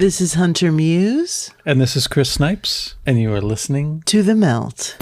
This is Hunter Muse. And this is Chris Snipes, and you are listening to The Melt.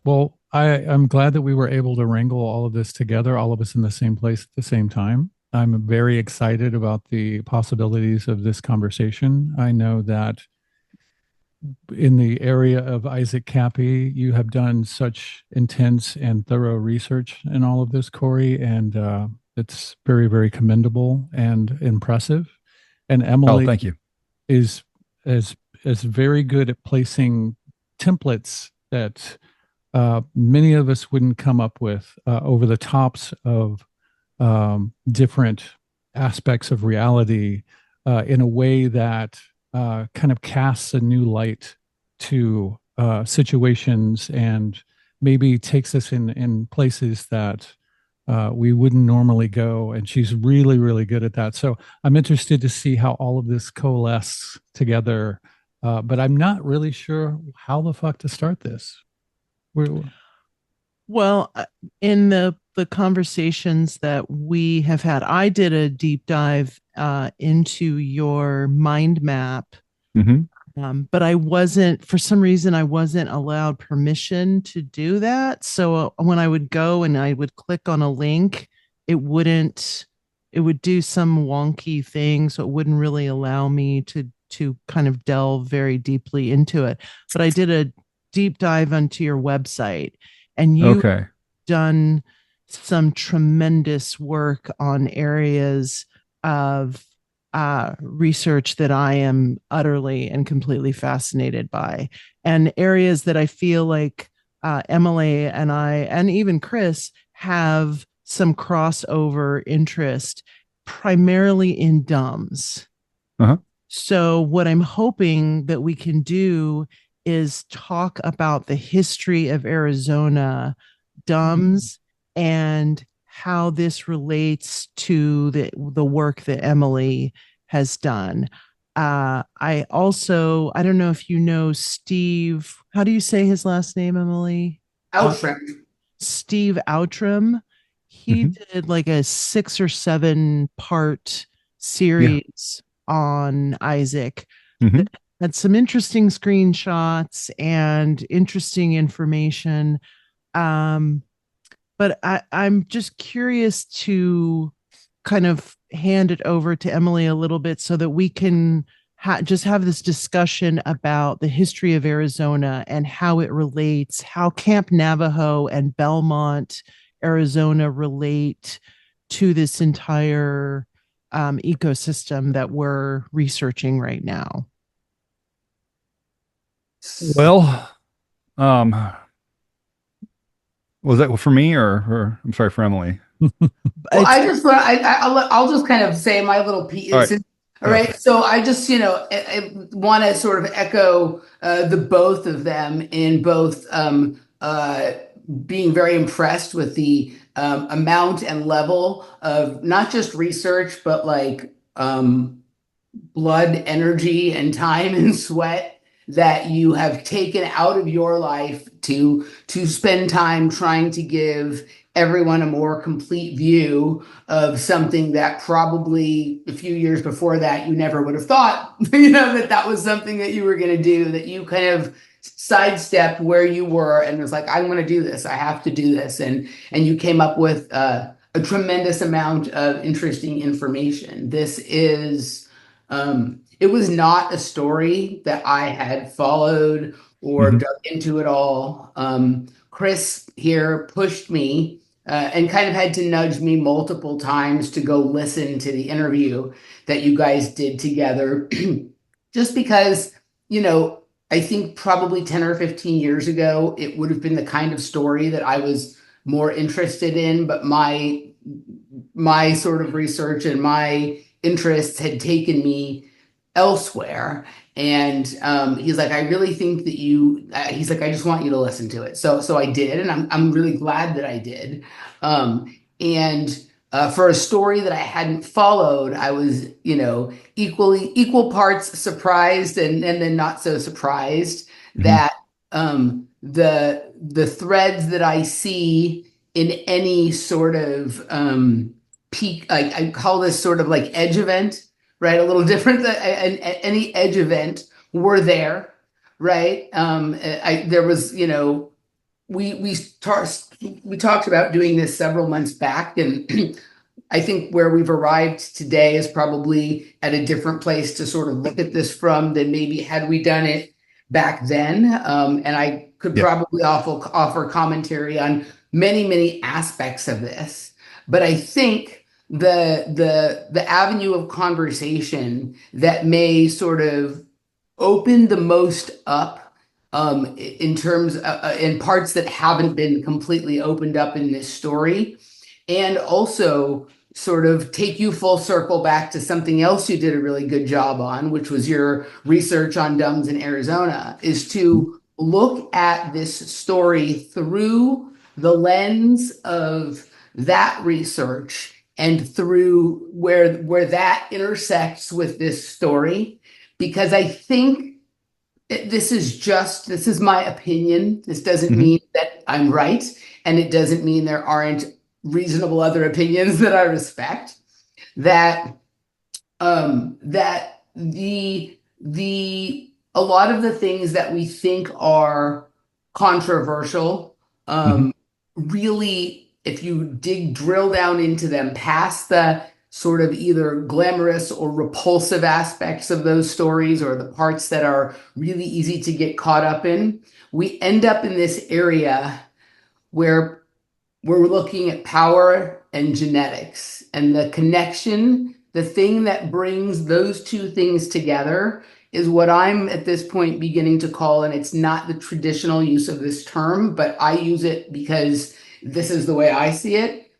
Well, I'm glad that we were able to wrangle all of this together, all of us in the same place at the same time. I'm very excited about the possibilities of this conversation. I know that in the area of Isaac Kappy, you have done such intense and thorough research in all of this, Cory, and it's very, very commendable and impressive. And Emily, thank you, is very good at placing templates that many of us wouldn't come up with over the tops of different aspects of reality in a way that kind of casts a new light to situations and maybe takes us in places that we wouldn't normally go. And she's really, really good at that. So I'm interested to see how all of this coalesces together, but I'm not really sure how the fuck to start this. Well, in the conversations that we have had, I did a deep dive into your mind map, but I wasn't, for some reason, I wasn't allowed permission to do that. So when I would go and I would click on a link, it would do some wonky thing. So it wouldn't really allow me to kind of delve very deeply into it. But I did a deep dive onto your website, and you've done some tremendous work on areas of research that I am utterly and completely fascinated by, and areas that I feel like Emily and I, and even Chris, have some crossover interest, primarily in DUMBs. So what I'm hoping that we can do is talk about the history of Arizona DUMBs and how this relates to the work that Emily has done. I don't know if you know Steve, how do you say his last name, Emily? Outram. Steve Outram. He did like a 6 or 7 part series on Isaac. Had some interesting screenshots and interesting information. But I'm just curious to kind of hand it over to Emily a little bit so that we can just have this discussion about the history of Arizona and how it relates, how Camp Navajo and Belmont, Arizona relate to this entire ecosystem that we're researching right now. Well, was that for me or I'm sorry, for Emily? Well, I'll just kind of say my little piece. All right. So I just, I want to sort of echo the both of them in both being very impressed with the amount and level of not just research, but like blood, energy, and time and sweat that you have taken out of your life to spend time trying to give everyone a more complete view of something that probably a few years before that you never would have thought, that was something that you were going to do, that you kind of sidestepped where you were and was like, I'm going to do this. I have to do this. And you came up with a tremendous amount of interesting information. This is, it was not a story that I had followed or dug into at all. Chris here pushed me and kind of had to nudge me multiple times to go listen to the interview that you guys did together. Just because, I think probably 10 or 15 years ago, it would have been the kind of story that I was more interested in, but my sort of research and my interests had taken me elsewhere. And he's like, I really think that he's like, I just want you to listen to it. So I did, and I'm really glad that I did. And for a story that I hadn't followed, I was, equal parts surprised and then not so surprised that the threads that I see in any sort of peak, I call this sort of like edge event, right? A little different than any edge event were there, right? There was, we talked about doing this several months back, and I think where we've arrived today is probably at a different place to sort of look at this from than maybe had we done it back then. And I could probably offer commentary on many aspects of this. But I think the avenue of conversation that may sort of open the most up in terms in parts that haven't been completely opened up in this story, and also sort of take you full circle back to something else you did a really good job on, which was your research on DUMBs in Arizona, is to look at this story through the lens of that research and through where that intersects with this story. Because I think this is my opinion. This doesn't mean that I'm right, and it doesn't mean there aren't reasonable other opinions that I respect. That that a lot of the things that we think are controversial, really, if you drill down into them past the sort of either glamorous or repulsive aspects of those stories, or the parts that are really easy to get caught up in, we end up in this area where we're looking at power and genetics, and the connection, the thing that brings those two things together is what I'm at this point beginning to call, and it's not the traditional use of this term, but I use it because this is the way I see it,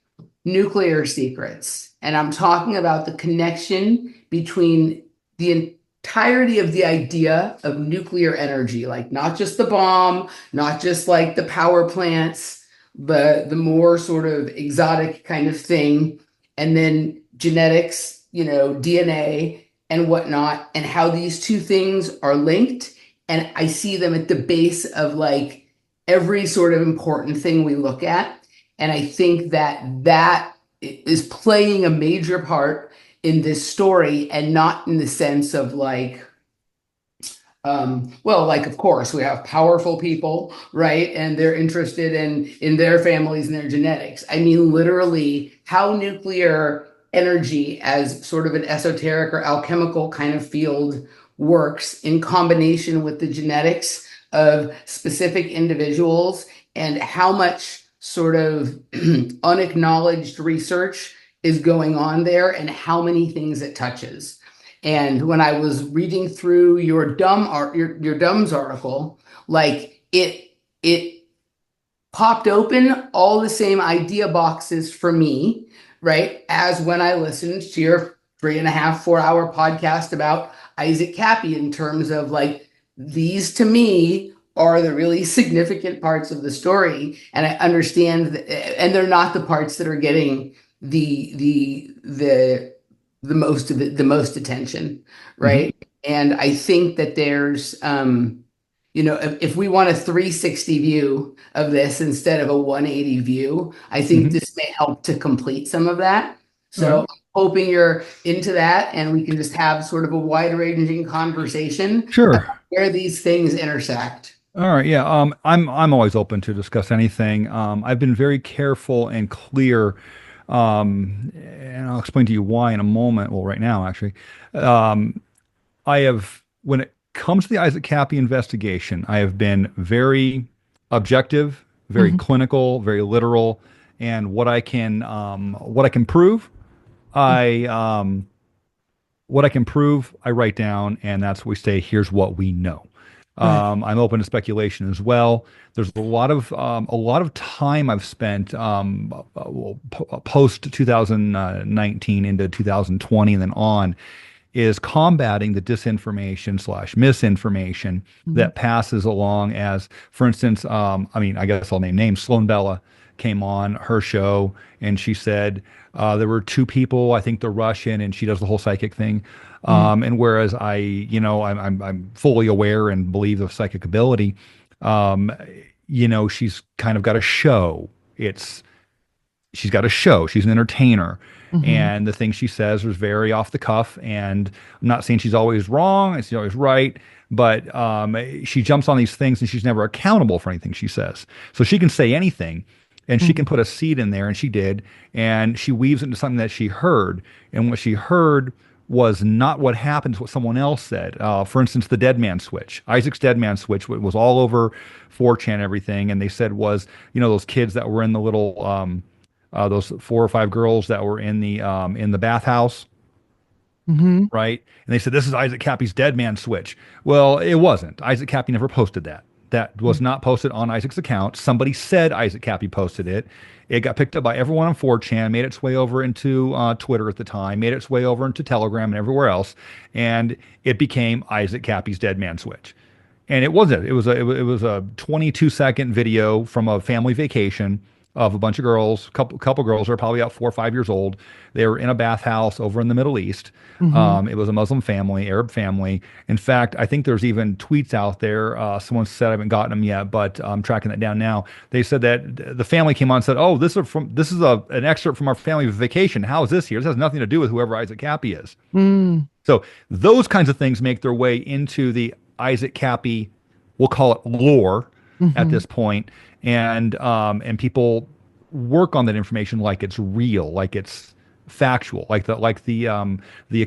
nuclear secrets. And I'm talking about the connection between the entirety of the idea of nuclear energy, like not just the bomb, not just like the power plants, the more sort of exotic kind of thing, and then genetics, DNA and whatnot, and how these two things are linked. And I see them at the base of like every sort of important thing we look at. And I think that is playing a major part in this story, and not in the sense of like, like, of course, we have powerful people, right? And they're interested in their families and their genetics. I mean, literally, how nuclear energy as sort of an esoteric or alchemical kind of field works in combination with the genetics of specific individuals, and how much sort of unacknowledged research is going on there, and how many things it touches. And when I was reading through your DUMBs article, like it popped open all the same idea boxes for me, right? As when I listened to your 3.5-4 hour podcast about Isaac Kappy, in terms of like, these to me are the really significant parts of the story. And I understand that, and they're not the parts that are getting the most attention, right? And I think that there's if we want a 360 view of this instead of a 180 view, I think this may help to complete some of that. So I'm hoping you're into that, and we can just have sort of a wide-ranging conversation about where these things intersect. All right, yeah. I'm always open to discuss anything. I've been very careful and clear And I'll explain to you why in a moment. Well, right now, actually. Um, I have, when it comes to the Isaac Kappy investigation, I have been very objective, very Mhm. clinical, very literal, and what I can prove, I what I can prove, I write down, and that's what we say. Here's what we know. Right. I'm open to speculation as well. There's a lot of time I've spent post 2019 into 2020 and then on is combating the disinformation slash misinformation Mhm. that passes along as, for instance, I mean, I guess I'll name names. Sloan Bella came on her show and she said there were two people, I think they're Russian, and she does the whole psychic thing. Mhm. And whereas I'm fully aware and believe of psychic ability, um, she's kind of got a show. She's got a show. She's an entertainer. Mhm. And the things she says is very off the cuff. And I'm not saying she's always wrong and she's always right, but she jumps on these things and she's never accountable for anything she says. So she can say anything and she can Mhm. put a seed in there, and she did. And she weaves into something that she heard. And what she heard was not what happened, what someone else said. For instance, the dead man switch. Isaac's dead man switch was all over 4chan and everything. And they said was, those kids that were in the little, those 4 or 5 girls that were in the bathhouse, Mhm. right? And they said this is Isaac Kappy's dead man switch. Well, it wasn't. Isaac Kappy never posted that. That was not posted on Isaac's account. Somebody said Isaac Kappy posted it. It got picked up by everyone on 4chan, made its way over into Twitter at the time, made its way over into Telegram and everywhere else, and it became Isaac Kappy's dead man switch. And it wasn't. It was a 22-second video from a family vacation of a bunch of girls, couple girls who are probably about 4 or 5 years old. They were in a bathhouse over in the Middle East. Mhm. It was a Muslim family, Arab family. In fact, I think there's even tweets out there. Someone said I haven't gotten them yet, but I'm tracking that down now. They said that the family came on and said, "Oh, this is an excerpt from our family vacation. How is this here? This has nothing to do with whoever Isaac Kappy is." Mm. So those kinds of things make their way into the Isaac Kappy, we'll call it lore at Mhm. this point, and people work on that information like it's real, like it's factual, like the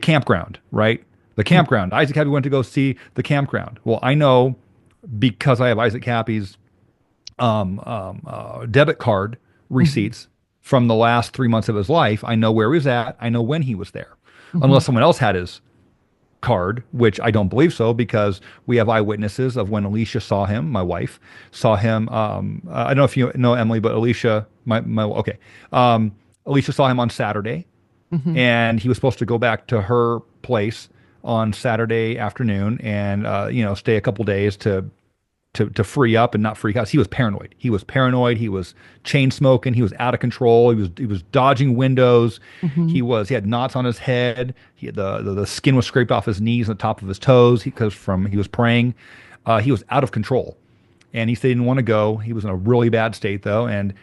campground, right? The campground. Isaac Kappy went to go see the campground. Well, I know because I have Isaac Kappy's debit card Mhm. receipts from the last 3 months of his life. I know where he was at. I know when he was there. Mhm. Unless someone else had his card, which I don't believe so, because we have eyewitnesses of when Alicia saw him, my wife saw him. I don't know if you know Emily, but Alicia, okay. Alicia saw him on Saturday, Mhm. and he was supposed to go back to her place on Saturday afternoon and stay a couple days to free up and not freak out. He was paranoid. He was paranoid. He was chain smoking. He was out of control. He was dodging windows. Mhm. He had knots on his head. He had the skin was scraped off his knees and the top of his toes because he was praying. He was out of control, and he said he didn't want to go. He was in a really bad state though, and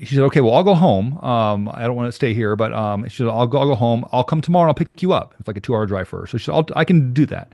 she said, "Okay, well, I'll go home. I don't want to stay here, but she said, I'll go home. I'll come tomorrow and I'll pick you up. It's like a 2 hour drive for her. So she said, I can do that."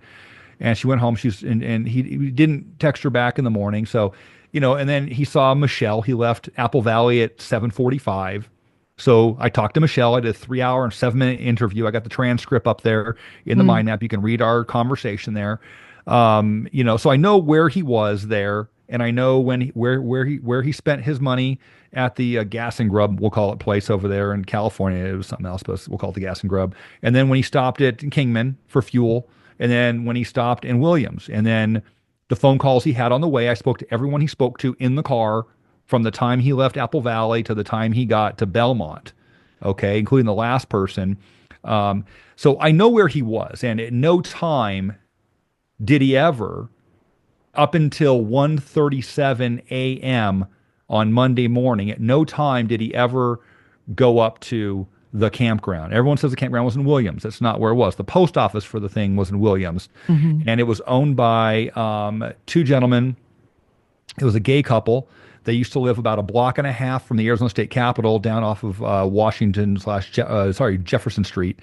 And she went home. And he didn't text her back in the morning. So, and then he saw Michelle. He left Apple Valley at 7:45. So I talked to Michelle. I did a 3 hour and 7 minute interview. I got the transcript up there in the Mm. mind map. You can read our conversation there. So I know where he was there, and I know where he spent his money at the Gas and Grub, we'll call it, place over there in California. It was something else, but we'll call it the Gas and Grub. And then when he stopped at Kingman for fuel, and then when he stopped in Williams, and then the phone calls he had on the way, I spoke to everyone he spoke to in the car from the time he left Apple Valley to the time he got to Belmont, okay, including the last person. Um, so I know where he was, and at no time did he ever, up until 1:37 a.m. on Monday morning, at no time did he ever go up to the campground. Everyone says the campground was in Williams. That's not where it was. The post office for the thing was in Williams, Mhm. and it was owned by two gentlemen. It was a gay couple. They used to live about a block and a half from the Arizona State Capitol, down off of Washington slash Jefferson Street,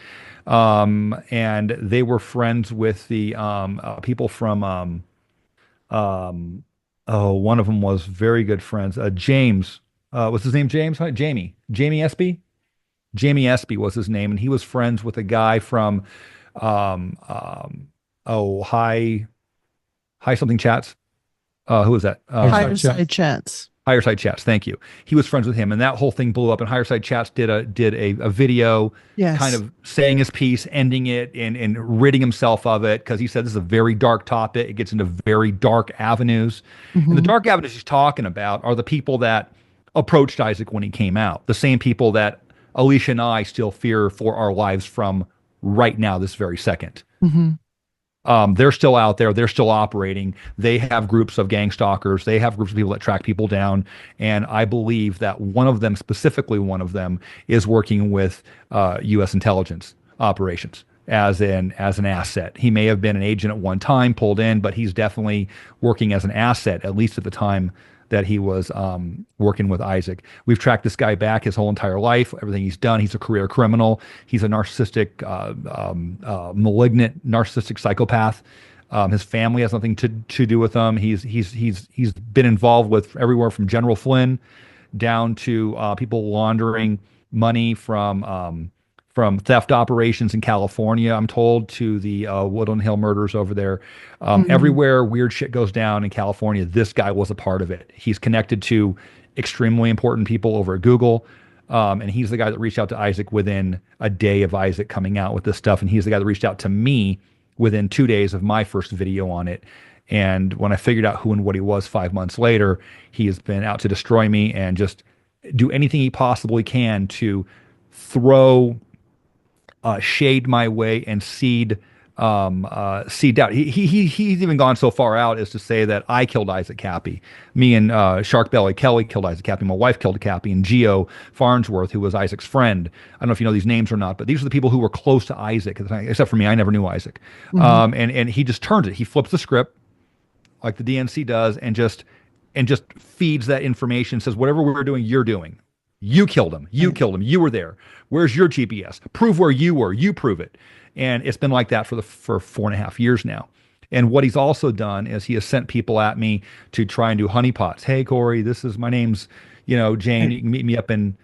and they were friends with the people from um, oh, one of them was very good friends. James, what's his name? James? Huh? Jamie Espy? Jamie Espy was his name, and he was friends with a guy from um, um, oh, High something chats. Who was that? Fireside chats. Higher Side Chats. Thank you. He was friends with him, and that whole thing blew up. And Higher Side Chats did a video, kind Yes. of saying his piece, ending it, and ridding himself of it because he said this is a very dark topic. It gets into very dark avenues, and the Mm-hmm. dark avenues he's talking about are the people that approached Isaac when he came out, the same people that Alicia and I still fear for our lives from right now, this very second. Mm-hmm. They're still out there. They're still operating. They have groups of gang stalkers. They have groups of people that track people down. And I believe that one of them, specifically one of them, is working with U.S. intelligence operations as an asset. He may have been an agent at one time, pulled in, but he's definitely working as an asset, at least at the time that he was working with Isaac. We've tracked this guy back his whole entire life, everything he's done. He's a career criminal. He's a narcissistic, malignant, narcissistic psychopath. His family has nothing to do with him. He's been involved with everywhere from General Flynn down to people laundering money from theft operations in California, I'm told, to the Woodland Hill murders over there. Everywhere weird shit goes down in California, this guy was a part of it. He's connected to extremely important people over at Google. And he's the guy that reached out to Isaac within a day of Isaac coming out with this stuff. And he's the guy that reached out to me within 2 days of my first video on it. And when I figured out who and what he was 5 months later, he has been out to destroy me and just do anything he possibly can to throw shade my way and seed doubt. He's even gone so far out as to say that I killed Isaac Kappy. Me and Shark Belly Kelly killed Isaac Kappy. My wife killed Kappy, and Geo Farnsworth, who was Isaac's friend. I don't know if you know these names or not, but these are the people who were close to Isaac. Except for me, I never knew Isaac. And he just turns it. He flips the script like the DNC does, and just feeds that information. Says whatever we were doing, you're doing. You killed him. You killed him. You were there. Where's your GPS? Prove where you were. You prove it. And it's been like that for 4.5 years now. And what he's also done is he has sent people at me to try and do honeypots. Hey, Cory, my name's, Jane. You can meet me up in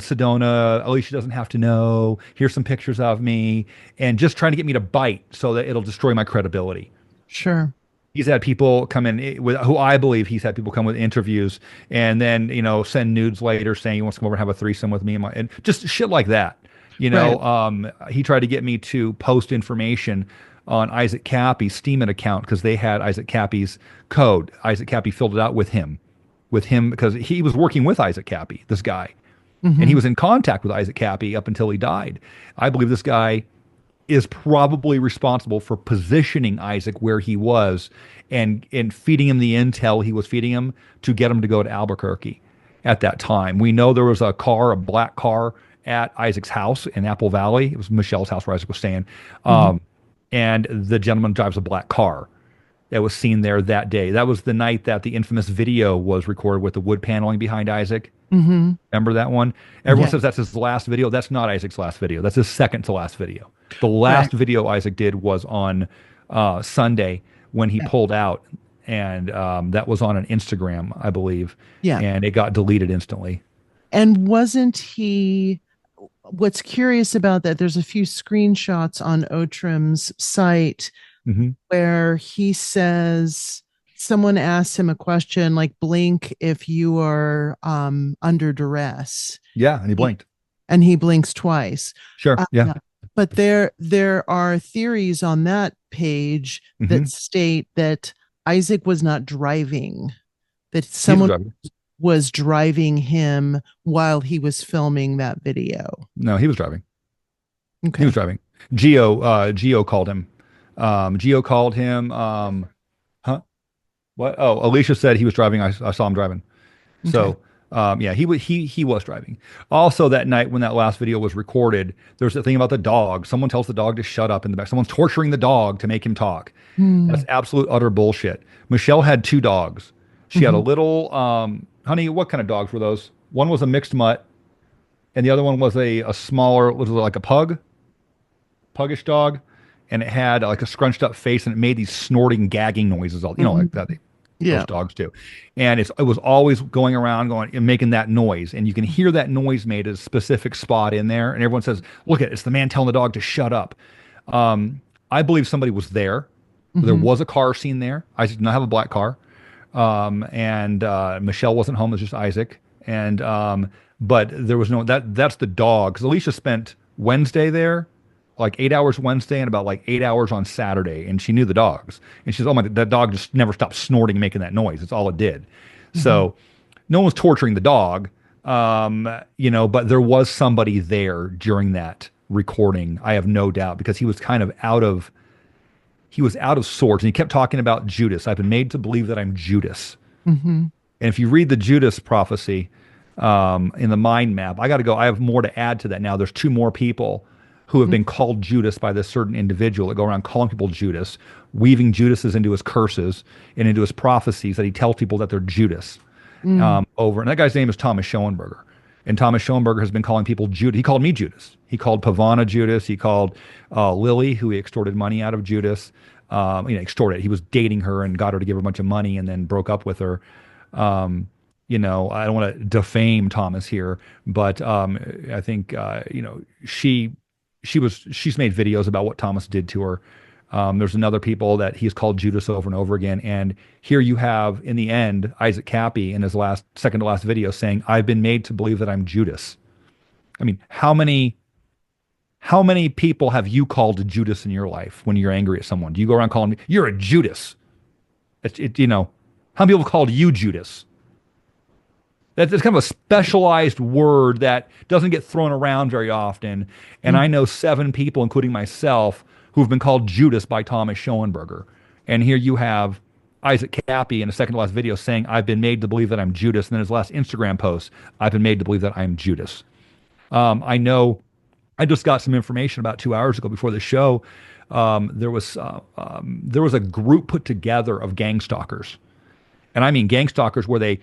Sedona. Alicia doesn't have to know. Here's some pictures of me, and just trying to get me to bite so that it'll destroy my credibility. Sure. He's had people come in with who I believe he's had people come with interviews and then, send nudes later saying he wants to come over and have a threesome with me and just shit like that. Right. He tried to get me to post information on Isaac Kappy's Steemit account because they had Isaac Kappy's code. Isaac Kappy filled it out with him because he was working with Isaac Kappy, this guy. And he was in contact with Isaac Kappy up until he died. I believe this guy is probably responsible for positioning Isaac where he was and feeding him the intel he was feeding him to get him to go to Albuquerque at that time. We know there was a black car at Isaac's house in Apple Valley. It was Michelle's house where Isaac was staying. And the gentleman drives a black car that was seen there that day. That was the night that the infamous video was recorded with the wood paneling behind Isaac. Remember that one? Everyone says that's his last video. That's not Isaac's last video. That's his second to last video. The last video Isaac did was on Sunday when he pulled out, and that was on an Instagram, I believe. Yeah. And it got deleted instantly. And wasn't he? What's curious about that, there's a few screenshots on Otrim's site where he says someone asks him a question like, blink if you are under duress. Yeah, and he blinked. And he blinks twice. Sure, yeah. But there are theories on that page that state that Isaac was not driving, that someone was driving him while he was filming that video. No, he was driving. Okay. He was driving. Geo called him. Geo called him. What? Oh, Alicia said he was driving. I saw him driving. So, he was driving. Also, that night when that last video was recorded, there's a thing about the dog. Someone tells the dog to shut up in the back. Someone's torturing the dog to make him talk. That's absolute utter bullshit. Michelle had 2 dogs. She had a little, honey, what kind of dogs were those? One was a mixed mutt, and the other one was a smaller, was like a puggish dog, and it had like a scrunched up face, and it made these snorting, gagging noises, all like that. Yeah. Those dogs do. And it was always going around going and making that noise. And you can hear that noise made at a specific spot in there. And everyone says, look it's the man telling the dog to shut up. I believe somebody was there. There was a car seen there. Isaac did not have a black car. And Michelle wasn't home. It was just Isaac. And but there was that's the dog. Because Alicia spent Wednesday there, like 8 hours Wednesday and about like 8 hours on Saturday. And she knew the dogs. And she's, oh my, that dog just never stopped snorting and making that noise. It's all it did. So no one was torturing the dog, but there was somebody there during that recording. I have no doubt, because he was kind of out of sorts, and he kept talking about Judas. I've been made to believe that I'm Judas. And if you read the Judas prophecy in the mind map, I have more to add to that now. There's 2 more people who have been called Judas by this certain individual that go around calling people Judas, weaving Judases into his curses and into his prophecies that he tells people that they're Judas over. And that guy's name is Thomas Schoenberger. And Thomas Schoenberger has been calling people Judas. He called me Judas. He called Pavana Judas. He called Lily, who he extorted money out of Judas. Extorted. He was dating her and got her to give her a bunch of money and then broke up with her. I don't want to defame Thomas here, but I think she's made videos about what Thomas did to her. There's another people that he's called Judas over and over again. And here you have, in the end, Isaac Kappy in his second to last video saying, I've been made to believe that I'm Judas. I mean, how many people have you called Judas in your life when you're angry at someone? Do you go around calling me, you're a Judas? How many people have called you Judas? That's kind of a specialized word that doesn't get thrown around very often. And I know 7 people, including myself, who've been called Judas by Thomas Schoenberger. And here you have Isaac Kappy in a second to last video saying, I've been made to believe that I'm Judas. And then his last Instagram post, I've been made to believe that I'm Judas. I know I just got some information about 2 hours ago before the show. There was a group put together of gang stalkers. And I mean gang stalkers where they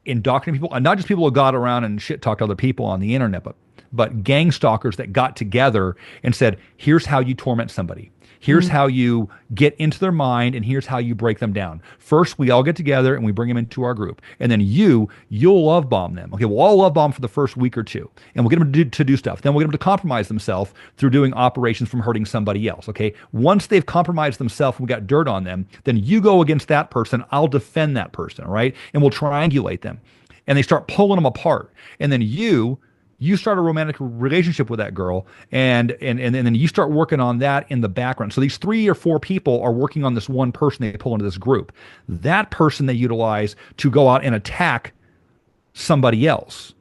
indoctrinate people, and not just people who got around and shit talked other people on the internet, but gang stalkers that got together and said, here's how you torment somebody. Here's how you get into their mind, and here's how you break them down. First, we all get together and we bring them into our group. And then you'll love bomb them. Okay, we'll all love bomb for the first week or 2. And we'll get them to do stuff. Then we'll get them to compromise themselves through doing operations from hurting somebody else. Okay, once they've compromised themselves and we got dirt on them, then you go against that person. I'll defend that person, right? And we'll triangulate them. And they start pulling them apart. And then you start a romantic relationship with that girl, and then you start working on that in the background. So these 3 or 4 people are working on this one person they pull into this group. That person they utilize to go out and attack somebody else.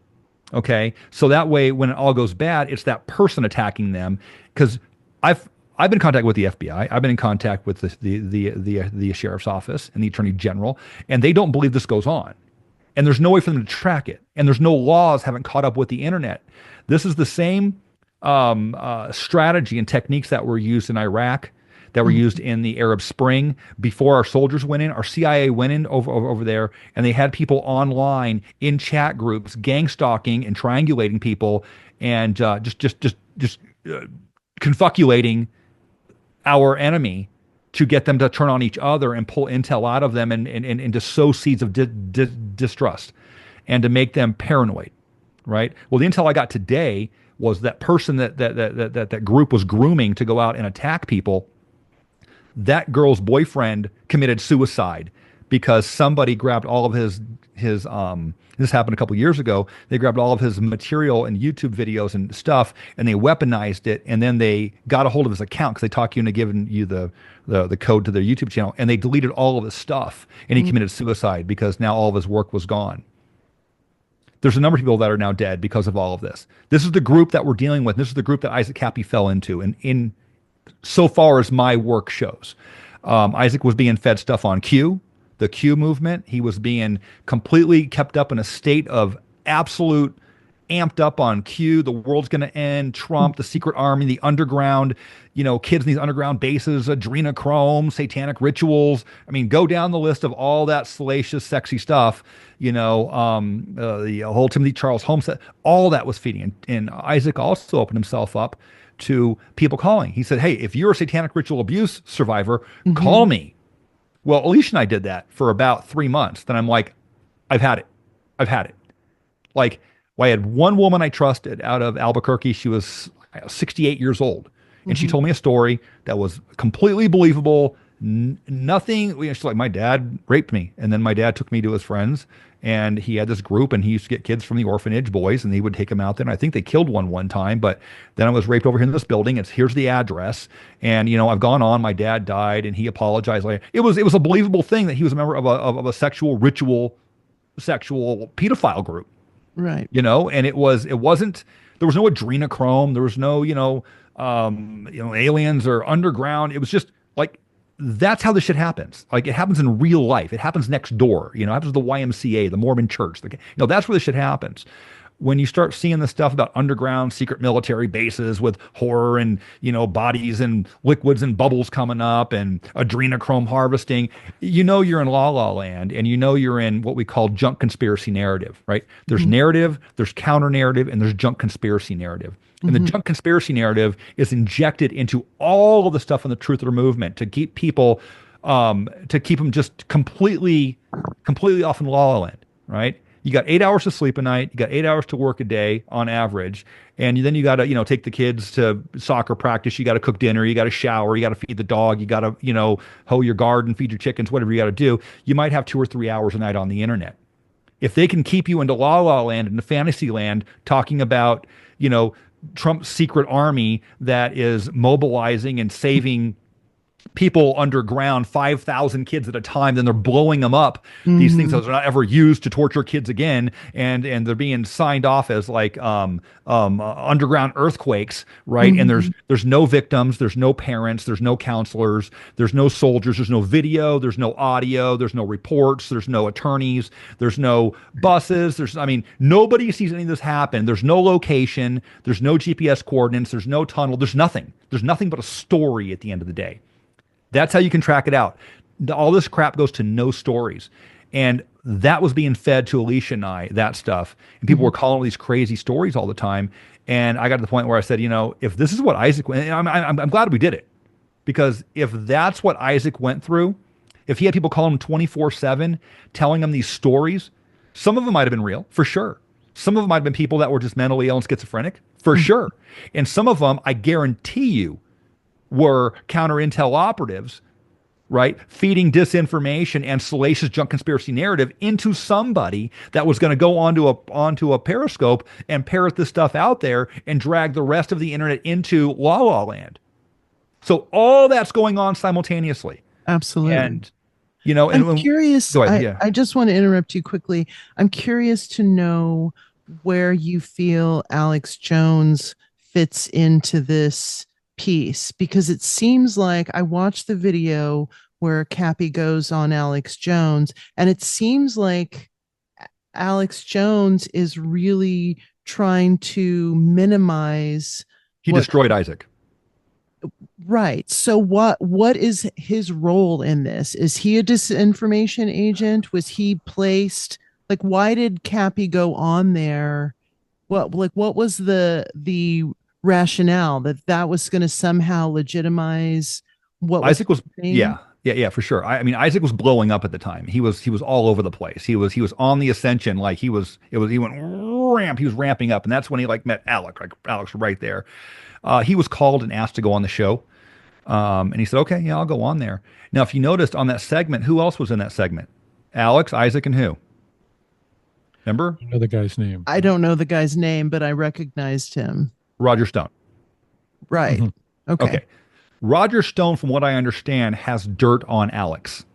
Okay, so that way when it all goes bad, it's that person attacking them. Because I've been in contact with the FBI. I've been in contact with the sheriff's office and the attorney general, and they don't believe this goes on. And there's no way for them to track it. And there's no laws haven't caught up with the internet. This is the same strategy and techniques that were used in Iraq, that were used in the Arab Spring. Before our soldiers went in, our CIA went in over there, and they had people online in chat groups, gang stalking and triangulating people, and just confabulating our enemy to get them to turn on each other and pull intel out of them and to sow seeds of distrust and to make them paranoid, right? Well, the intel I got today was that person that group was grooming to go out and attack people, that girl's boyfriend committed suicide because somebody grabbed all of his this happened a couple years ago. They grabbed all of his material and YouTube videos and stuff, and they weaponized it, and then they got a hold of his account because they talk you into giving you the code to their YouTube channel, and they deleted all of his stuff, and he committed suicide because now all of his work was gone. There's a number of people that are now dead because of all of this. This is the group that we're dealing with. This is the group that Isaac Kappy fell into, and in so far as my work shows. Isaac was being fed stuff on Q, the Q movement. He was being completely kept up in a state of absolute amped up on Q. The world's going to end, Trump, the secret army, the underground, kids in these underground bases, adrenochrome, satanic rituals. I mean, go down the list of all that salacious, sexy stuff, the whole Timothy Charles Holmes, all that was feeding. And Isaac also opened himself up to people calling. He said, hey, if you're a satanic ritual abuse survivor, call me. Well, Alicia and I did that for about 3 months. Then I'm like, I've had it. I've had it. Like, I had one woman I trusted out of Albuquerque. She was 68 years old. And she told me a story that was completely believable. Nothing, she's like, my dad raped me. And then my dad took me to his friends and he had this group and he used to get kids from the orphanage, boys, and he would take them out there. And I think they killed one time, but then I was raped over here in this building. Here's the address. And, I've gone on, my dad died and he apologized later. It was a believable thing that he was a member of a sexual pedophile group. Right. And it wasn't, there was no adrenochrome. There was no, aliens or underground. It was just like, that's how this shit happens. Like, it happens in real life. It happens next door. It happens at the YMCA, the Mormon church. That's where this shit happens. When you start seeing the stuff about underground secret military bases with horror and, bodies and liquids and bubbles coming up and adrenochrome harvesting, you're in La La Land, and you're in what we call junk conspiracy narrative, right? There's narrative, there's counter narrative, and there's junk conspiracy narrative. And the junk conspiracy narrative is injected into all of the stuff in the Truth or Movement to keep people, to keep them just completely off in La La Land, right? You got 8 hours to sleep a night. You got 8 hours to work a day on average. And then you got to, take the kids to soccer practice. You got to cook dinner. You got to shower. You got to feed the dog. You got to, hoe your garden, feed your chickens, whatever you got to do. You might have 2 or 3 hours a night on the internet. If they can keep you into La La Land, into fantasy land, talking about, Trump's secret army that is mobilizing and saving people underground, 5,000 kids at a time, then they're blowing them up. These things that are not ever used to torture kids again, and they're being signed off as like underground earthquakes, right? And there's no victims, there's no parents, there's no counselors, there's no soldiers, there's no video, there's no audio, there's no reports, there's no attorneys, there's no buses, nobody sees any of this happen. There's no location, there's no GPS coordinates, there's no tunnel, there's nothing. There's nothing but a story at the end of the day. That's how you can track it out. All this crap goes to no stories. And that was being fed to Alicia and I, that stuff. And people were calling all these crazy stories all the time. And I got to the point where I said, if this is what Isaac went, I'm glad we did it. Because if that's what Isaac went through, if he had people calling him 24/7, telling him these stories, some of them might have been real, for sure. Some of them might have been people that were just mentally ill and schizophrenic, for sure. And some of them, I guarantee you, were counter-intel operatives, right, feeding disinformation and salacious junk conspiracy narrative into somebody that was going to go onto a periscope and parrot this stuff out there and drag the rest of the internet into La La Land. So all that's going on simultaneously. Absolutely. And, I'm curious. Go ahead, I just want to interrupt you quickly. I'm curious to know where you feel Alex Jones fits into this piece, because it seems like I watched the video where Kappy goes on Alex Jones, and it seems like Alex Jones is really trying to minimize. He destroyed Isaac. Right. So what is his role in this? Is he a disinformation agent? Was he placed? Like, why did Kappy go on there? What was the rationale that was going to somehow legitimize what Isaac was yeah, for sure. Isaac was blowing up at the time. He was all over the place. He was on the ascension. Like he went ramp. He was ramping up, and that's when he met Alex. Like Alex right there. He was called and asked to go on the show, and he said, "Okay, yeah, I'll go on there." Now, if you noticed on that segment, who else was in that segment? Alex, Isaac, and who? Remember? I know the guy's name. I don't know the guy's name, but I recognized him. Roger Stone. Right. Okay. Roger Stone, from what I understand, has dirt on Alex.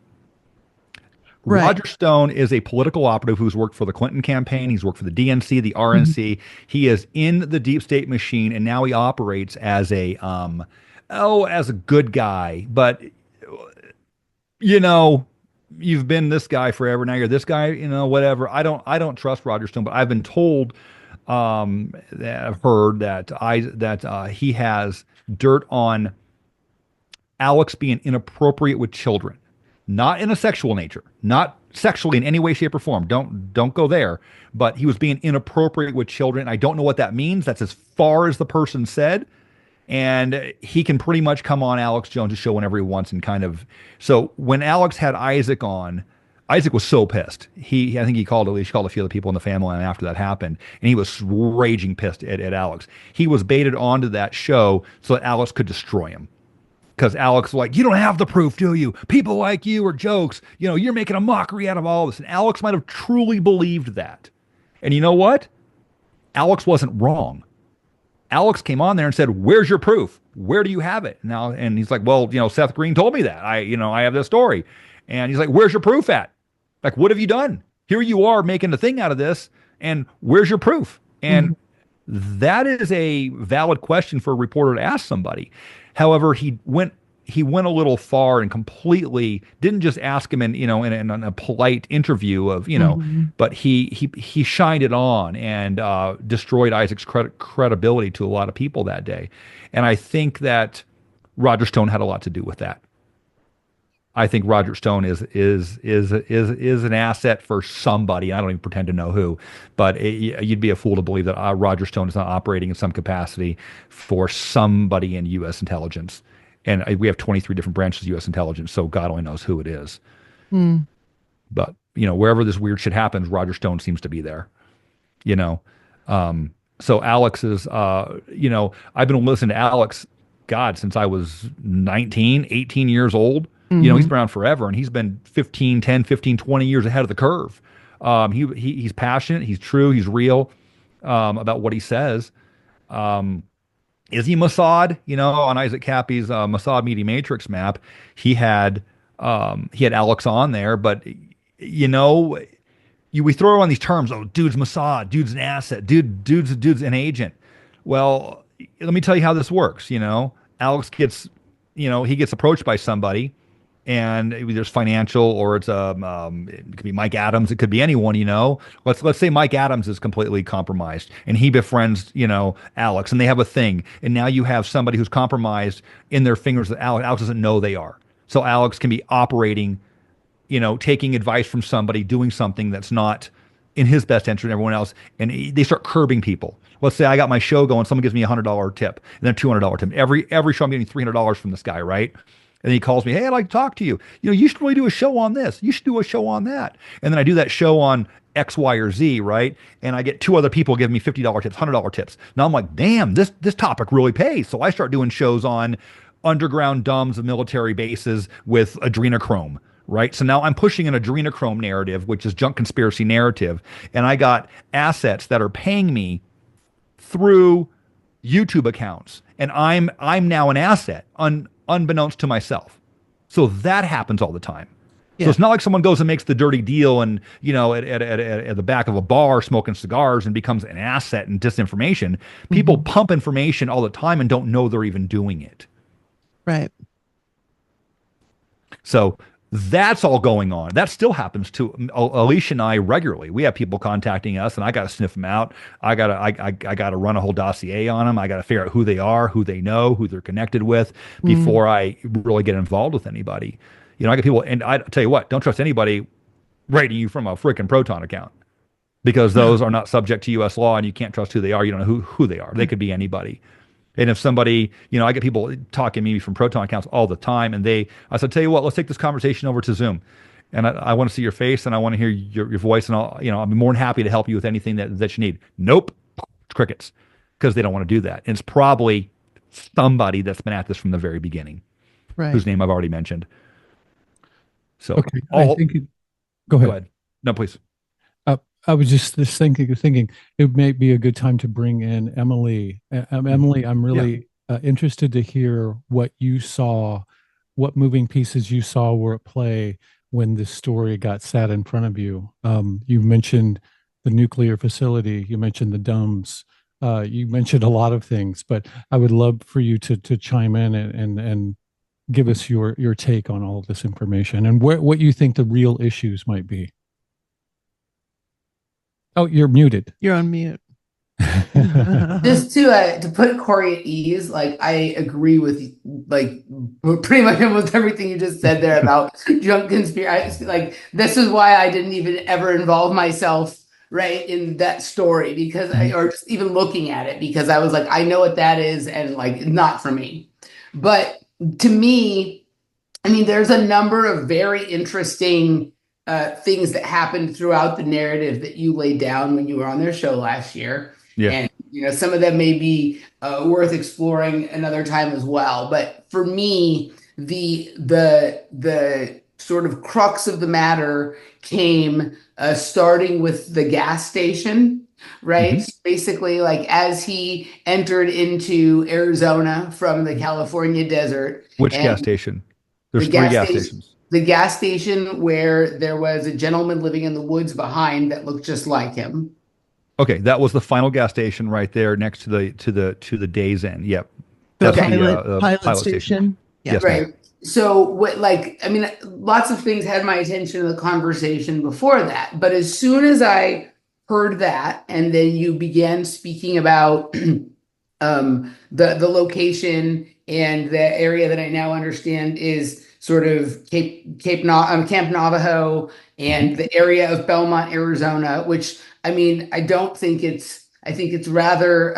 Right. Roger Stone is a political operative who's worked for the Clinton campaign. He's worked for the DNC, the RNC. He is in the deep state machine, and now he operates as a good guy. But you've been this guy forever. Now you're this guy. Whatever. I don't trust Roger Stone, but I've been told. I've heard that he has dirt on Alex being inappropriate with children, not in a sexual nature, not sexually in any way, shape, or form. Don't go there. But he was being inappropriate with children. I don't know what that means. That's as far as the person said. And he can pretty much come on Alex Jones' show whenever he wants and kind of. So when Alex had Isaac on, Isaac was so pissed. I think he called a few other people in the family after that happened, and he was raging pissed at Alex. He was baited onto that show so that Alex could destroy him. Because Alex was like, you don't have the proof, do you? People like you are jokes. You're making a mockery out of all this. And Alex might have truly believed that. And you know what? Alex wasn't wrong. Alex came on there and said, where's your proof? Where do you have it? And he's like, well, Seth Green told me that. I have this story. And he's like, where's your proof at? Like, what have you done? Here you are making a thing out of this. And where's your proof? And that is a valid question for a reporter to ask somebody. However, he went a little far and completely didn't just ask him in a polite interview of, but he shined it on and destroyed Isaac's credibility to a lot of people that day. And I think that Roger Stone had a lot to do with that. I think Roger Stone is an asset for somebody. I don't even pretend to know who, but you'd be a fool to believe that Roger Stone is not operating in some capacity for somebody in U.S. intelligence. And we have 23 different branches of U.S. intelligence, so God only knows who it is. But wherever this weird shit happens, Roger Stone seems to be there. So Alex is, I've been listening to Alex, God, since I was 19, 18 years old. He's been around forever, and he's been 10, 15, 20 years ahead of the curve. He's passionate, he's true, he's real about what he says. Is he Mossad? On Isaac Kappy's Mossad Media Matrix map, he had Alex on there, but we throw around these terms. Oh, dude's Mossad, dude's an asset, dude's an agent. Well, let me tell you how this works. Alex gets, he gets approached by somebody. And there's financial, or it's it could be Mike Adams, it could be anyone. Let's say Mike Adams is completely compromised, and he befriends Alex, and they have a thing, and now you have somebody who's compromised in their fingers that Alex doesn't know they are. So Alex can be operating, taking advice from somebody, doing something that's not in his best interest and everyone else, and they start curbing people. Let's say I got my show going, someone gives me $100 tip, and then $200 tip. Every show I'm getting $300 from this guy, right? And he calls me, hey, I'd like to talk to you. You should really do a show on this. You should do a show on that. And then I do that show on X, Y, or Z, right? And I get two other people giving me $50 tips, $100 tips. Now I'm like, damn, this topic really pays. So I start doing shows on underground dumbs of military bases with adrenochrome, right? So now I'm pushing an adrenochrome narrative, which is junk conspiracy narrative. And I got assets that are paying me through YouTube accounts. And I'm now an asset unbeknownst to myself. So that happens all the time. Yeah. So it's not like someone goes and makes the dirty deal and, at the back of a bar smoking cigars and becomes an asset in disinformation. People pump information all the time and don't know they're even doing it. Right. So that's all going on. That still happens to Alicia and I regularly. We have people contacting us, and I got to sniff them out. I gotta run a whole dossier on them. I got to figure out who they are, who they know, who they're connected with before I really get involved with anybody. I get people, and I tell you what, don't trust anybody rating you from a freaking Proton account, because those are not subject to U.S. law, and you can't trust who they are. You don't know who they are. They could be anybody. And if somebody, I get people talking to me from Proton accounts all the time, and I said, tell you what, let's take this conversation over to Zoom. And I want to see your face, and I want to hear your voice, and I'll be more than happy to help you with anything that you need. Nope. It's crickets, because they don't want to do that. And it's probably somebody that's been at this from the very beginning, right, whose name I've already mentioned. So, okay. I think go ahead. No, please. I was just thinking it may be a good time to bring in Emily. Emily, I'm really interested to hear what you saw, what moving pieces you saw were at play when this story got sat in front of you. You mentioned the nuclear facility, you mentioned the DUMBs, you mentioned a lot of things, but I would love for you to chime in and give us your take on all of this information and what you think the real issues might be. Oh, you're muted. You're on mute. Just to put Cory at ease, I agree with pretty much with everything you just said there about junk conspiracy. This is why I didn't even ever involve myself right, in that story because or just even looking at it because I was like, I know what that is, and like, not for me. But to me, I mean, there's a number of very interesting things that happened throughout the narrative that you laid down when you were on their show last year. Yeah. And, some of them may be worth exploring another time as well. But for me, the sort of crux of the matter came starting with the gas station, right? So basically, like as he entered into Arizona from the California desert. Which And gas station? There's the three gas gas station, stations. the gas station where there was a gentleman living in the woods behind that looked just like him. Okay, that was the final gas station right there next to the Days Inn. Yep, The that's Okay. the pilot station. station. Yeah. Yes, ma'am. Right. So what, like, I mean, lots of things had my attention in the conversation before that, but as soon as I heard that, and then you began speaking about the location and the area that I now understand is sort of Camp Navajo and the area of Belmont, Arizona, which I mean, I think it's rather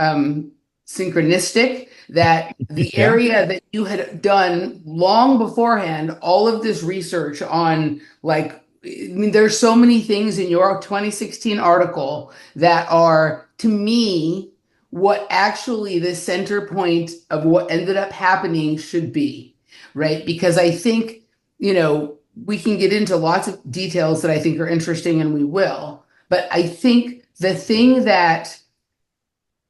synchronistic that the Yeah. area that you had done long beforehand, all of this research on, like, I mean, there's so many things in your 2016 article that are, to me, what actually the center point of what ended up happening should be, right? Because I think, we can get into lots of details that I think are interesting, and we will. But I think the thing that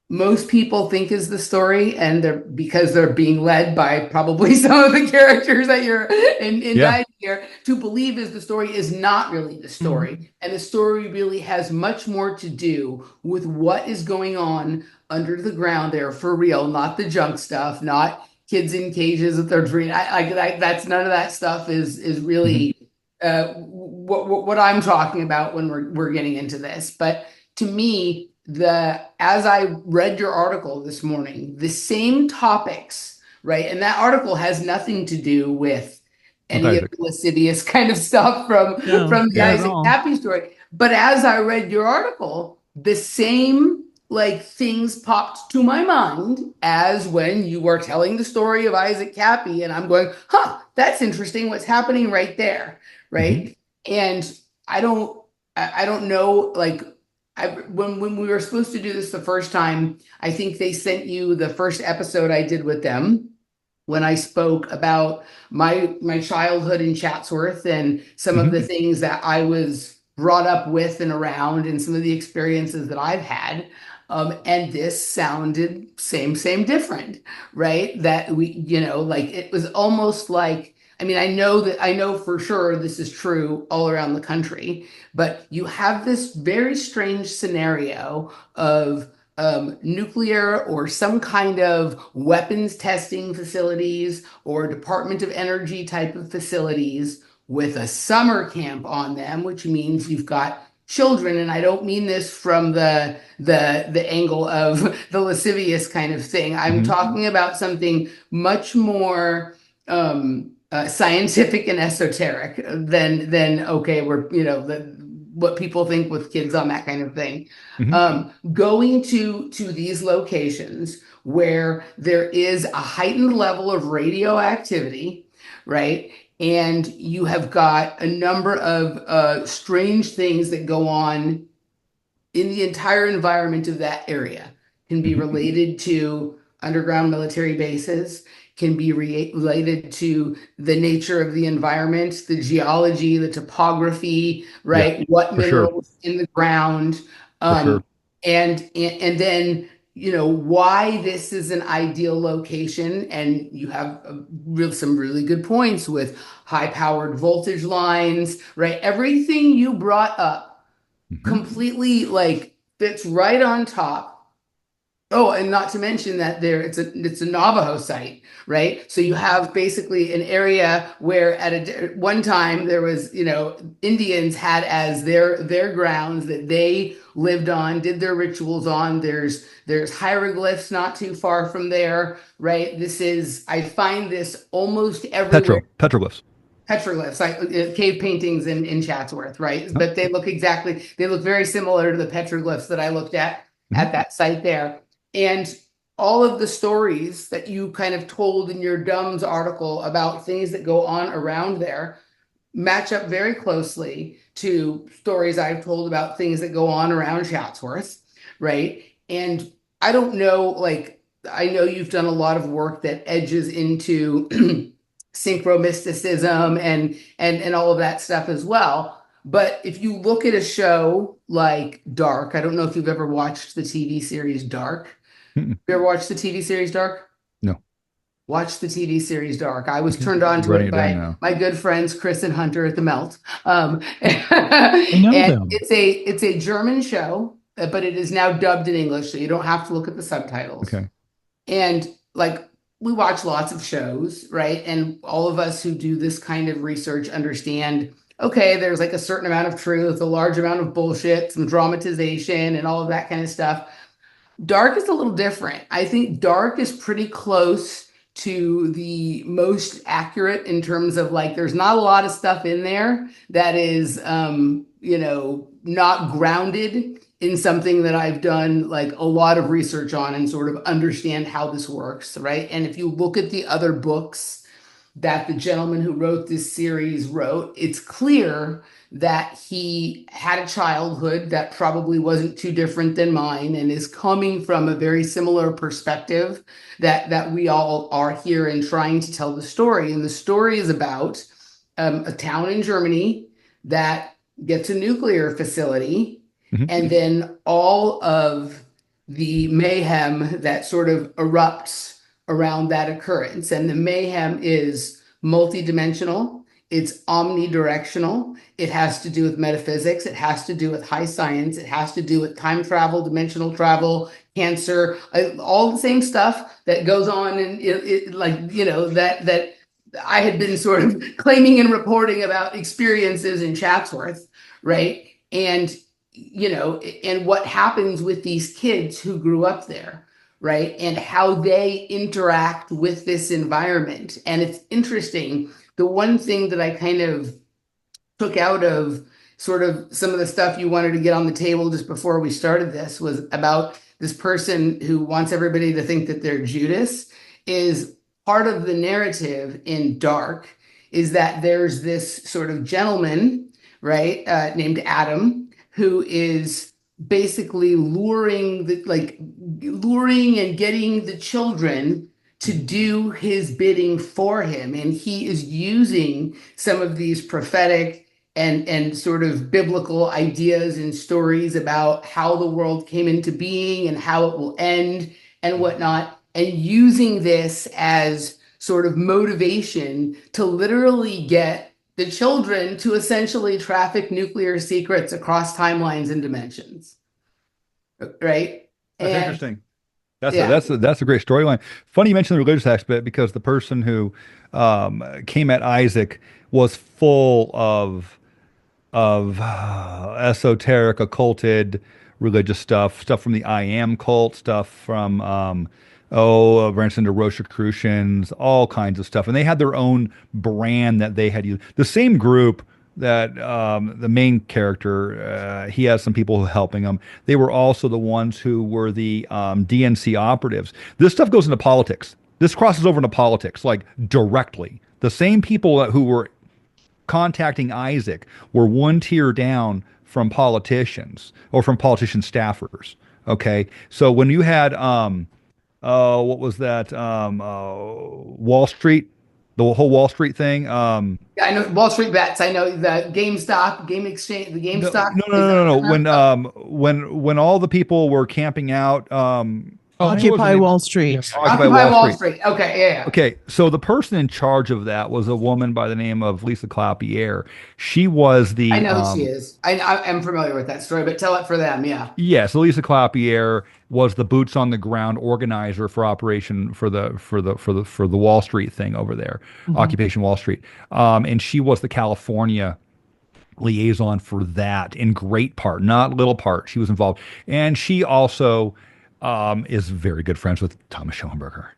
most people think is the story, and because they're being led by probably some of the characters that you're indicting here to believe is the story, is not really the story. And the story really has much more to do with what is going on under the ground there for real, not the junk stuff, not kids in cages with their dream. That's none of that stuff is really what I'm talking about when we're getting into this. But to me, as I read your article this morning, the same topics, right? And that article has nothing to do with any of the lascivious kind of stuff from the Isaac Kappy story. But as I read your article, the same like things popped to my mind as when you were telling the story of Isaac Kappy, and I'm going, that's interesting. What's happening right there, right? And I don't know, like, when we were supposed to do this the first time, I think they sent you the first episode I did with them when I spoke about my childhood in Chatsworth and some of the things that I was brought up with and around, and some of the experiences that I've had. And this sounded same, different, right? That we, like, it was almost like, I mean, I know for sure this is true all around the country, but you have this very strange scenario of nuclear or some kind of weapons testing facilities or Department of Energy type of facilities with a summer camp on them, which means you've got children. And I don't mean this from the angle of the lascivious kind of thing. I'm talking about something much more scientific and esoteric than okay, we're what people think with kids on that kind of thing. Going to these locations where there is a heightened level of radioactivity, right? And you have got a number of strange things that go on in the entire environment of that area. Can be related to underground military bases, can be related to the nature of the environment, the geology, the topography, right? What minerals in the ground, and then why this is an ideal location. And you have some really good points with high-powered voltage lines, right? Everything you brought up completely like fits right on top. Oh, and not to mention that it's a Navajo site, right? So you have basically an area where at one time there was, Indians had as their grounds that they lived on, did their rituals on. There's hieroglyphs not too far from there, right? I find this almost everywhere. Petroglyphs. petroglyphs, like cave paintings in Chatsworth, right? But they look very similar to the petroglyphs that I looked at that site there. And all of the stories that you kind of told in your DUMS article about things that go on around there match up very closely to stories I've told about things that go on around Chatsworth, right? And I don't know, like, I know you've done a lot of work that edges into synchromysticism and all of that stuff as well. But if you look at a show like Dark, I don't know if you've ever watched the TV series Dark. You ever watched the TV series Dark? No. Watch the TV series Dark. I was turned on to it by my good friends Chris and Hunter at the Melt. And it's a German show, but it is now dubbed in English, so you don't have to look at the subtitles. Okay. And like, we watch lots of shows, right? And all of us who do this kind of research understand, okay, there's like a certain amount of truth, a large amount of bullshit, some dramatization, and all of that kind of stuff. Dark is a little different. I think Dark is pretty close to the most accurate in terms of, like, there's not a lot of stuff in there that is, not grounded in something that I've done like a lot of research on and sort of understand how this works, right? And if you look at the other books that the gentleman who wrote this series wrote, it's clear that he had a childhood that probably wasn't too different than mine and is coming from a very similar perspective that we all are here and trying to tell the story. And the story is about a town in Germany that gets a nuclear facility, and then all of the mayhem that sort of erupts around that occurrence. And the mayhem is multidimensional, it's omnidirectional, it has to do with metaphysics, it has to do with high science, it has to do with time travel, dimensional travel, cancer, all the same stuff that goes on in that I had been sort of claiming and reporting about experiences in Chatsworth, right? And and what happens with these kids who grew up there, right? And how they interact with this environment. And it's interesting. The one thing that I kind of took out of sort of some of the stuff you wanted to get on the table just before we started this was about this person who wants everybody to think that they're Judas. Is part of the narrative in Dark is that there's this sort of gentleman, right, named Adam, who is basically luring and getting the children to do his bidding for him. And he is using some of these prophetic and sort of biblical ideas and stories about how the world came into being and how it will end and whatnot, and using this as sort of motivation to literally get the children to essentially traffic nuclear secrets across timelines and dimensions, right? That's interesting. That's a great storyline. Funny you mentioned the religious aspect, because the person who came at Isaac was full of esoteric, occulted, religious stuff from the I Am cult, stuff from branched into Rosicrucians, all kinds of stuff. And they had their own brand that they had used. The same group that the main character, he has some people helping him. They were also the ones who were the DNC operatives. This stuff goes into politics. This crosses over into politics, like directly. The same people who were contacting Isaac were one tier down from politicians or from politician staffers. Okay. So when you had, what was that? Wall Street, the whole Wall Street thing. Yeah, I know Wall Street bets. I know the GameStop, Game Exchange, the GameStop. No. When all the people were camping out, Occupy Wall Street. Yes. Occupy Wall Street. Okay, yeah. Okay, so the person in charge of that was a woman by the name of Lisa Clapier. She was the. I know who she is. I am familiar with that story, but tell it for them. Yeah. Yeah. So Lisa Clapier was the boots on the ground organizer for operation for the Wall Street thing over there, Occupation Wall Street. And she was the California liaison for that in great part, not little part. She was involved, and she also is very good friends with Thomas Schoenberger.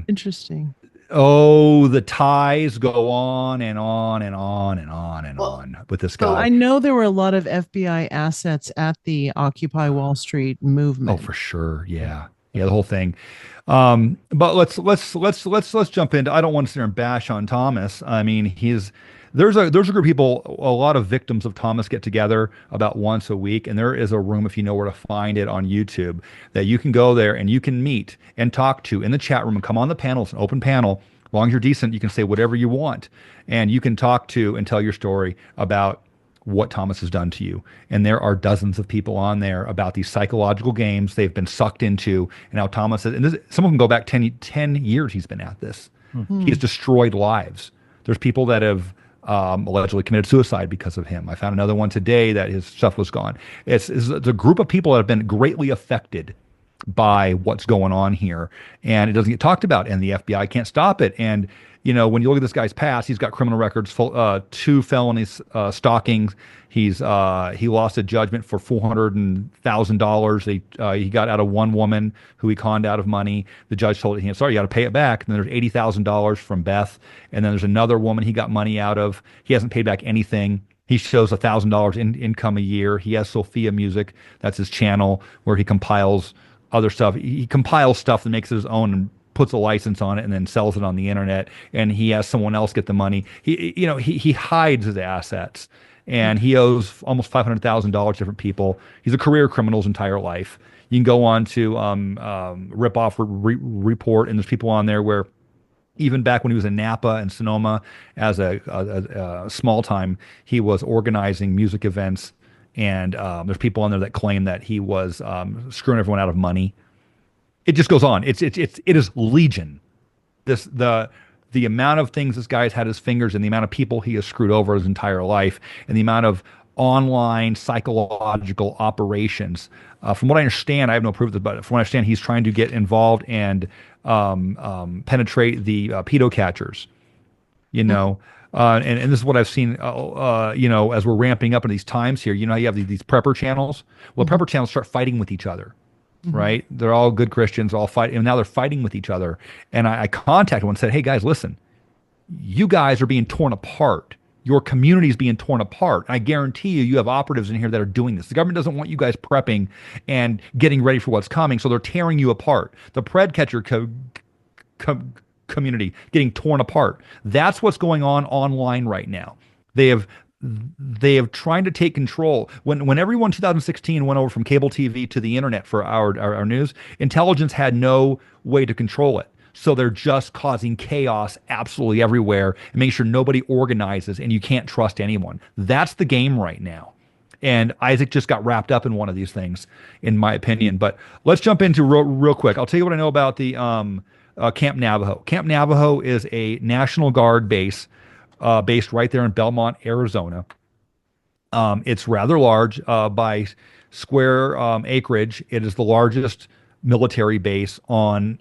Interesting. Oh, the ties go on and on and on and on and Well, on with this So guy. I know there were a lot of FBI assets at the Occupy Wall Street Oh, movement. for sure. Yeah. Yeah, the whole thing. But let's jump into, I don't want to sit there and bash on Thomas. I mean, there's a group of people, a lot of victims of Thomas get together about once a week, and there is a room, if you know where to find it, on YouTube, that you can go there and you can meet and talk to in the chat room and come on the panel. It's an open panel. As long as you're decent, you can say whatever you want, and you can talk to and tell your story about what Thomas has done to you. And there are dozens of people on there about these psychological games they've been sucked into, and how Thomas, and some of them go back 10 years he's been at this. He's destroyed lives. There's people that have allegedly committed suicide because of him. I found another one today that his stuff was gone. It's a group of people that have been greatly affected by what's going on here, and it doesn't get talked about, and the FBI can't stop it. And when you look at this guy's past, he's got criminal records, 2 felonies, stalking. He lost a judgment for $400,000. He got out of one woman who he conned out of money. The judge told him, "Sorry, you got to pay it back." And then there's $80,000 from Beth, and then there's another woman he got money out of. He hasn't paid back anything. He shows $1,000 in income a year. He has Sophia Music. That's his channel where he compiles other stuff. He compiles stuff and makes it his own and puts a license on it and then sells it on the internet. And he has someone else get the money. He hides his assets, and he owes almost $500,000 to different people. He's a career criminal his entire life. You can go on to Ripoff Report, and there's people on there where even back when he was in Napa and Sonoma as a small time, he was organizing music events. And there's people on there that claim that he was screwing everyone out of money. It just goes on. It is legion. The amount of things this guy's had his fingers in, the amount of people he has screwed over his entire life, and the amount of online psychological operations. From what I understand, I have no proof of this, but from what I understand, he's trying to get involved and penetrate the pedo catchers. And this is what I've seen, as we're ramping up in these times here. You have these prepper channels. Well, prepper channels start fighting with each other, right? They're all good Christians, all fight, and now they're fighting with each other. And I contacted one and said, "Hey guys, listen, you guys are being torn apart. Your community is being torn apart. I guarantee you have operatives in here that are doing this. The government doesn't want you guys prepping and getting ready for what's coming, so they're tearing you apart. The pred catcher community getting torn apart. That's what's going on online right now. They have trying to take control. When everyone in 2016 went over from cable TV to the internet for our news, intelligence had no way to control it. So they're just causing chaos absolutely everywhere and making sure nobody organizes, and you can't trust anyone. That's the game right now. And Isaac just got wrapped up in one of these things, in my opinion. But let's jump into real quick. I'll tell you what I know about the Camp Navajo. Camp Navajo is a National Guard base based right there in Belmont, Arizona. It's rather large by square acreage. It is the largest military base in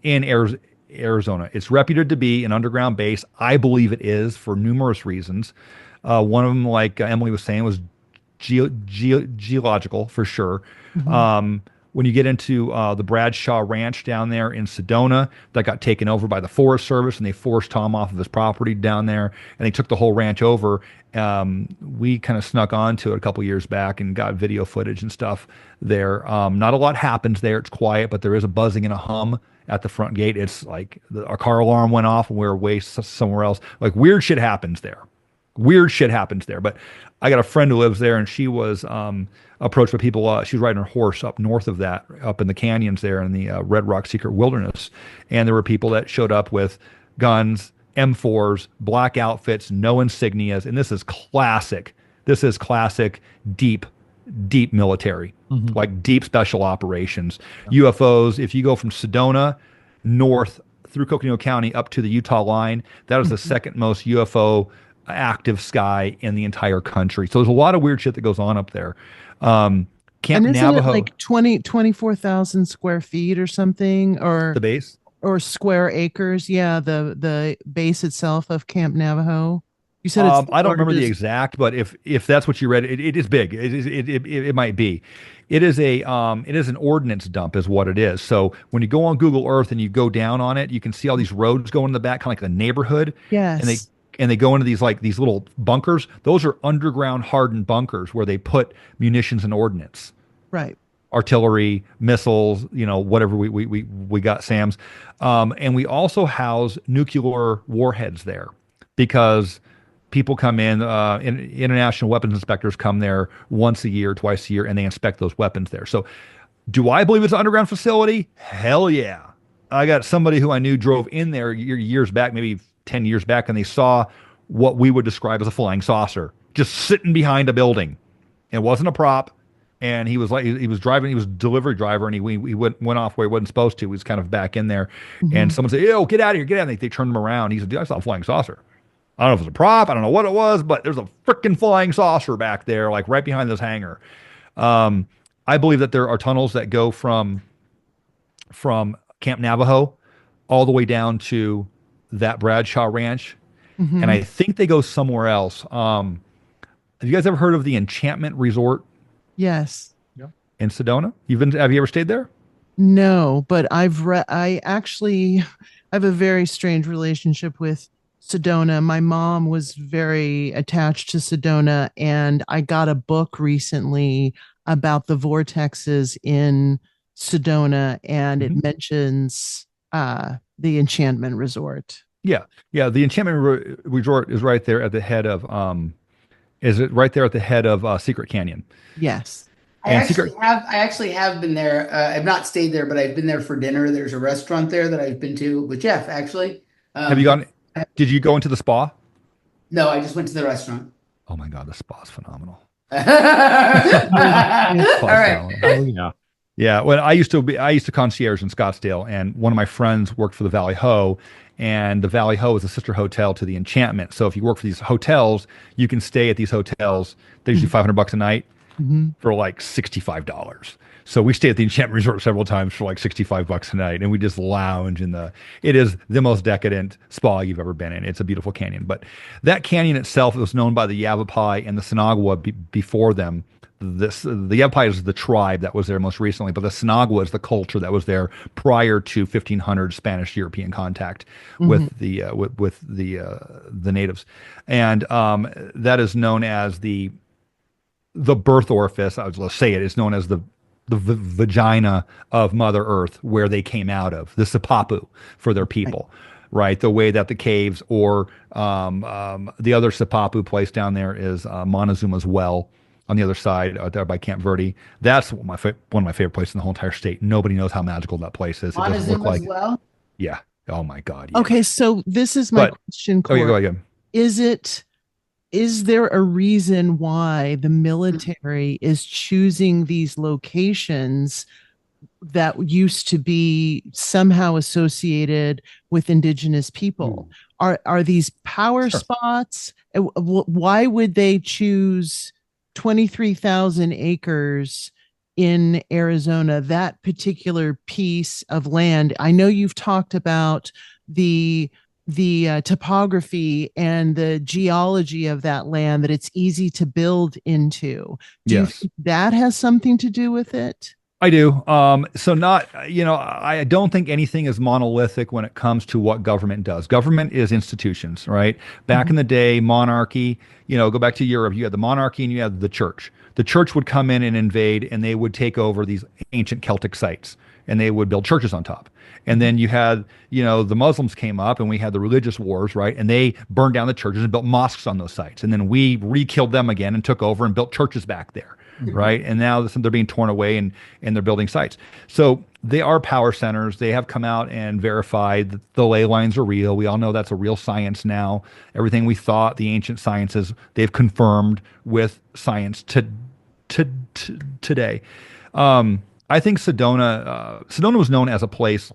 Arizona. It's reputed to be an underground base. I believe it is for numerous reasons. One of them, like Emily was saying, was geological for sure. When you get into the Bradshaw Ranch down there in Sedona, that got taken over by the Forest Service, and they forced Tom off of his property down there, and they took the whole ranch over. We kind of snuck onto it a couple years back and got video footage and stuff there. Not a lot happens there. It's quiet, but there is a buzzing and a hum at the front gate. It's like our car alarm went off and we were way somewhere else. Like weird shit happens there. But I got a friend who lives there, and she was approached by people. She was riding her horse up north of that, up in the canyons there in the Red Rock Secret Wilderness. And there were people that showed up with guns, M4s, black outfits, no insignias. And this is classic. Deep military, like deep special operations. UFOs, if you go from Sedona north through Coconino County up to the Utah line, that is the second most UFO active sky in the entire country. So there's a lot of weird shit that goes on up there. Camp Navajo, like 24,000 square feet or something, or the base, or square acres. Yeah. The base itself of Camp Navajo. You said it's the I don't remember the largest. exact, but if that's what you read, it is big. It might be. It is an ordnance dump, is what it is. So when you go on Google Earth and you go down on it, you can see all these roads going in the back, kind of like a neighborhood, and Yes. they go into these little bunkers. Those are underground hardened bunkers where they put munitions and ordnance, Right. artillery, missiles, whatever we got, Sam's. And we also house nuclear warheads there because people come international weapons inspectors come there once a year, twice a year, and they inspect those weapons there. So do I believe it's an underground facility? Hell yeah. I got somebody who I knew drove in there years back, maybe 10 years back, and they saw what we would describe as a flying saucer just sitting behind a building. It wasn't a prop. And he was driving, he was a delivery driver, and he went off where he wasn't supposed to. He was kind of back in there. Mm-hmm. And someone said, "Yo, get out of here, get out of here." They turned him around. He said, "Dude, I saw a flying saucer. I don't know if it was a prop. I don't know what it was, but there's a freaking flying saucer back there, like right behind this hangar." I believe that there are tunnels that go from Camp Navajo all the way down to that Bradshaw Ranch. Mm-hmm. And I think they go somewhere else. Have you guys ever heard of the Enchantment Resort Yes. in Sedona? Have you ever stayed there? No, but I actually have a very strange relationship with Sedona. My mom was very attached to Sedona, and I got a book recently about the vortexes in Sedona, and it mentions the Enchantment Resort. Yeah. Yeah. The Enchantment Resort is right there at the head of Secret Canyon. Yes. I actually have been there. I've not stayed there, but I've been there for dinner. There's a restaurant there that I've been to with Jeff, actually. Have you gone? Did you go into the spa? No, I just went to the restaurant. Oh my God, the spa is phenomenal. All right. Oh yeah. Yeah, well, I used to concierge in Scottsdale, and one of my friends worked for the Valley Ho, and the Valley Ho is a sister hotel to the Enchantment. So if you work for these hotels, you can stay at these hotels. They're usually $500 a night for like $65. So we stayed at the Enchantment Resort several times for like $65 a night, and we just lounge it is the most decadent spa you've ever been in. It's a beautiful canyon, but that canyon itself was known by the Yavapai and the Sinagua before them. The Yavapai is the tribe that was there most recently, but the Sinagua is the culture that was there prior to 1500 Spanish European contact with the natives, and that is known as the birth orifice. Let's say it is known as the vagina of Mother Earth, where they came out of, the Sipapu for their people, right? The way that the caves or the other Sipapu place down there is Montezuma's Well on the other side out there by Camp Verde. That's one of my favorite places in the whole entire state. Nobody knows how magical that place is. It doesn't look like. Well? Yeah. Oh my God. Yeah. Okay, so this is my question, Cory. Go ahead. Is there a reason why the military is choosing these locations that used to be somehow associated with indigenous people? Are these power spots? Why would they choose 23,000 acres in Arizona, that particular piece of land? I know you've talked about the topography and the geology of that land, that it's easy to build into. Do you think that has something to do with it? I do. I don't think anything is monolithic when it comes to what government does. Government is institutions, right? Back in the day, monarchy, go back to Europe, you had the monarchy and you had the church. The church would come in and invade, and they would take over these ancient Celtic sites, and they would build churches on top. And then you had, the Muslims came up, and we had the religious wars, right? And they burned down the churches and built mosques on those sites. And then we re-killed them again and took over and built churches back there. Right. And now they're being torn away and they're building sites. So they are power centers. They have come out and verified that the ley lines are real. We all know that's a real science now. Everything we thought, the ancient sciences, they've confirmed with science today. I think Sedona was known as a place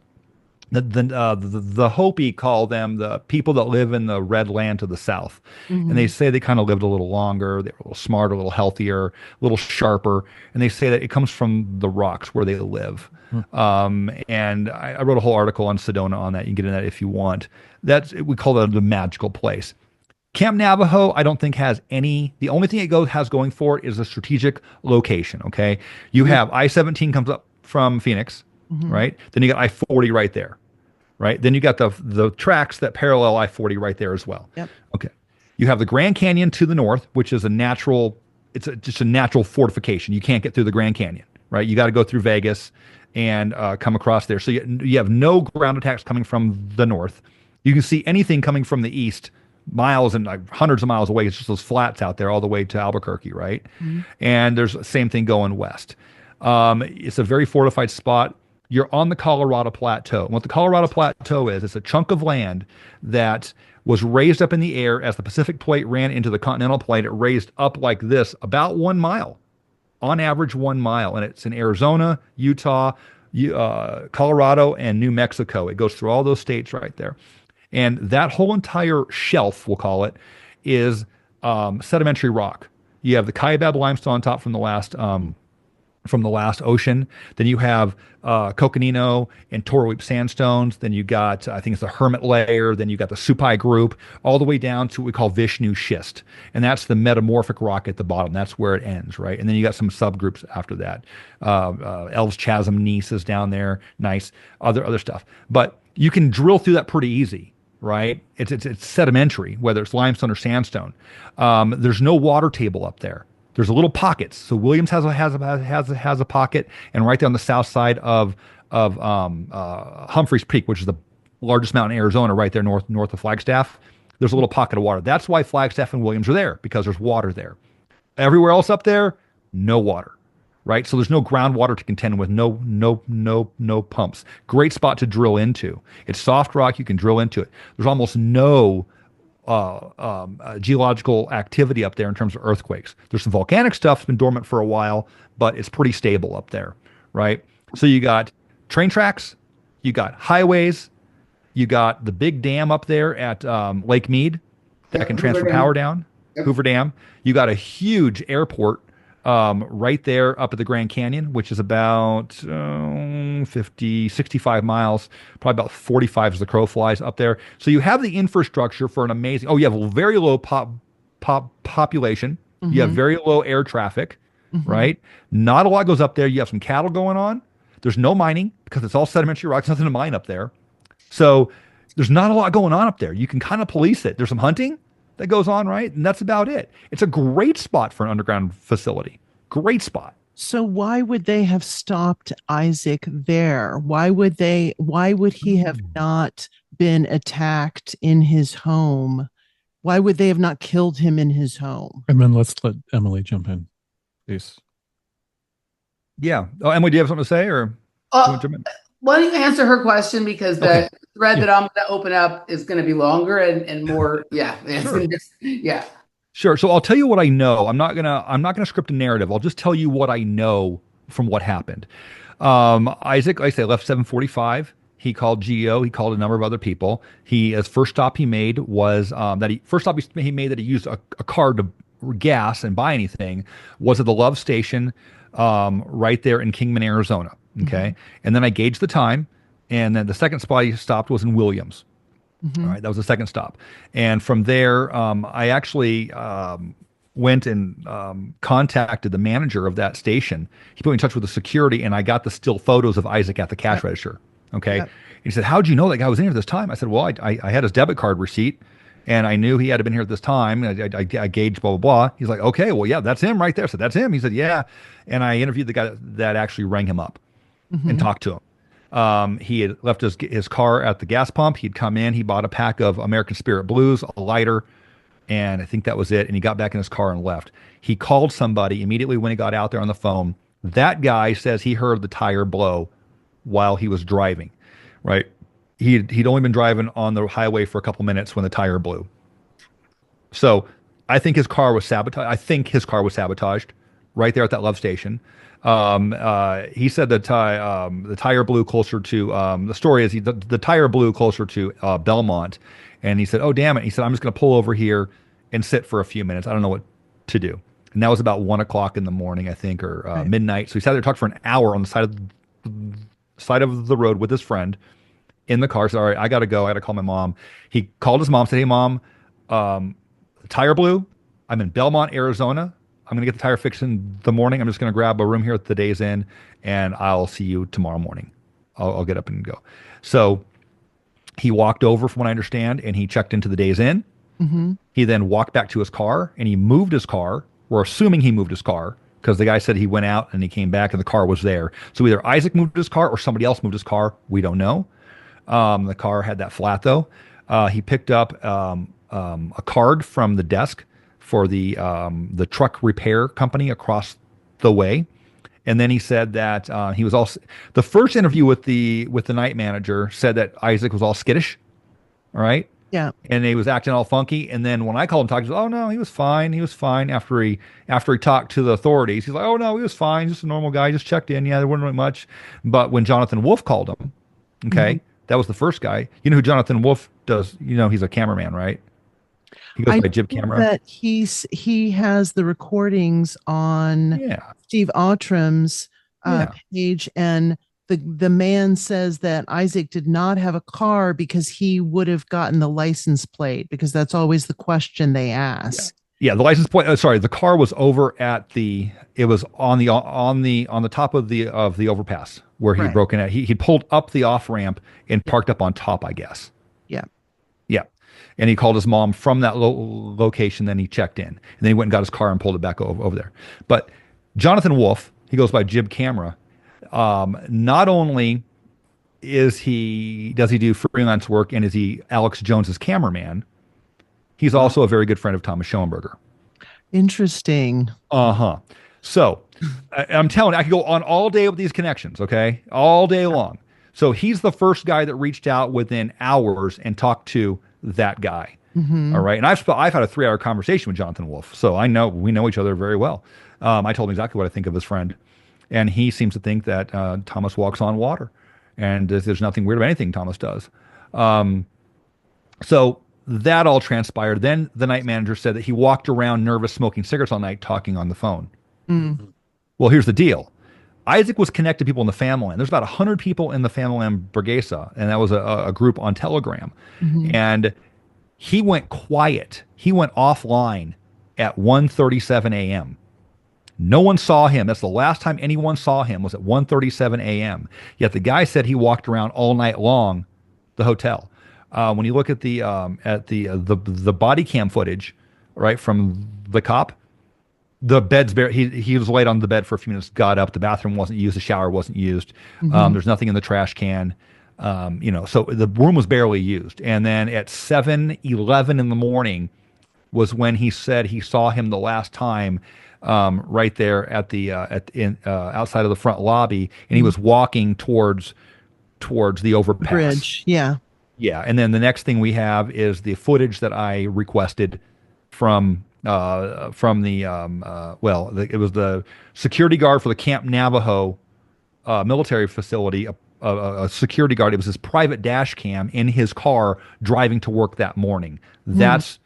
the Hopi call them the people that live in the red land to the south. And they say they kind of lived a little longer, they were a little smarter, a little healthier, a little sharper. And they say that it comes from the rocks where they live. And I wrote a whole article on Sedona on that. You can get in that if you want. We call that the magical place. Camp Navajo, I don't think has any. The only thing has going for it is a strategic location. Okay, you have I-17 comes up from Phoenix, right? Then you got I-40 right there, right? Then you got the tracks that parallel I-40 right there as well. Yep. Okay, you have the Grand Canyon to the north, which is a natural. Just a natural fortification. You can't get through the Grand Canyon, right? You got to go through Vegas and come across there. So you have no ground attacks coming from the north. You can see anything coming from the east miles and like hundreds of miles away. It's just those flats out there all the way to Albuquerque, right? And there's the same thing going west. It's a very fortified spot. You're on the Colorado Plateau. And what the Colorado Plateau is, it's a chunk of land that was raised up in the air as the Pacific Plate ran into the continental plate. It raised up like this, about 1 mile, on average 1 mile. And it's in Arizona, Utah, Colorado, and New Mexico. It goes through all those states right there. And that whole entire shelf, we'll call it, is sedimentary rock. You have the Kaibab limestone on top from the last ocean. Then you have Coconino and Torweep sandstones. Then you got, I think it's the Hermit layer. Then you got the Supai group, all the way down to what we call Vishnu schist. And that's the metamorphic rock at the bottom. That's where it ends, right? And then you got some subgroups after that. Elves Chasm Nice is down there. Nice. Other stuff. But you can drill through that pretty easy. Right, it's sedimentary, whether it's limestone or sandstone. There's no water table up there. There's a little pockets. So Williams has a pocket, and right there on the south side of Humphreys Peak, which is the largest mountain in Arizona, right there north of Flagstaff. There's a little pocket of water. That's why Flagstaff and Williams are there, because there's water there. Everywhere else up there, no water. Right, so there's no groundwater to contend with, no pumps. Great spot to drill into. It's soft rock, you can drill into it. There's almost no geological activity up there in terms of earthquakes. There's some volcanic stuff that's been dormant for a while, but it's pretty stable up there, right? So you got train tracks, you got highways, you got the big dam up there at Lake Mead that can transfer power down, Hoover Dam. You got a huge airport right there up at the Grand Canyon, which is about 65 miles, probably about 45 as the crow flies up there. So you have the infrastructure for an amazing, you have a very low population. You have very low air traffic, right? Not a lot goes up there. You have some cattle going on. There's no mining because it's all sedimentary rock. There's nothing to mine up there. So there's not a lot going on up there. You can kind of police it. There's some hunting that goes on, right? And that's about it. It's a great spot for an underground facility. Great spot. So why would they have stopped Isaac there? Why would he have not been attacked in his home? Why would they have not killed him in his home? And then let's let Emily jump in, please. Yeah. Oh, Emily, do you have something to say, or? Why don't you answer her question, because the thread that I'm going to open up is going to be longer and more. Yeah. Sure. Yeah. Sure. So I'll tell you what I know. I'm not gonna script a narrative. I'll just tell you what I know from what happened. Isaac, like I say, left 7:45. He called GEO. He called a number of other people. His first stop he made was he made that he used a card to gas and buy anything was at the Love Station, right there in Kingman, Arizona. Okay. And then I gauged the time, and then the second spot he stopped was in Williams. All right, that was the second stop. And from there, I actually went and contacted the manager of that station. He put me in touch with the security, and I got the still photos of Isaac at the cash register. Okay. Yep. He said, "How'd you know that guy was in here this time?" I said, "Well, I had his debit card receipt, and I knew he had been here at this time. And I gauged blah, blah, blah." He's like, "Okay, well, yeah, that's him right there." So that's him. He said, "Yeah." And I interviewed the guy that actually rang him up and talked to him. He had left his car at the gas pump. He'd come in, he bought a pack of American Spirit Blues, a lighter, and I think that was it. And he got back in his car and left. He called somebody immediately when he got out there on the phone. That guy says he heard the tire blow while he was driving, right? He'd only been driving on the highway for a couple minutes when the tire blew. So I think his car was sabotaged right there at that Love Station. He said that the tire blew closer to the story is the tire blew closer to Belmont, and he said, "Oh, damn it!" He said, "I'm just going to pull over here and sit for a few minutes. I don't know what to do." And that was about 1 o'clock in the morning, I think, or midnight. So he sat there, talked for an hour on the side of the road with his friend in the car. Said, "All right, I got to go. I got to call my mom." He called his mom, said, "Hey, Mom, tire blew. I'm in Belmont, Arizona. I'm going to get the tire fixed in the morning. I'm just going to grab a room here at the Days Inn, and I'll see you tomorrow morning. I'll get up and go. So he walked over, from what I understand, and he checked into the Days Inn. Mm-hmm. He then walked back to his car, and he moved his car. We're assuming he moved his car because the guy said he went out and he came back and the car was there. So either Isaac moved his car or somebody else moved his car. We don't know. The car had that flat, though. He picked up a card from the desk for the truck repair company across the way. And then he said that he was all, the first interview with the night manager said that Isaac was all skittish. All right. Yeah. And he was acting all funky. And then when I called him talking, he said, oh no, he was fine. He was fine after he talked to the authorities. He's like, oh no, he was fine. Just a normal guy. Just checked in. Yeah, there wasn't really much. But when Jonathan Wolf called him, okay, that was the first guy. You know who Jonathan Wolf does? You know, he's a cameraman, right? He goes by Jib Camera. That he has the recordings on Steve Outram's page, and the man says that Isaac did not have a car because he would have gotten the license plate, because that's always the question they ask. Yeah, the license plate. Sorry, the car was over at it was on the top of the overpass where he'd broken out. He pulled up the off ramp and parked up on top, I guess. Yeah. And he called his mom from that location. Then he checked in, and then he went and got his car and pulled it back over there. But Jonathan Wolf, he goes by Jib Camera. Not only does he do freelance work and is he Alex Jones's cameraman, he's also a very good friend of Thomas Schoenberger. Interesting. So I'm telling you, I could go on all day with these connections. Okay, all day long. So he's the first guy that reached out within hours and talked to that guy. Mm-hmm. All right. And I've had a 3-hour conversation with Jonathan Wolf. So we know each other very well. I told him exactly what I think of his friend. And he seems to think that Thomas walks on water. And there's nothing weird about anything Thomas does. So that all transpired. Then the night manager said that he walked around nervous, smoking cigarettes all night, talking on the phone. Mm. Well, here's the deal. Isaac was connected to people in the family land. There's about 100 people in the family land Burguesa, and that was a group on Telegram. Mm-hmm. And he went quiet. He went offline at 1:37 a.m. No one saw him. That's the last time anyone saw him, was at 1:37 a.m. Yet the guy said he walked around all night long the hotel. When you look at the body cam footage, right, from the cop, the bed's bare. He was laid on the bed for a few minutes, got up. The bathroom wasn't used. The shower wasn't used. Mm-hmm. There's nothing in the trash can. So the room was barely used. And then at 7:11 in the morning was when he said he saw him the last time, right there at the outside of the front lobby, and he was walking towards the overpass bridge. Yeah. And then the next thing we have is the footage that I requested from it was the security guard for the Camp Navajo military facility, a security guard. It was his private dash cam in his car driving to work that morning. That's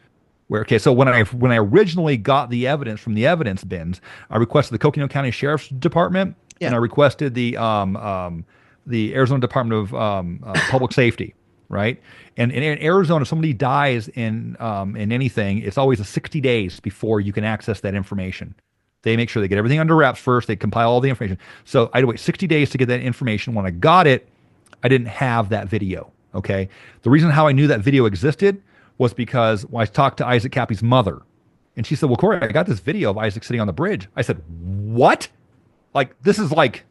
where, okay, so when I originally got the evidence from the evidence bins, I requested the Coconino County Sheriff's Department, and I requested the Arizona Department of Public Safety. Right. And in Arizona, if somebody dies in anything, it's always 60 days before you can access that information. They make sure they get everything under wraps first. They compile all the information. So I had to wait 60 days to get that information. When I got it, I didn't have that video. Okay. The reason how I knew that video existed was because when I talked to Isaac Kappy's mother, and she said, well, Cory, I got this video of Isaac sitting on the bridge. I said, what? This is like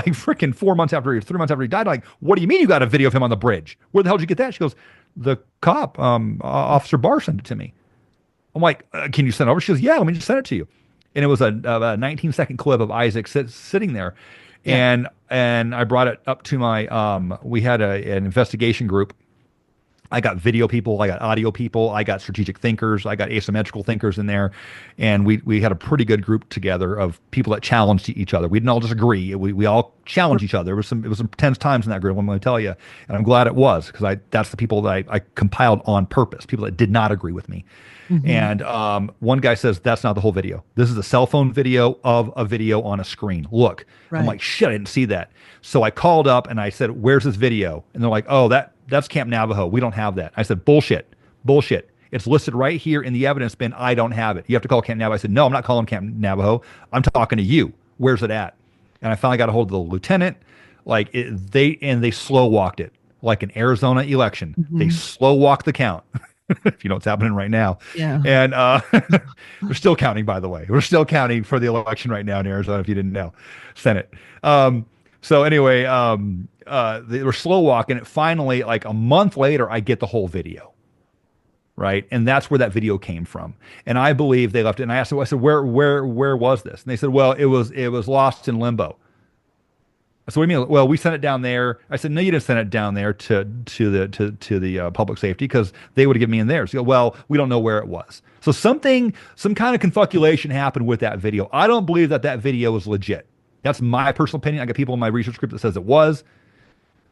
freaking 3 months after he died. Like, what do you mean you got a video of him on the bridge? Where the hell did you get that? She goes, the cop, Officer Barr sent it to me. I'm like, can you send it over? She goes, yeah, let me just send it to you. And it was a 19-second clip of Isaac sitting there. Yeah. And I brought it up to my, we had an investigation group. I got video people, I got audio people, I got strategic thinkers, I got asymmetrical thinkers in there, and we had a pretty good group together of people that challenged each other. We didn't all disagree. We all challenged each other. It was some tense times in that group, I'm going to tell you, and I'm glad it was, because that's the people that I compiled on purpose, people that did not agree with me. Mm-hmm. And one guy says, that's not the whole video. This is a cell phone video of a video on a screen. Look. Right. I'm like, shit, I didn't see that. So I called up and I said, where's this video? And they're like, oh, that's Camp Navajo. We don't have that. I said, bullshit. It's listed right here in the evidence bin. I don't have it. You have to call Camp Navajo. I said, no, I'm not calling Camp Navajo. I'm talking to you. Where's it at? And I finally got a hold of the lieutenant. They slow walked it like an Arizona election. They slow walked the count. If you know what's happening right now. Yeah. And we're still counting, by the way. We're still counting for the election right now in Arizona, if you didn't know. Senate. So anyway, they were slow walking it. Finally, like a month later, I get the whole video. Right. And that's where that video came from. And I believe they left it. And I said, where was this? And they said, well, it was lost in limbo. So what do you mean? Well, we sent it down there. I said, no, you didn't send it down there to the public safety, because they would have given me in theirs. So, well, we don't know where it was. So some kind of confabulation happened with that video. I don't believe that video was legit. That's my personal opinion. I got people in my research group that says it was.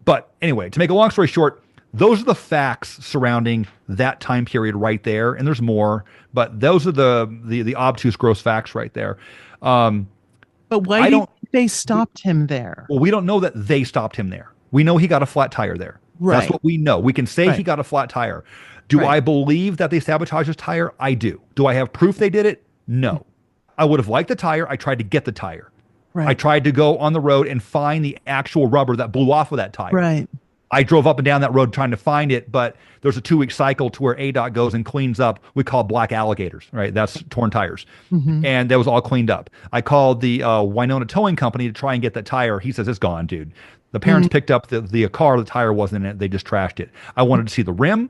But anyway, to make a long story short, those are the facts surrounding that time period right there. And there's more, but those are the obtuse, gross facts right there. But why did they stopped him there? Well, we don't know that they stopped him there. We know he got a flat tire there. Right. That's what we know. We can say he got a flat tire. Do I believe that they sabotaged his tire? I do. Do I have proof they did it? No. I would have liked the tire. I tried to get the tire. Right. I tried to go on the road and find the actual rubber that blew off of that tire. Right. I drove up and down that road trying to find it, but there's a 2-week cycle to where ADOT goes and cleans up. We call black alligators, right? That's torn tires. And that was all cleaned up. I called the Winona Towing Company to try and get that tire. He says, it's gone, dude. The parents picked up the car. The tire wasn't in it. They just trashed it. I wanted to see the rim.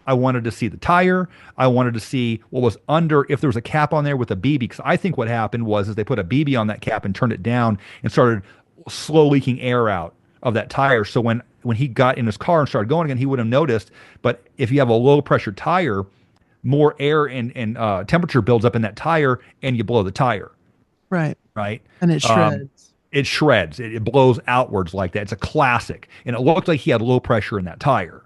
I wanted to see the tire. I wanted to see what was under, if there was a cap on there with a BB, because I think what happened was they put a BB on that cap and turned it down and started slow leaking air out of that tire. So when he got in his car and started going again, he would have noticed. But if you have a low pressure tire, more air and temperature builds up in that tire and you blow the tire. Right. Right. And it shreds. It shreds. It blows outwards like that. It's a classic. And it looked like he had low pressure in that tire.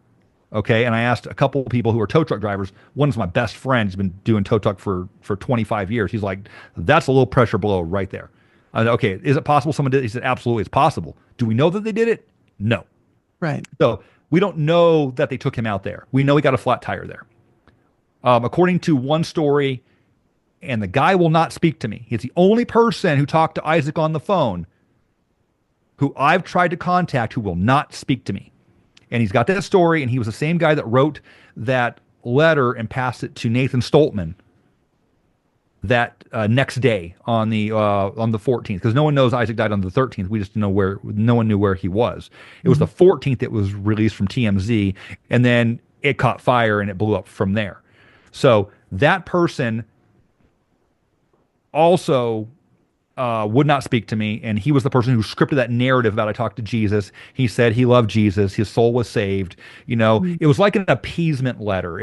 Okay. And I asked a couple of people who are tow truck drivers. One is my best friend. He's been doing tow truck for 25 years. He's like, that's a low pressure blow right there. I said, okay, is it possible someone did it? He said, absolutely, it's possible. Do we know that they did it? No. Right. So we don't know that they took him out there. We know he got a flat tire there. According to one story, and the guy will not speak to me. He's the only person who talked to Isaac on the phone who I've tried to contact who will not speak to me. And he's got that story, and he was the same guy that wrote that letter and passed it to Nathan Stoltman that next day on the 14th, because no one knows Isaac died on the 13th. We just know where, no one knew where he was. It was the 14th that was released from TMZ, and then it caught fire and it blew up from there. So that person also would not speak to me, and he was the person who scripted that narrative about I talked to Jesus. He said he loved Jesus, his soul was saved. You know, it was like an appeasement letter.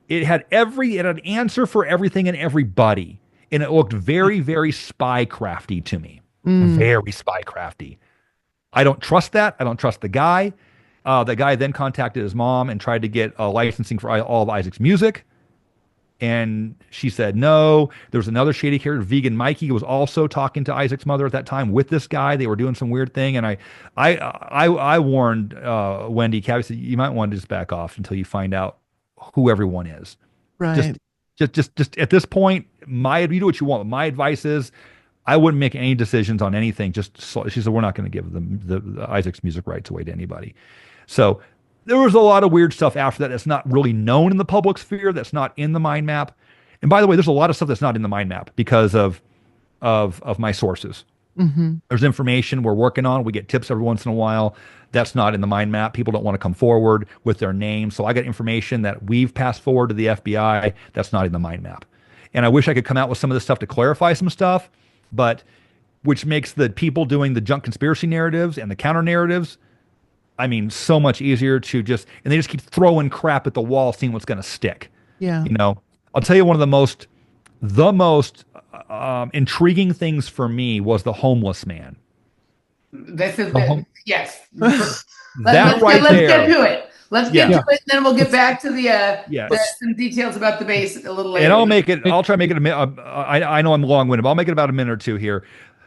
It had an answer for everything and everybody. And it looked very, very spy crafty to me. Very spy crafty. I don't trust that. I don't trust the guy. The guy then contacted his mom and tried to get licensing for all of Isaac's music. And she said no. There was another shady character, Vegan Mikey, who was also talking to Isaac's mother at that time with this guy. They were doing some weird thing. And I warned Wendy, Kappy, said, you might want to just back off until you find out who everyone is. Right. Just at this point, you do what you want. My advice is I wouldn't make any decisions on anything. She said, we're not going to give the Isaac's music rights away to anybody. So there was a lot of weird stuff after that that's not really known in the public sphere, that's not in the mind map. And by the way, there's a lot of stuff that's not in the mind map because of my sources. There's information we're working on. We get tips every once in a while. That's not in the mind map. People don't want to come forward with their name. So I got information that we've passed forward to the FBI. That's not in the mind map. And I wish I could come out with some of this stuff to clarify some stuff, but which makes the people doing the junk conspiracy narratives and the counter narratives, I mean, so much easier to and they just keep throwing crap at the wall, seeing what's going to stick. Yeah. You know, I'll tell you one of the most intriguing things for me was the homeless man. Yes. Let's get to it. Let's get to it, and then we'll get back to some details about the base a little later. And I'll try to make it I know I'm long-winded, but I'll make it about a minute or two here.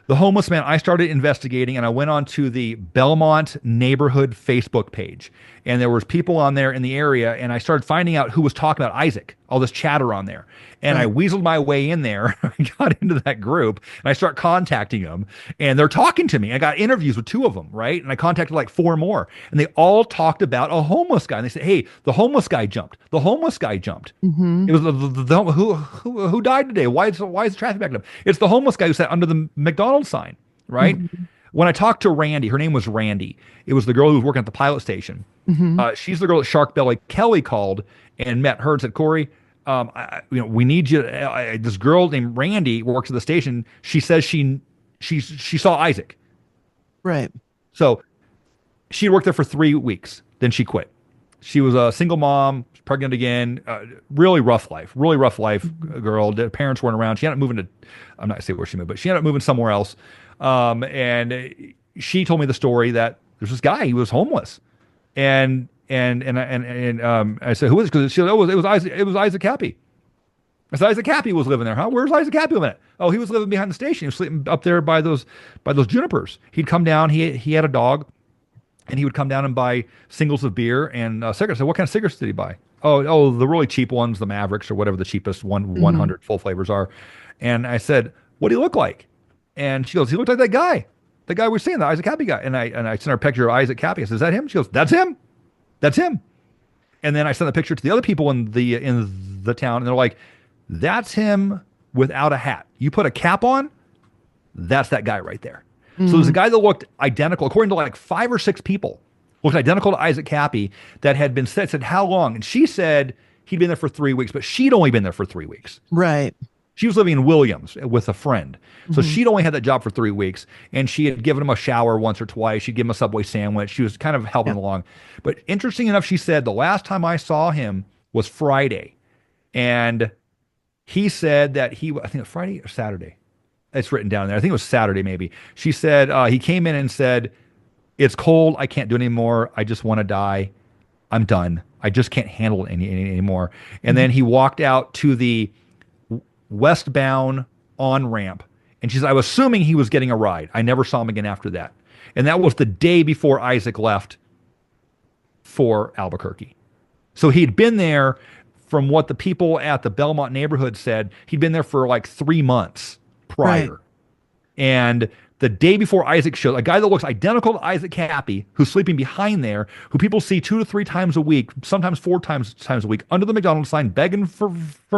The homeless man, I started investigating and I went on to the Belmont neighborhood Facebook page. And there was people on there in the area and I started finding out who was talking about Isaac, all this chatter on there. And I weaseled my way in there. I got into that group and I start contacting them and they're talking to me. I got interviews with 2 of them, right? And I contacted like 4 more and they all talked about a homeless guy. And they said, hey, the homeless guy jumped. The homeless guy jumped. It was who died today? Why is the traffic backed up? It's the homeless guy who sat under the McDonald's sign, right? When I talked to Randy, her name was Randy. It was the girl who was working at the pilot station. She's the girl that Shark Belly Kelly called and met her and said, Cory, we need you. This girl named Randy works at the station. She says she saw Isaac. Right. So she worked there for 3 weeks. Then she quit. She was a single mom, pregnant again. Really rough life. Girl. The parents weren't around. She ended up moving to, I'm not gonna say where she moved, but she ended up moving somewhere else. And she told me the story that there's this guy. He was homeless, and I said, who is it? Because she said, oh, it was Isaac. It was Isaac Kappy. I said, Isaac Kappy was living there, huh? Where's Isaac Kappy living at? Oh, he was living behind the station. He was sleeping up there by those junipers. He'd come down. He had a dog, and he would come down and buy singles of beer and cigarettes. I said, what kind of cigarettes did he buy? Oh, the really cheap ones, the Mavericks or whatever the cheapest 100 full flavors are. And I said, what do he look like? And she goes, he looked like that guy we're seeing, the Isaac Kappy guy. And I sent her a picture of Isaac Kappy. I said, is that him? She goes, that's him. That's him. And then I sent the picture to the other people in the town, and they're like, that's him without a hat. You put a cap on, that's that guy right there. So there's a guy that looked identical, according to like 5 or 6 people, looked identical to Isaac Kappy that had been said how long? And she said he'd been there for 3 weeks, but she'd only been there for 3 weeks. Right. She was living in Williams with a friend. So she'd only had that job for 3 weeks, and she had given him a shower once or twice. She'd give him a Subway sandwich. She was kind of helping him along. But interesting enough, she said the last time I saw him was Friday. And he said that I think it was Friday or Saturday. It's written down there. I think it was Saturday maybe. She said he came in and said, it's cold. I can't do it anymore. I just want to die. I'm done. I just can't handle it anymore. And then he walked out to the westbound on-ramp. And she said, I was assuming he was getting a ride. I never saw him again after that. And that was the day before Isaac left for Albuquerque. So he'd been there, from what the people at the Belmont neighborhood said, he'd been there for like 3 months prior. Right. And the day before Isaac showed, a guy that looks identical to Isaac Kappy, who's sleeping behind there, who people see 2 to 3 times a week, sometimes 4 times a week, under the McDonald's sign, begging for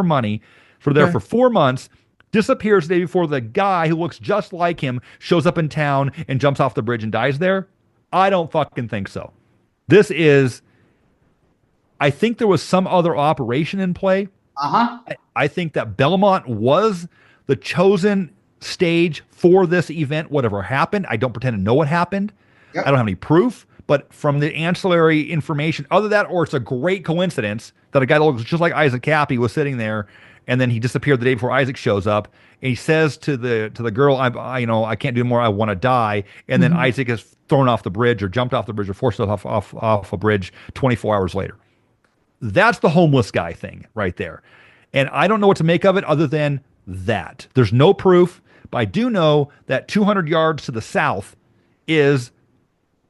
money, for 4 months, disappears the day before the guy who looks just like him shows up in town and jumps off the bridge and dies there? I don't fucking think so. I think there was some other operation in play. I think that Belmont was the chosen stage for this event, whatever happened. I don't pretend to know what happened. Yep. I don't have any proof, but from the ancillary information, other than that, or it's a great coincidence that a guy that looks just like Isaac Kappy was sitting there, and then he disappeared the day before Isaac shows up, and he says to the girl, I can't do more, I want to die, and then Isaac is thrown off the bridge or jumped off the bridge or forced off a bridge 24 hours later. That's the homeless guy thing right there. And I don't know what to make of it other than that. There's no proof, but I do know that 200 yards to the south is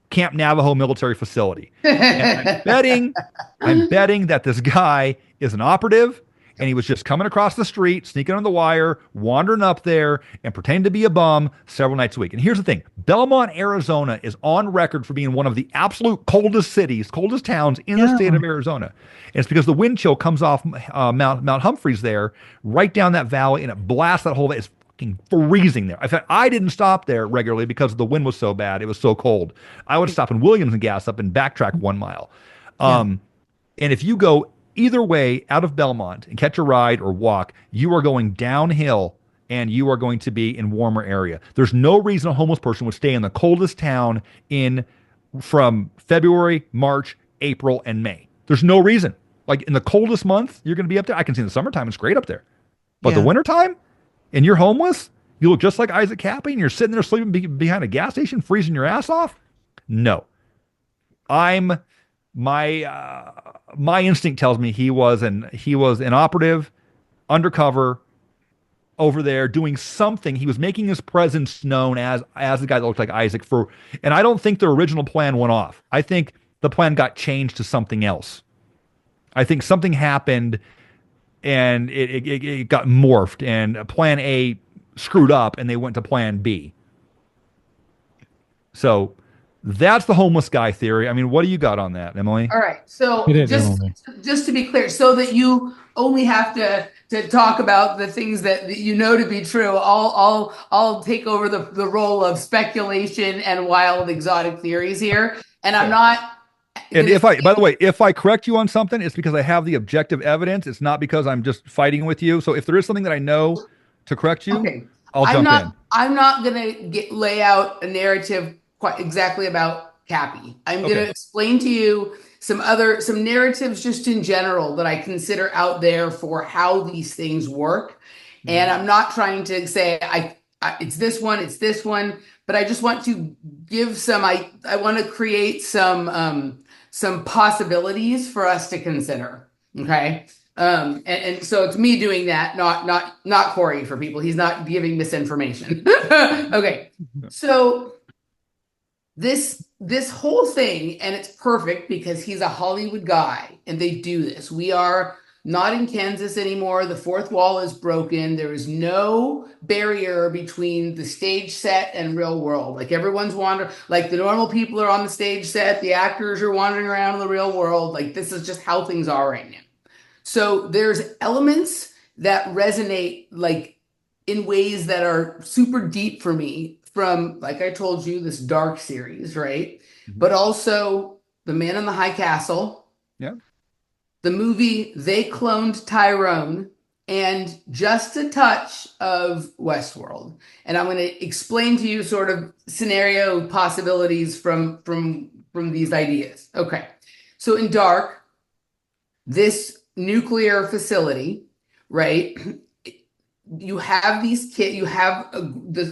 Camp Navajo military facility. And I'm betting that this guy is an operative, and he was just coming across the street, sneaking on the wire, wandering up there, and pretending to be a bum several nights a week. And here's the thing. Belmont, Arizona is on record for being one of the absolute coldest towns in the state of Arizona. And it's because the wind chill comes off Mount Humphreys there, right down that valley, and it blasts that whole, it's fucking freezing there. In fact, I didn't stop there regularly because the wind was so bad. It was so cold. I would stop in Williams and gas up and backtrack 1 mile. And if you go either way out of Belmont and catch a ride or walk, you are going downhill and you are going to be in warmer area. There's no reason a homeless person would stay in the coldest town from February, March, April, and May. There's no reason. Like in the coldest month, you're going to be up there. I can see in the summertime, it's great up there. But the wintertime, and you're homeless, you look just like Isaac Kappy, and you're sitting there sleeping behind a gas station, freezing your ass off? No. My instinct tells me he was an operative, undercover, over there doing something. He was making his presence known as the guy that looked like Isaac and I don't think the original plan went off. I think the plan got changed to something else. I think something happened and it got morphed, and plan A screwed up and they went to plan B. So that's the homeless guy theory. I mean, what do you got on that, Emily? All right. So Emily. just to be clear, so that you only have to talk about the things that you know to be true, I'll take over the role of speculation and wild exotic theories here. And I'm not. And by the way, if I correct you on something, it's because I have the objective evidence. It's not because I'm just fighting with you. So if there is something that I know to correct you, okay. I'll jump in. I'm not going to lay out a narrative quite exactly about Kappy. I'm going to explain to you some narratives just in general that I consider out there for how these things work. And I'm not trying to say it's this one, but I just want to give I want to create some possibilities for us to consider. Okay. And so it's me doing that, not Cory, for people. He's not giving misinformation. Okay. So this whole thing, and it's perfect because he's a Hollywood guy and they do this. We are not in Kansas anymore. The fourth wall is broken. There is no barrier between the stage set and real world. Like everyone's wandering, like the normal people are on the stage set, the actors are wandering around in the real world. Like this is just how things are right now. So there's elements that resonate like in ways that are super deep for me from, like I told you, this dark series, right? Mm-hmm. But also The Man in the High Castle. Yeah. The movie They Cloned Tyrone, and just a touch of Westworld. And I'm going to explain to you sort of scenario possibilities from these ideas. Okay. So in Dark, this nuclear facility, right? You have these kids, you have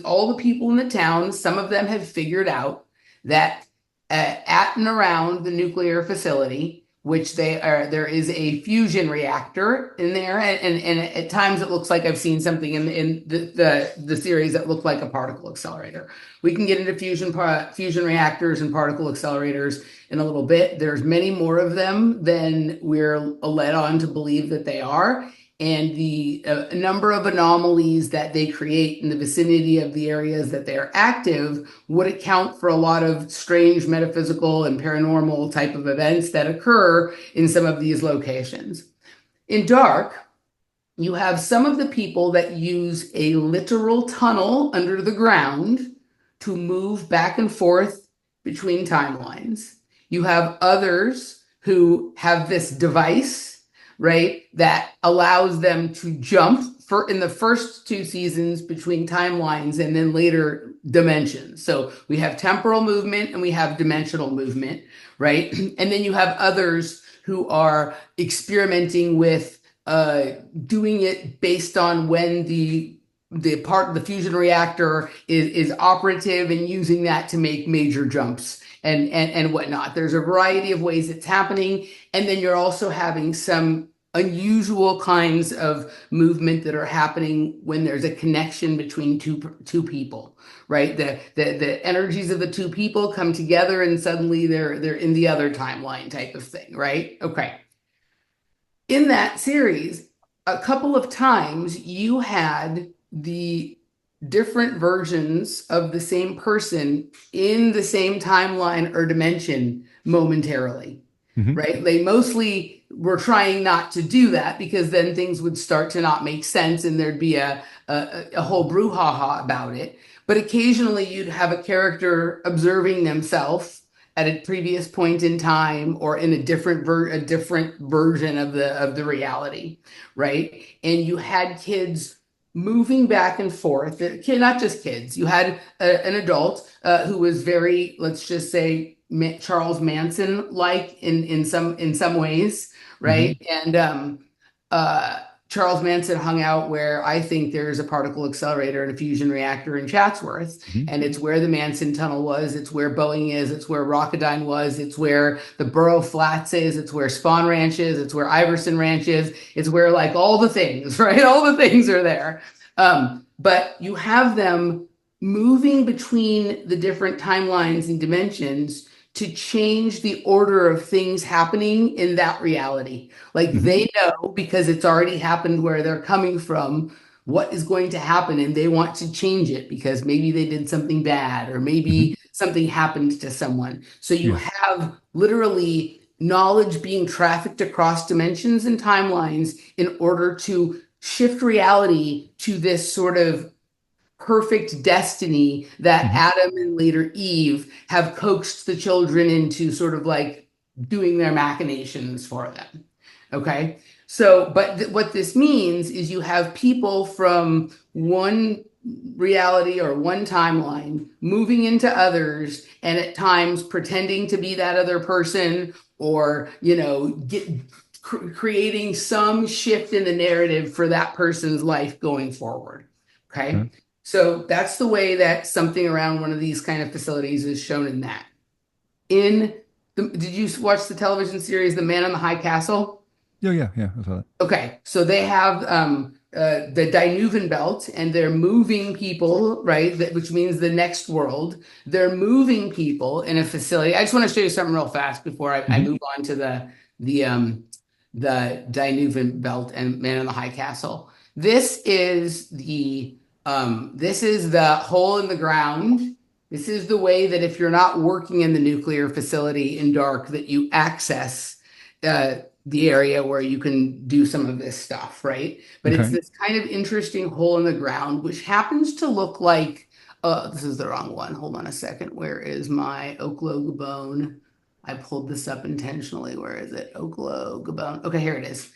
all the people in the town. Some of them have figured out that at and around the nuclear facility, which there is a fusion reactor in there, and at times it looks like I've seen something in the series that looked like a particle accelerator. We can get into fusion reactors and particle accelerators in a little bit. There's many more of them than we're led on to believe that they are. And the number of anomalies that they create in the vicinity of the areas that they're active would account for a lot of strange metaphysical and paranormal type of events that occur in some of these locations. In Dark, you have some of the people that use a literal tunnel under the ground to move back and forth between timelines. You have others who have this device, right, that allows them to jump in the first two seasons between timelines and then later dimensions. So we have temporal movement and we have dimensional movement, right? And then you have others who are experimenting with doing it based on when the part of the fusion reactor is operative and using that to make major jumps and whatnot. There's a variety of ways it's happening. And then you're also having some unusual kinds of movement that are happening when there's a connection between two people, right? The energies of the two people come together and suddenly they're in the other timeline type of thing, right? Okay. In that series, a couple of times you had the different versions of the same person in the same timeline or dimension momentarily, right? They mostly were trying not to do that because then things would start to not make sense and there'd be a whole brouhaha about it. But occasionally you'd have a character observing themselves at a previous point in time or in a different version of the reality, right? And you had kids moving back and forth. Not just kids. You had an adult who was very, let's just say, Charles Manson like in some ways, right? And Charles Manson hung out where I think there's a particle accelerator and a fusion reactor in Chatsworth. And it's where the Manson tunnel was. It's where Boeing is. It's where Rocketdyne was. It's where the Burrow Flats is. It's where Spawn Ranch is. It's where Iverson Ranch is. It's where like all the things, right? All the things are there. But you have them moving between the different timelines and dimensions to change the order of things happening in that reality. Like they know, because it's already happened where they're coming from, what is going to happen, and they want to change it because maybe they did something bad or maybe something happened to someone. So you have literally knowledge being trafficked across dimensions and timelines in order to shift reality to this sort of perfect destiny that Adam and later Eve have coaxed the children into sort of like doing their machinations for them. Okay. So, but what this means is you have people from one reality or one timeline moving into others, and at times pretending to be that other person, or, you know, creating some shift in the narrative for that person's life going forward. Okay. So that's the way that something around one of these kind of facilities is shown in that. Did you watch the television series, The Man in the High Castle? Yeah, I saw that. Okay, so they have the Dinuvan Belt, and they're moving people, right? Which means the next world. They're moving people in a facility. I just want to show you something real fast before I move on to the Dinuvan Belt and Man in the High Castle. This is the hole in the ground. This is the way that if you're not working in the nuclear facility in dark, that you access the area where you can do some of this stuff, right? But it's this kind of interesting hole in the ground, which happens to look like, this is the wrong one. Hold on a second. Where is my Oklo Gabon? I pulled this up intentionally. Where is it? Oklo Gabon. Okay, here it is.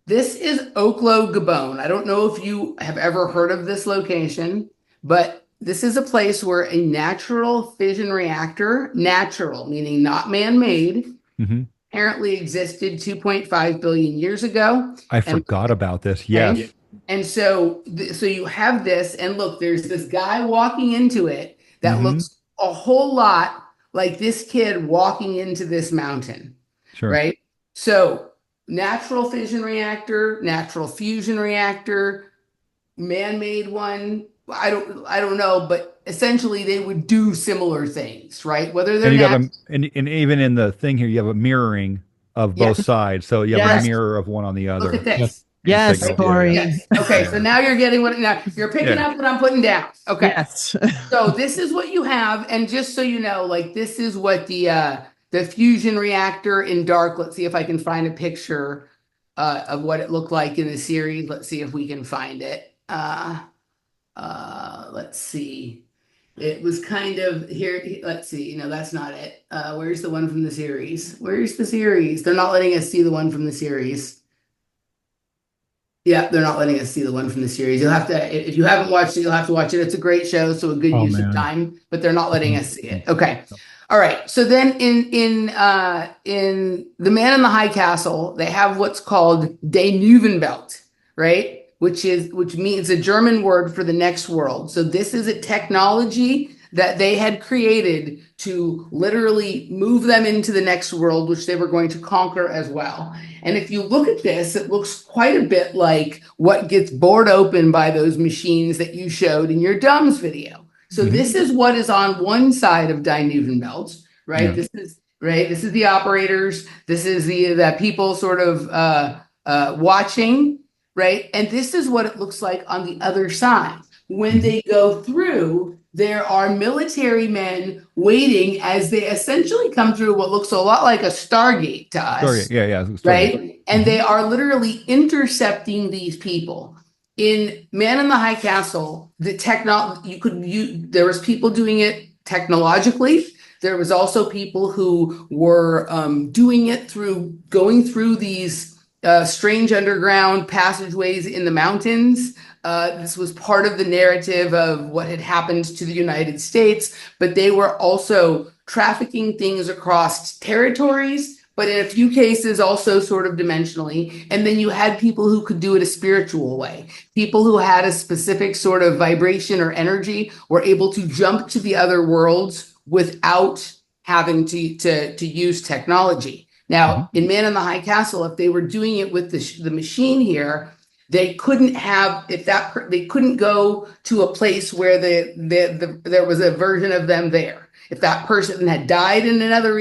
This is Oklo Gabon. I don't know if you have ever heard of this location, but this is a place where a natural fission reactor, natural, meaning not man-made, apparently existed 2.5 billion years ago. I forgot about this. Yes. And so you have this, and look, there's this guy walking into it that looks a whole lot like this kid walking into this mountain. Sure. Right? So natural fission reactor, natural fusion reactor, man-made one. I don't know, but essentially they would do similar things, right? Whether they're and even in the thing here, you have a mirroring of both sides. So you have a mirror of one on the other. Look at this. Yes, Cory. Yes. Okay, so now you're getting now you're picking up what I'm putting down. Okay. Yes. So this is what you have, and just so you know, like this is what the fusion reactor in dark. Let's see if I can find a picture of what it looked like in the series. Let's see if we can find it. Let's see. It was kind of here. Let's see. No, that's not it. Where's the one from the series? Where's the series? They're not letting us see the one from the series. Yeah, they're not letting us see the one from the series. You'll have to, if you haven't watched it, you'll have to watch it. It's a great show, so a good use of time, but they're not letting us see it. Okay. All right. So then in The Man in the High Castle, they have what's called Danuvenbelt, right? Which means a German word for the next world. So this is a technology that they had created to literally move them into the next world, which they were going to conquer as well. And if you look at this, it looks quite a bit like what gets bored open by those machines that you showed in your DUMS video. So this is what is on one side of Dinuvenbelt, right? Yeah. This is the operators. This is the people sort of watching, right? And this is what it looks like on the other side. When they go through, there are military men waiting as they essentially come through what looks a lot like a Stargate to us. Stargate. Yeah. Stargate. Right? And they are literally intercepting these people. In Man in the High Castle, there was people doing it technologically. There was also people who were doing it through going through these strange underground passageways in the mountains. This was part of the narrative of what had happened to the United States, but they were also trafficking things across territories, but in a few cases also sort of dimensionally. And then you had people who could do it a spiritual way. People who had a specific sort of vibration or energy were able to jump to the other worlds without having to use technology. Now, in Man in the High Castle, if they were doing it with the machine here, they couldn't have they couldn't go to a place where there was a version of them there. If that person had died in the other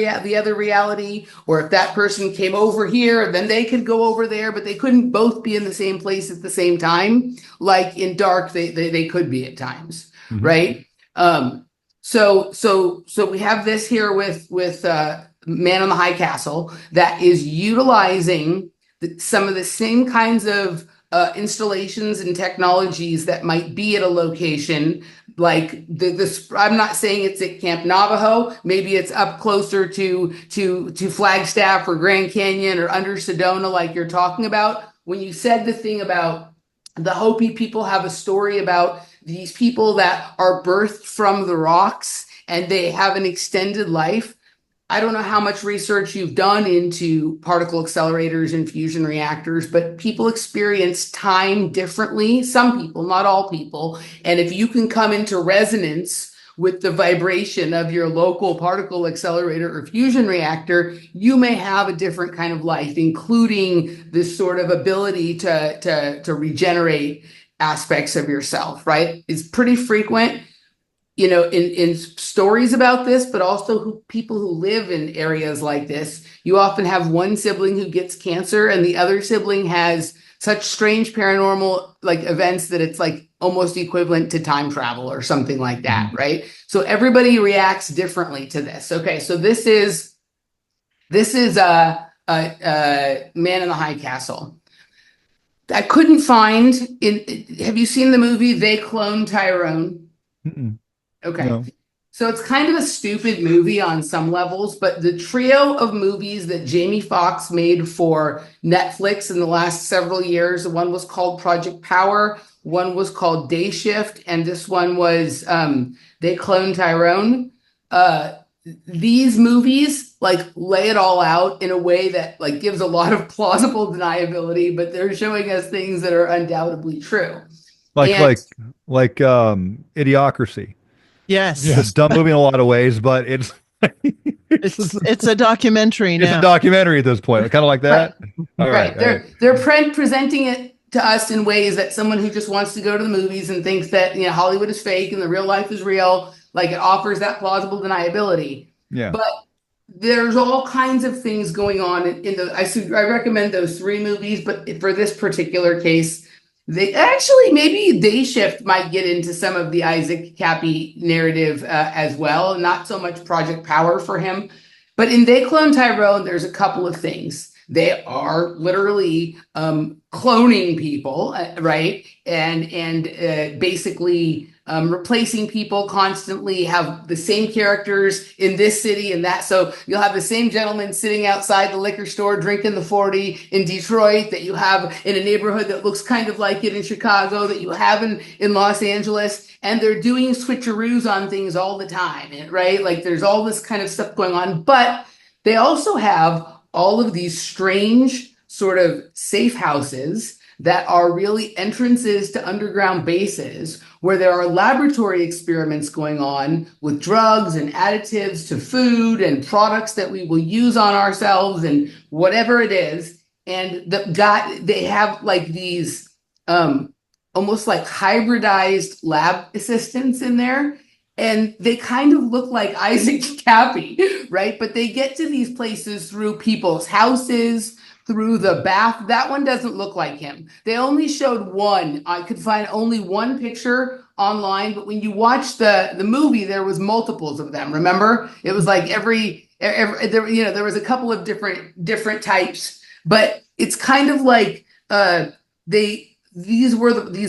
reality, or if that person came over here, then they could go over there, but they couldn't both be in the same place at the same time. Like in Dark, they could be at times, right? So we have this here with Man on the High Castle that is utilizing some of the same kinds of installations and technologies that might be at a location like this. I'm not saying it's at Camp Navajo. Maybe it's up closer to Flagstaff or Grand Canyon or under Sedona, like you're talking about. When you said the thing about the Hopi people have a story about these people that are birthed from the rocks and they have an extended life. I don't know how much research you've done into particle accelerators and fusion reactors, but people experience time differently. Some people, not all people. And if you can come into resonance with the vibration of your local particle accelerator or fusion reactor, you may have a different kind of life, including this sort of ability to regenerate aspects of yourself, right? It's pretty frequent, in stories about this, but also people who live in areas like this. You often have one sibling who gets cancer and the other sibling has such strange paranormal like events that it's like almost equivalent to time travel or something like that, right? So everybody reacts differently to this. Okay, so this is Man in the High Castle. I couldn't find have you seen the movie They Clone Tyrone? Okay. No. So it's kind of a stupid movie on some levels, but the trio of movies that Jamie Foxx made for Netflix in the last several years, one was called Project Power, one was called Day Shift, and this one was They Clone Tyrone. These movies like lay it all out in a way that like gives a lot of plausible deniability, but they're showing us things that are undoubtedly true. Like Idiocracy. Yes. It's a dumb movie in a lot of ways, but it's a documentary now. It's a documentary at this point, kind of like that. Right. They're presenting it to us in ways that someone who just wants to go to the movies and thinks that Hollywood is fake and the real life is real, like it offers that plausible deniability. Yeah. But there's all kinds of things going on I recommend those 3 movies, but for this particular case, they actually, maybe Day Shift might get into some of the Isaac Kappy narrative as well. Not so much Project Power for him. But in They Clone Tyrone, there's a couple of things. They are literally cloning people, right? And basically replacing people constantly, have the same characters in this city and that. So you'll have the same gentleman sitting outside the liquor store drinking the 40 in Detroit that you have in a neighborhood that looks kind of like it in Chicago, that you have in Los Angeles. And they're doing switcheroos on things all the time, right? Like there's all this kind of stuff going on. But they also have all of these strange sort of safe houses that are really entrances to underground bases where there are laboratory experiments going on with drugs and additives to food and products that we will use on ourselves and whatever it is. And they have like these almost like hybridized lab assistants in there. And they kind of look like Isaac Kappy, right? But they get to these places through people's houses, through the bath. That one doesn't look like him. They only showed one. I could find only one picture online, but when you watch the movie, there was multiples of them. Remember? It was like every there was a couple of different types, but it's kind of like these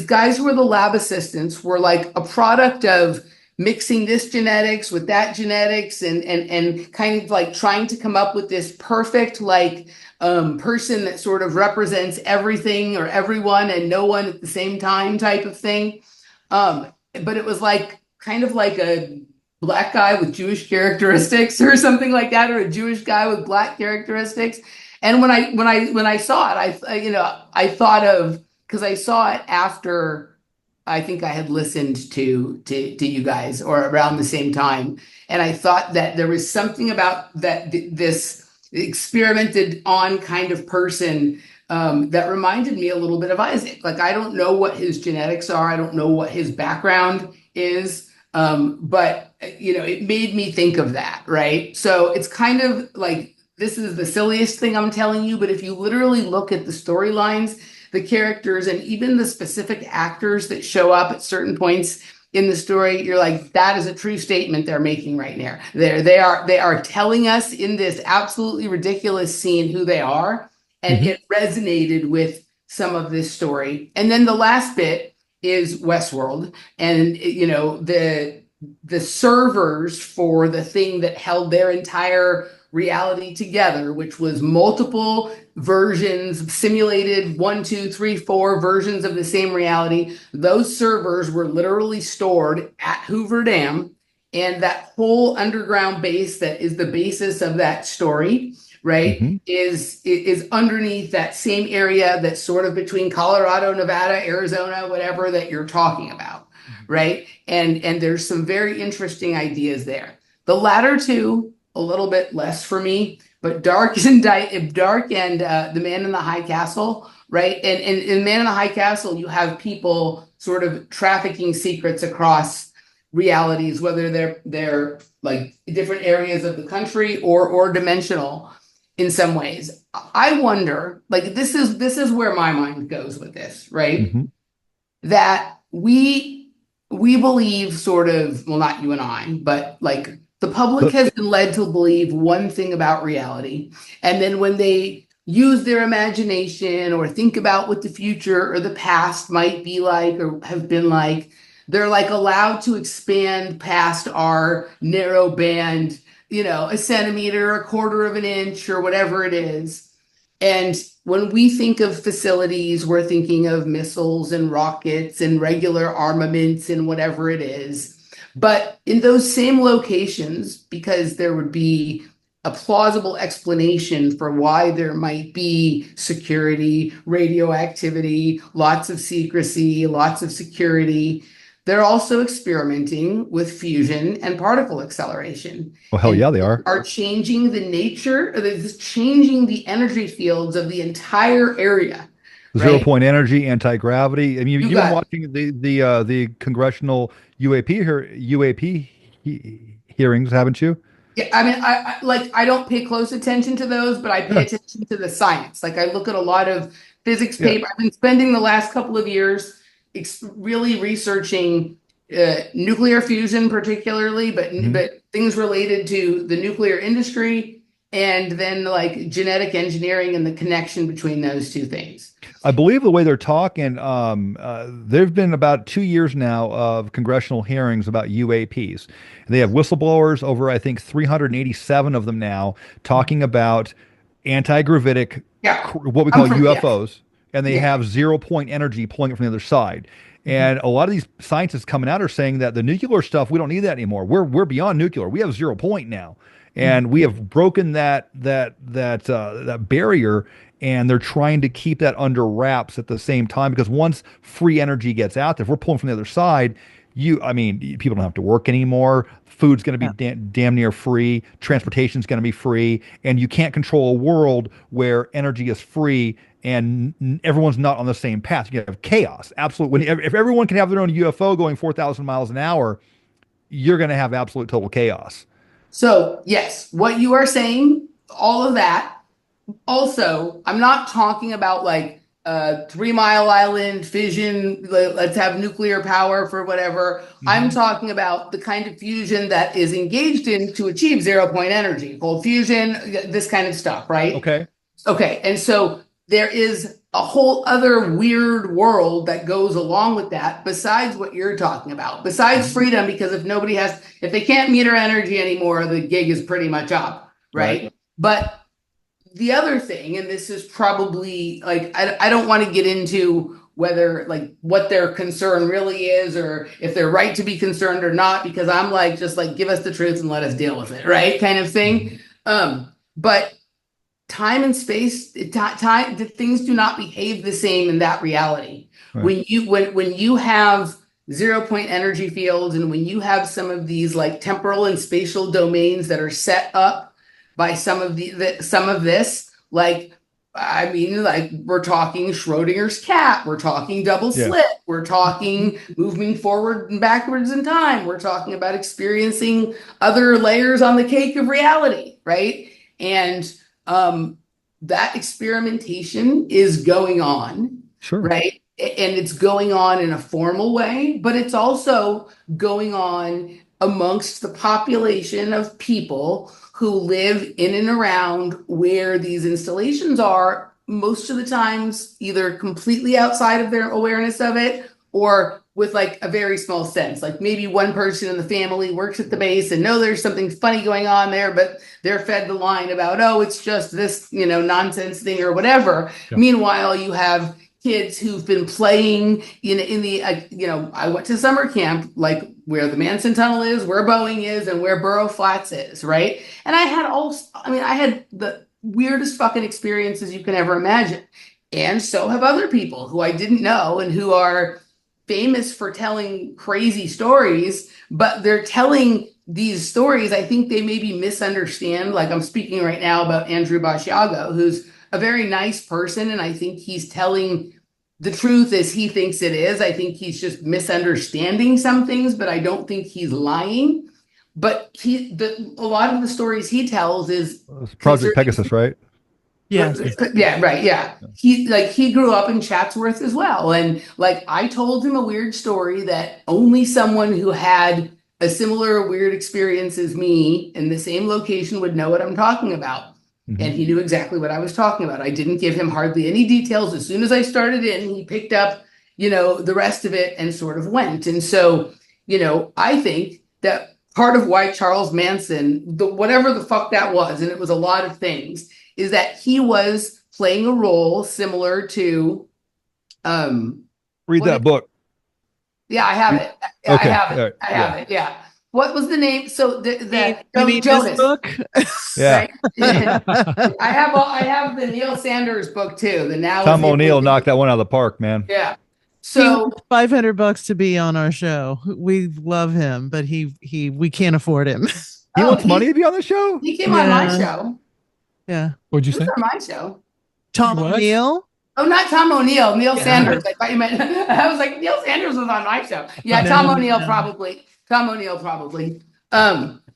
guys who were the lab assistants were like a product of mixing this genetics with that genetics and kind of like trying to come up with this perfect like person that sort of represents everything or everyone and no one at the same time type of thing. But it was like kind of like a black guy with Jewish characteristics or something like that, or a Jewish guy with black characteristics. And when I saw it, I thought of, because I saw it after I think I had listened to you guys or around the same time, and I thought that there was something about that this experimented on kind of person that reminded me a little bit of Isaac. Like, I don't know what his genetics are. I don't know what his background is. But it made me think of that, right? So it's kind of like, this is the silliest thing I'm telling you, but if you literally look at the storylines, the characters, and even the specific actors that show up at certain points in the story, you're like, that is a true statement they're making right now. They are telling us in this absolutely ridiculous scene who they are, and it resonated with some of this story. And then the last bit is Westworld, and the servers for the thing that held their entire reality together, which was multiple versions, simulated 1, 2, 3, 4 versions of the same reality. Those servers were literally stored at Hoover Dam, and that whole underground base that is the basis of that story, right, is underneath that same area that's sort of between Colorado, Nevada, Arizona, whatever that you're talking about, right? And there's some very interesting ideas there. The latter two, a little bit less for me, but Dark and The Man in the High Castle, right? And in Man in the High Castle, you have people sort of trafficking secrets across realities, whether they're like different areas of the country or dimensional in some ways. I wonder, like, this is where my mind goes with this, right? That we believe sort of, well, not you and I, but like the public has been led to believe one thing about reality. And then when they use their imagination or think about what the future or the past might be like or have been like, they're like allowed to expand past our narrow band, a centimeter, a quarter of an inch, or whatever it is. And when we think of facilities, we're thinking of missiles and rockets and regular armaments and whatever it is. But in those same locations, because there would be a plausible explanation for why there might be security, radioactivity, lots of secrecy, lots of security, they're also experimenting with fusion and particle acceleration. Well, hell yeah, they are. Are changing the nature, changing the energy fields of the entire area. Zero point energy, anti-gravity. I mean, you've been watching the congressional UAP hearings, haven't you? Yeah, I mean, I don't pay close attention to those, but I pay attention to the science. Like, I look at a lot of physics paper. I've been spending the last couple of years really researching nuclear fusion, particularly, but things related to the nuclear industry, and then like genetic engineering and the connection between those two things. I believe the way they're talking, there've been about 2 years now of congressional hearings about UAPs. And they have whistleblowers, over, I think, 387 of them now, talking about anti-gravitic, what we call UFOs. And they have 0 point energy pulling it from the other side. And a lot of these scientists coming out are saying that the nuclear stuff, we don't need that anymore. We're beyond nuclear. We have 0 point now. And we have broken that barrier, and they're trying to keep that under wraps at the same time, because once free energy gets out there, if we're pulling from the other side, people don't have to work anymore. Food's going to be damn near free. Transportation's going to be free. And you can't control a world where energy is free and everyone's not on the same path. You have chaos. Absolute. If everyone can have their own UFO going 4,000 miles an hour, you're going to have absolute total chaos. So, yes, what you are saying, all of that. Also, I'm not talking about like 3 Mile Island fission, let's have nuclear power for whatever. I'm talking about the kind of fusion that is engaged in to achieve 0 point energy, cold fusion, this kind of stuff, right? Okay. And so there is a whole other weird world that goes along with that, besides what you're talking about, besides freedom, because if they can't meter energy anymore, the gig is pretty much up, right? But the other thing, and this is probably like, I don't want to get into whether like what their concern really is, or if they're right to be concerned or not, because I'm like, just like, give us the truth and let us deal with it, right? Kind of thing. But time and space, time, things do not behave the same in that reality. Right. When you have 0 point energy fields, and when you have some of these like temporal and spatial domains that are set up by some of this, like, I mean, like, we're talking Schrodinger's cat, we're talking double slit, we're talking moving forward and backwards in time, we're talking about experiencing other layers on the cake of reality, right? And that experimentation is going on, right? And it's going on in a formal way, but it's also going on amongst the population of people who live in and around where these installations are, most of the times either completely outside of their awareness of it, or with like a very small sense. Like maybe one person in the family works at the base and know there's something funny going on there, but they're fed the line about, oh, it's just this, nonsense thing or whatever. Yep. Meanwhile, you have kids who've been playing in the, I went to summer camp, like where the Manson Tunnel is, where Boeing is, and where Burrow Flats is, right? And I had the weirdest fucking experiences you can ever imagine. And so have other people who I didn't know and who are famous for telling crazy stories, but they're telling these stories, I think they maybe misunderstand. Like I'm speaking right now about Andrew Basiago, who's a very nice person, and I think he's telling the truth as he thinks it is. I think he's just misunderstanding some things, but I don't think he's lying. But a lot of the stories he tells is Project Pegasus, right? Yeah. Yeah, right. Yeah. He grew up in Chatsworth as well. And like I told him a weird story that only someone who had a similar weird experience as me in the same location would know what I'm talking about. Mm-hmm. And he knew exactly what I was talking about. I didn't give him hardly any details. As soon as I started in, he picked up, the rest of it and sort of went. And so, I think that part of why Charles Manson, whatever the fuck that was, and it was a lot of things, is that he was playing a role similar to read that book. Yeah, I have it. Okay. I have it. Yeah. What was the name? So Jonas book. Yeah. Right? I have the Neil Sanders book too. The Now Tom O'Neill knocked that one out of the park, man. Yeah. So $500 to be on our show. We love him, but we can't afford him. He wants money to be on the show. He came on my show. Yeah. What'd you say? On my show. Tom O'Neill? Oh, not Tom O'Neill. Neil Sanders. I thought you meant. I was like, Neil Sanders was on my show. Yeah, Tom O'Neill probably. Tom O'Neill probably.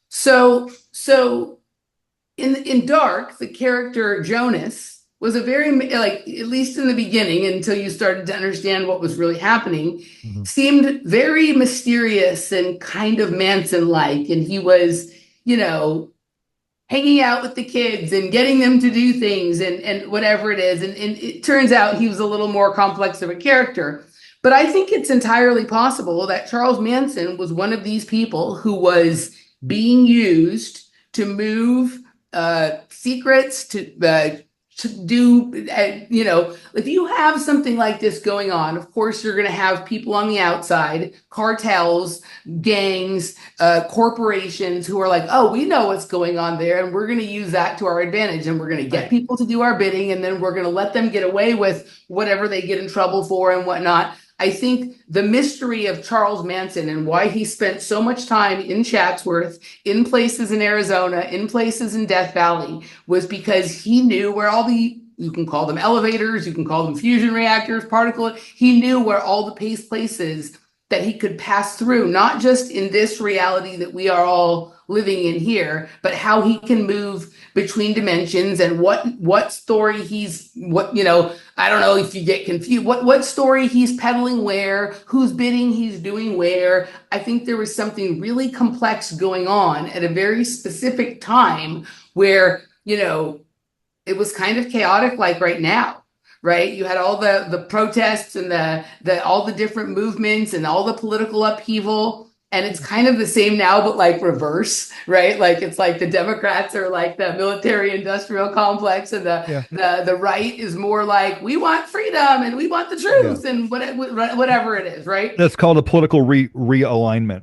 So in Dark, the character Jonas was a very, like, at least in the beginning, until you started to understand what was really happening, seemed very mysterious and kind of Manson-like, and he was, hanging out with the kids and getting them to do things and whatever it is. And it turns out he was a little more complex of a character. But I think it's entirely possible that Charles Manson was one of these people who was being used to move secrets, to do, if you have something like this going on, of course, you're going to have people on the outside, cartels, gangs, corporations who are like, oh, we know what's going on there, and we're going to use that to our advantage, and we're going to get people to do our bidding, and then we're going to let them get away with whatever they get in trouble for and whatnot. I think the mystery of Charles Manson and why he spent so much time in Chatsworth, in places in Arizona, in places in Death Valley, was because he knew where all the, you can call them elevators, you can call them fusion reactors, he knew where all the places that he could pass through, not just in this reality that we are all living in here, but how he can move between dimensions and what story I don't know if you get confused, what story he's peddling where, whose bidding he's doing where. I think there was something really complex going on at a very specific time where, it was kind of chaotic, like right now. Right, you had all the protests and the all the different movements and all the political upheaval, And it's kind of the same now, but like reverse, right? Like it's like the Democrats are like the military industrial complex, and the right is more like we want freedom and we want the truth and whatever it is, right? That's called a political realignment.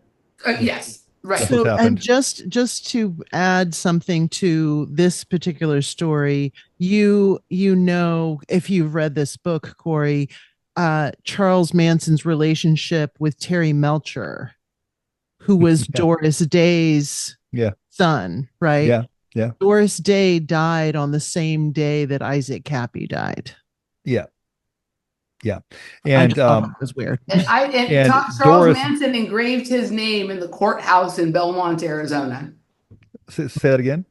Yes, right. So, and just to add something to this particular story, you know, if you've read this book, Cory, Charles Manson's relationship with Terry Melcher, who was Doris Day's son, right? Yeah, yeah. Doris Day died on the same day that Isaac Kappy died. Yeah. Yeah. And it was weird. And Charles Manson engraved his name in the courthouse in Belmont, Arizona. Say that again.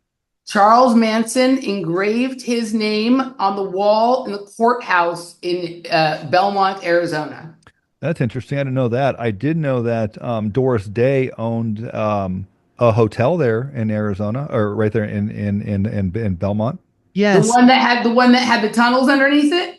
Charles Manson engraved his name on the wall in the courthouse in Belmont, Arizona. That's interesting. I didn't know that. I did know that Doris Day owned a hotel there in Arizona, or right there in Belmont. Yes, the one that had the tunnels underneath it.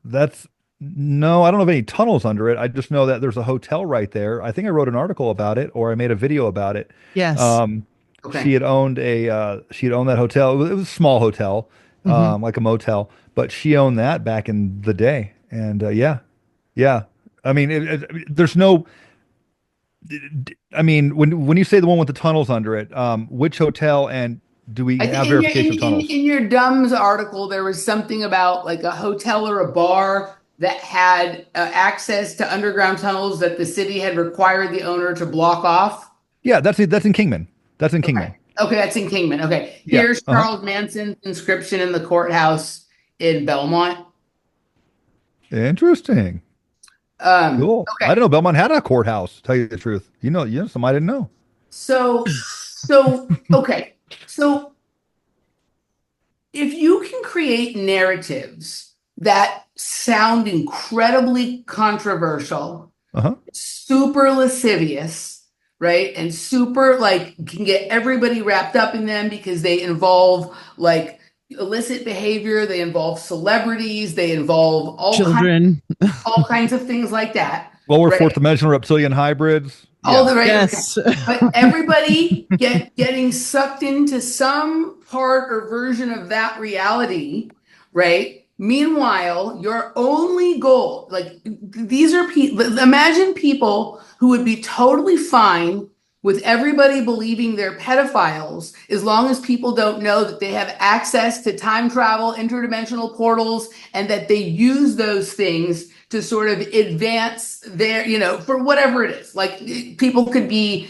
That's no, I don't have any tunnels under it. I just know that there's a hotel right there. I think I wrote an article about it, or I made a video about it. Yes. Okay. She had owned that hotel. It was a small hotel, like a motel, but she owned that back in the day. And yeah. I mean, there's no. I mean, when you say the one with the tunnels under it, which hotel, and do we have verification of tunnels? In your DUMS article, there was something about like a hotel or a bar that had access to underground tunnels that the city had required the owner to block off. Yeah, that's in Kingman. That's in Kingman. Okay, that's in Kingman. Okay, here's Charles Manson's inscription in the courthouse in Belmont. Interesting. Cool. Okay. I didn't know Belmont had a courthouse. To tell you the truth, you know, something I didn't know. So okay. So if you can create narratives that sound incredibly controversial, super lascivious, right? And super like can get everybody wrapped up in them because they involve like illicit behavior, they involve celebrities, they involve all children, all kinds of things like that. Well, we're fourth dimensional reptilian hybrids. All the right. Yes. Okay. But everybody getting sucked into some part or version of that reality, right? Meanwhile, your only goal, like these are people, imagine people who would be totally fine with everybody believing they're pedophiles as long as people don't know that they have access to time travel, interdimensional portals, and that they use those things to sort of advance their, for whatever it is. Like people could be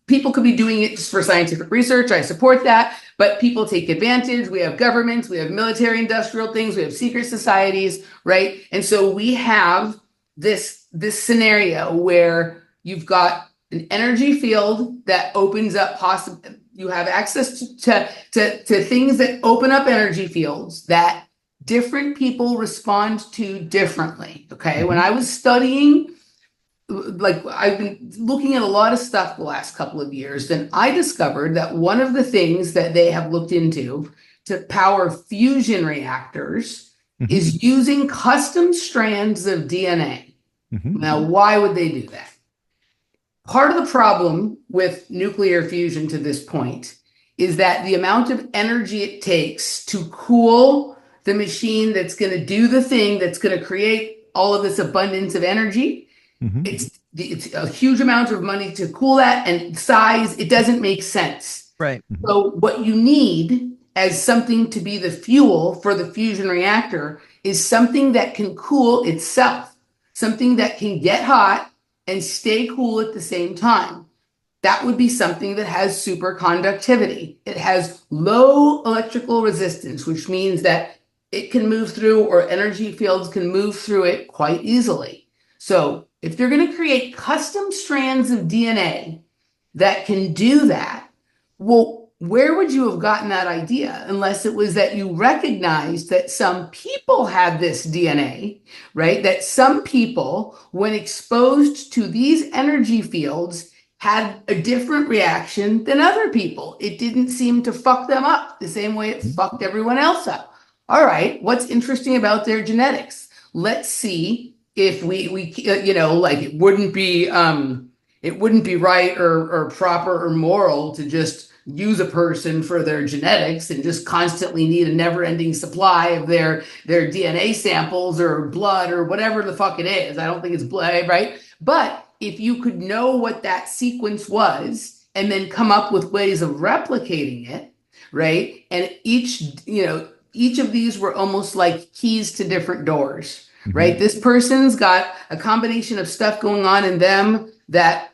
doing it just for scientific research. I support that, but people take advantage. We have governments, we have military industrial things, we have secret societies, right? And so we have this scenario where you've got an energy field that opens up you have access to things that open up energy fields that different people respond to differently. Okay. When I was studying, like I've been looking at a lot of stuff the last couple of years, and I discovered that one of the things that they have looked into to power fusion reactors is using custom strands of DNA. Now, why would they do that? Part of the problem with nuclear fusion to this point is that the amount of energy it takes to cool the machine that's going to do the thing that's going to create all of this abundance of energy, it's a huge amount of money to cool that, and size, it doesn't make sense. Right. So what you need as something to be the fuel for the fusion reactor is something that can cool itself, something that can get hot and stay cool at the same time. That would be something that has superconductivity. It has low electrical resistance, which means that it can move through, or energy fields can move through it quite easily. So if they're going to create custom strands of DNA that can do that, well, where would you have gotten that idea unless it was that you recognized that some people had this DNA, right? That some people, when exposed to these energy fields, had a different reaction than other people. It didn't seem to fuck them up the same way it fucked everyone else up. All right, what's interesting about their genetics? Let's see if we like it wouldn't be it wouldn't be right or proper or moral to just use a person for their genetics and just constantly need a never-ending supply of their DNA samples or blood or whatever the fuck it is. I don't think it's blood, right? But if you could know what that sequence was and then come up with ways of replicating it, right? And each of these were almost like keys to different doors, right? This person's got a combination of stuff going on in them that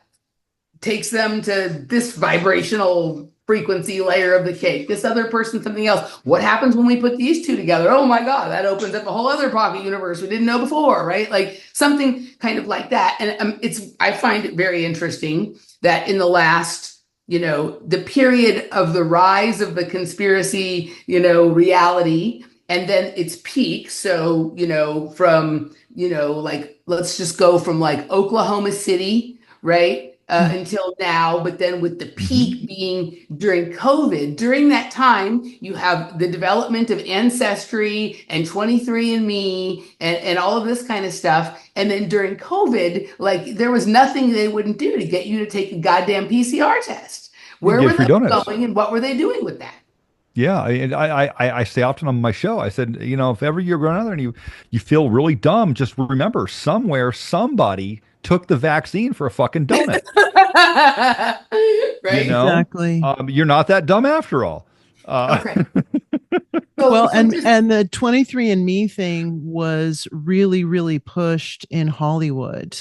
takes them to this vibrational frequency layer of the cake. This other person, something else. What happens when we put these two together? Oh my God, that opens up a whole other pocket universe we didn't know before, right? Like something kind of like that. And I find it very interesting that in the last, the period of the rise of the conspiracy, reality, and then its peak. So, from, like, let's just go from like Oklahoma City, right? Until now, but then with the peak being during COVID, during that time, you have the development of Ancestry and 23andMe and all of this kind of stuff. And then during COVID, like there was nothing they wouldn't do to get you to take a goddamn PCR test. Where were they going and what were they doing with that? Yeah, I say often on my show, I said, if ever you're going out there and you feel really dumb, just remember somewhere somebody took the vaccine for a fucking donut. Right? Exactly. You're not that dumb after all. Okay. Well, and the 23andMe thing was really, really pushed in Hollywood.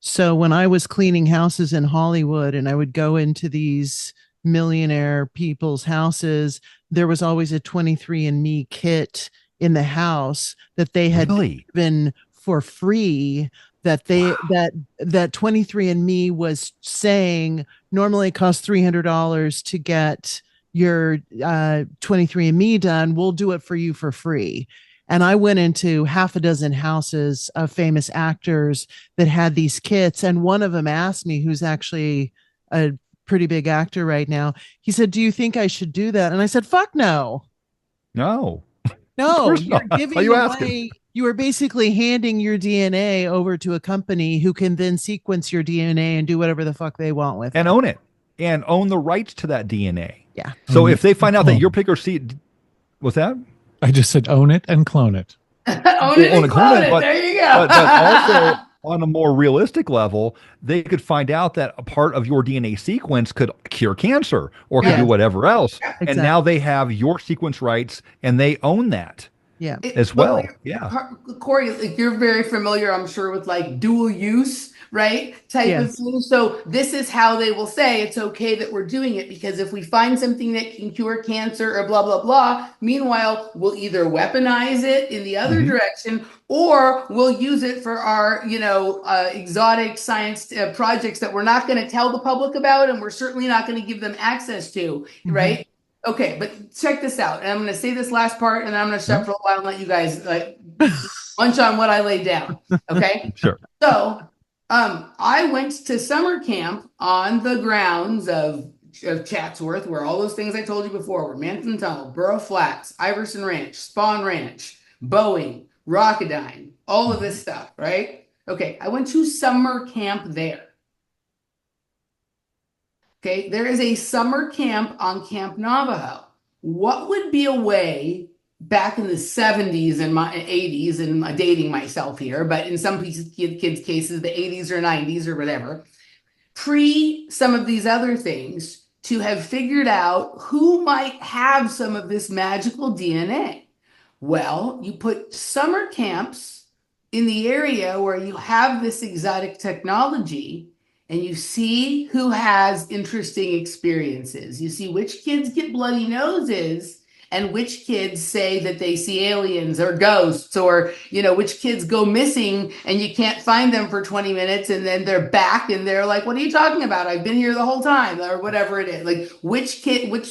So when I was cleaning houses in Hollywood and I would go into these millionaire people's houses, there was always a 23andMe kit in the house that they had given for free. That 23andMe was saying normally it costs $300 to get your 23andMe done. We'll do it for you for free. And I went into half a dozen houses of famous actors that had these kits. And one of them asked me, who's actually a pretty big actor right now, he said, "Do you think I should do that?" And I said, "Fuck no." No. No, you're giving away. You are basically handing your DNA over to a company who can then sequence your DNA and do whatever the fuck they want with it. And own it. And own the rights to that DNA. Yeah. So if they find out that your particular seed, what's that? I just said own it and clone it. Own it and clone it. There you go. But also on a more realistic level, they could find out that a part of your DNA sequence could cure cancer or could do whatever else. Yeah, exactly. And now they have your sequence rights and they own that. Yeah, as well. Yeah, Cory, like you're very familiar, I'm sure, with like dual use, right? Type of thing. So this is how they will say it's okay that we're doing it because if we find something that can cure cancer or blah blah blah, meanwhile we'll either weaponize it in the other direction or we'll use it for our exotic science projects that we're not going to tell the public about and we're certainly not going to give them access to, right? Okay, but check this out. And I'm going to say this last part, and then I'm going to shut for a while and let you guys munch on what I laid down. Okay? Sure. So I went to summer camp on the grounds of Chatsworth, where all those things I told you before were Manson Tunnel, Borough Flats, Iverson Ranch, Spawn Ranch, Boeing, Rocketdyne, all of this stuff, right? Okay, I went to summer camp there. Okay, there is a summer camp on Camp Navajo. What would be a way back in the 70s and 80s, and I'm dating myself here, but in some kids' cases, the 80s or 90s or whatever, pre some of these other things, to have figured out who might have some of this magical DNA? Well, you put summer camps in the area where you have this exotic technology and you see who has interesting experiences. You see which kids get bloody noses and which kids say that they see aliens or ghosts, or, which kids go missing and you can't find them for 20 minutes and then they're back and they're like, "What are you talking about? I've been here the whole time," or whatever it is. Like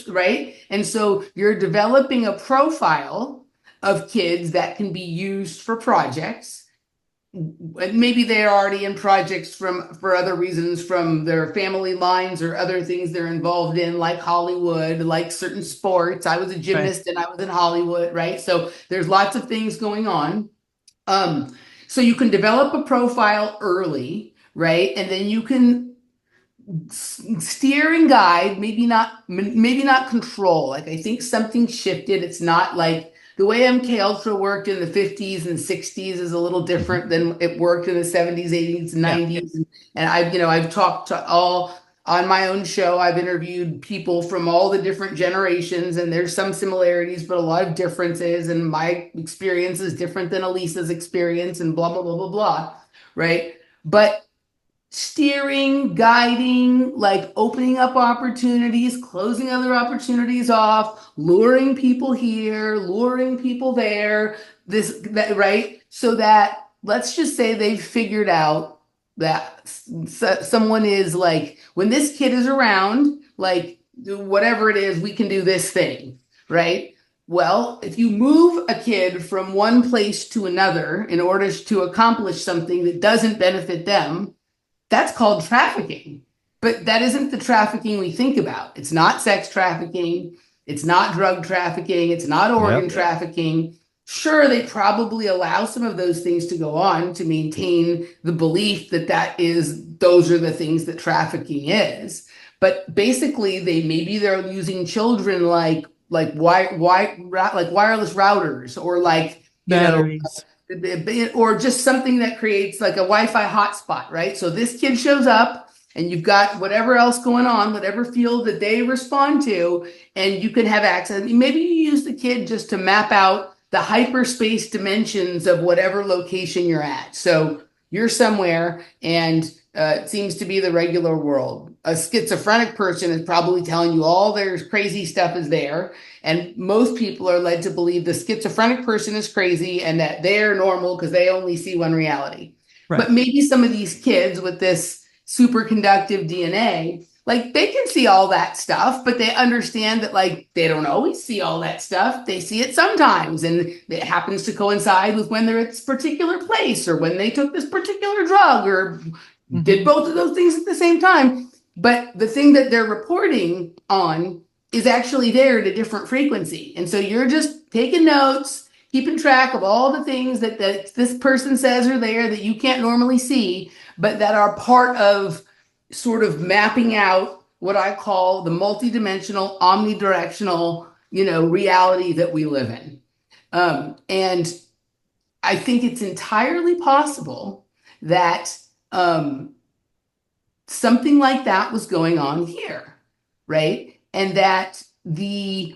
right? And so you're developing a profile of kids that can be used for projects. Maybe they're already in projects for other reasons, from their family lines or other things they're involved in, like Hollywood, like certain sports. I was a gymnast and I was in Hollywood, right? So there's lots of things going on. So you can develop a profile early, right? And then you can steer and guide, maybe not control. Like I think something shifted. It's not like the way MK Ultra worked in the 50s and 60s is a little different than it worked in the 70s, 80s, 90s. Yeah. And I've talked to all on my own show. I've interviewed people from all the different generations, and there's some similarities, but a lot of differences. And my experience is different than Elisa's experience, and blah, blah, blah, blah, blah. Right. But steering, guiding, like opening up opportunities, closing other opportunities off, luring people here, luring people there, that, right? So that, let's just say they've figured out that someone is like, when this kid is around, like whatever it is, we can do this thing, right? Well, if you move a kid from one place to another in order to accomplish something that doesn't benefit them, that's called trafficking. But that isn't the trafficking we think about. It's not sex trafficking. It's not drug trafficking. It's not organ trafficking. Sure, they probably allow some of those things to go on to maintain the belief that those are the things that trafficking is. But basically, they're using children like wireless routers or like batteries. Or just something that creates like a Wi-Fi hotspot, right? So this kid shows up and you've got whatever else going on, whatever field that they respond to, and you can have access. Maybe you use the kid just to map out the hyperspace dimensions of whatever location you're at. So you're somewhere and it seems to be the regular world. A schizophrenic person is probably telling you all their crazy stuff is there. And most people are led to believe the schizophrenic person is crazy and that they're normal because they only see one reality. Right. But maybe some of these kids with this superconductive DNA, like they can see all that stuff, but they understand that like they don't always see all that stuff. They see it sometimes, and it happens to coincide with when they're at this particular place or when they took this particular drug or did both of those things at the same time. But the thing that they're reporting on is actually there at a different frequency. And so you're just taking notes, keeping track of all the things that this person says are there that you can't normally see, but that are part of sort of mapping out what I call the multidimensional, omnidirectional, reality that we live in. And I think it's entirely possible that something like that was going on here, right? And that there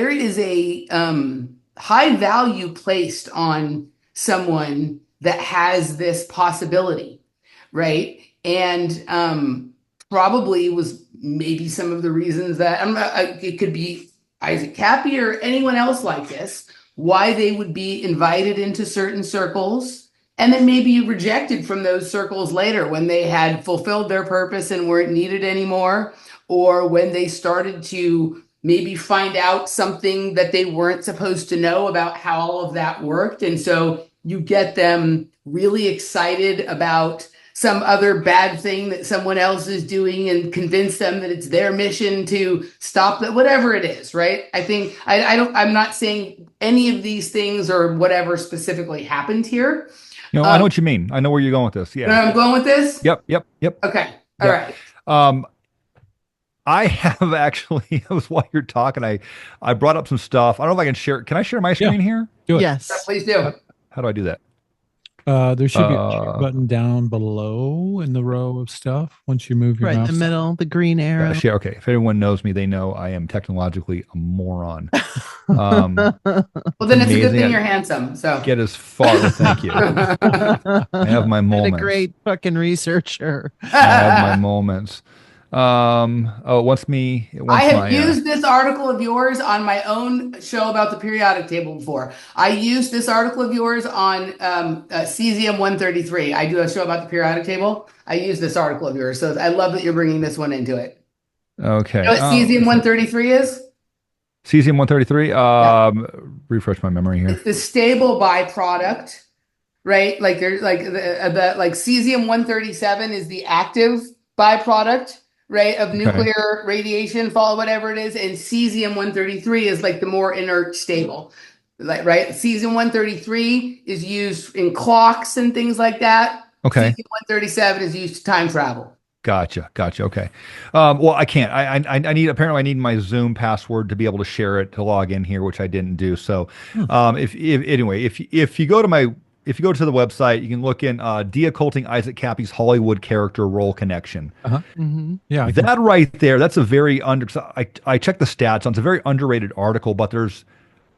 is a high value placed on someone that has this possibility, right? And probably was maybe some of the reasons that it could be Isaac Kappy or anyone else like this, why they would be invited into certain circles and then maybe rejected from those circles later when they had fulfilled their purpose and weren't needed anymore, or when they started to maybe find out something that they weren't supposed to know about how all of that worked. And so you get them really excited about some other bad thing that someone else is doing and convince them that it's their mission to stop that, whatever it is, right? I think I'm not saying any of these things or whatever specifically happened here. No, I know what you mean. I know where you're going with this. Yeah. I'm going with this? Yep. Okay. All right. I have actually, while you're talking, I brought up some stuff. I don't know if I can share. Can I share my screen here? Do it. Yes. Please do. How do I do that? There should be a share button down below in the row of stuff once you move your mouse. Right in the middle, the green arrow. Share. Okay. If anyone knows me, they know I am technologically a moron. Well, then it's a good thing you're handsome. So get as far. Thank you. I have my moments. And a great fucking researcher. I have my moments. I have used this article of yours on my own show about the periodic table before. I used this article of yours on cesium 133. I do a show about the periodic table. I use this article of yours. So I love that you're bringing this one into it. Okay. You know what cesium 133 is? Cesium 133? Refresh my memory here. It's the stable byproduct, right? Like there's like like cesium 137 is the active byproduct, right, of nuclear radiation fall, whatever it is, and cesium 133 is like the more inert stable, like, right? Cesium 133 is used in clocks and things like that, Okay. CC-137 is used to time travel. Gotcha. Okay. Well, I can't. Apparently I need my Zoom password to be able to share it to log in here, which I didn't do. So, if you go to the website, you can look in de-occulting Isaac Kappy's Hollywood character role connection. Yeah. That right there, that's a very I checked the stats on. It's a very underrated article, but there's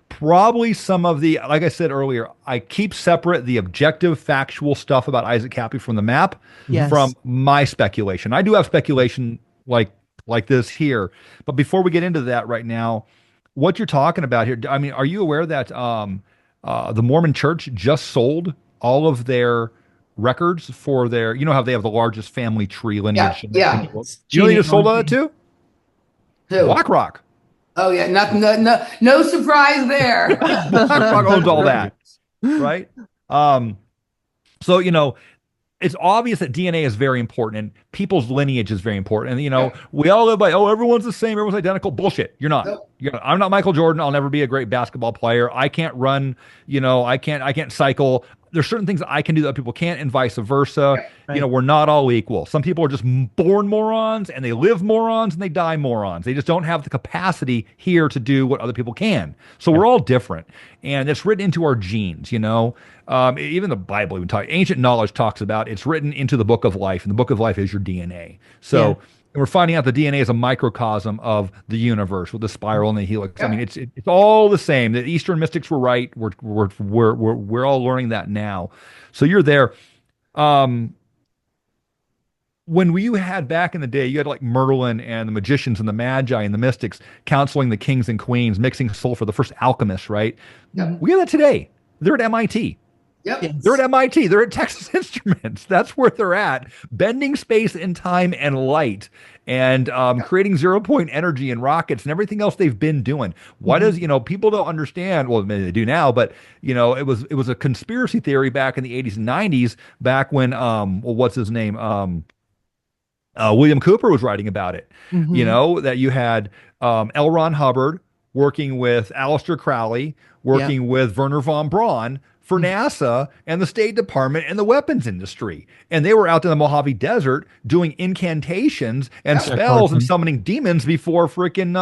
probably some of the, like I said earlier, I keep separate the objective, factual stuff about Isaac Kappy from the map from my speculation. I do have speculation like this here, but before we get into that right now, what you're talking about here, I mean, are you aware that the Mormon Church just sold all of their records for their, you know how they have the largest family tree lineage? Yeah. You know they just sold all that too? Who? Black Rock. Oh yeah, no surprise there. Black owns all that, right? So it's obvious that DNA is very important and people's lineage is very important. And we all live by, everyone's the same, everyone's identical. Bullshit. You're not. Nope. I'm not Michael Jordan. I'll never be a great basketball player. I can't run. I can't cycle. There's certain things that I can do that other people can't, and vice versa. Right. We're not all equal. Some people are just born morons, and they live morons, and they die morons. They just don't have the capacity here to do what other people can. So we're all different, and it's written into our genes. Even the Bible, ancient knowledge talks about it's written into the book of life, and the book of life is your DNA. So. Yeah. And we're finding out the DNA is a microcosm of the universe with the spiral and the helix. Yeah. I mean, it's all the same. The Eastern mystics were right. We're all learning that now. So you're there. When you had back in the day, you had like Merlin and the magicians and the magi and the mystics counseling the kings and queens, mixing sulfur, the first alchemists, right? Yep. We have that today. They're at MIT. Yep. Yes. They're at MIT. They're at Texas Instruments. That's where they're at. Bending space and time and light and creating 0-point energy and rockets and everything else they've been doing. Why does, people don't understand, well, maybe they do now, but, it was a conspiracy theory back in the 80s and 90s, back when, what's his name? William Cooper was writing about it, that you had L. Ron Hubbard working with Aleister Crowley, working with Wernher von Braun, for NASA and the State Department and the weapons industry. And they were out in the Mojave Desert doing incantations and spells and summoning demons before freaking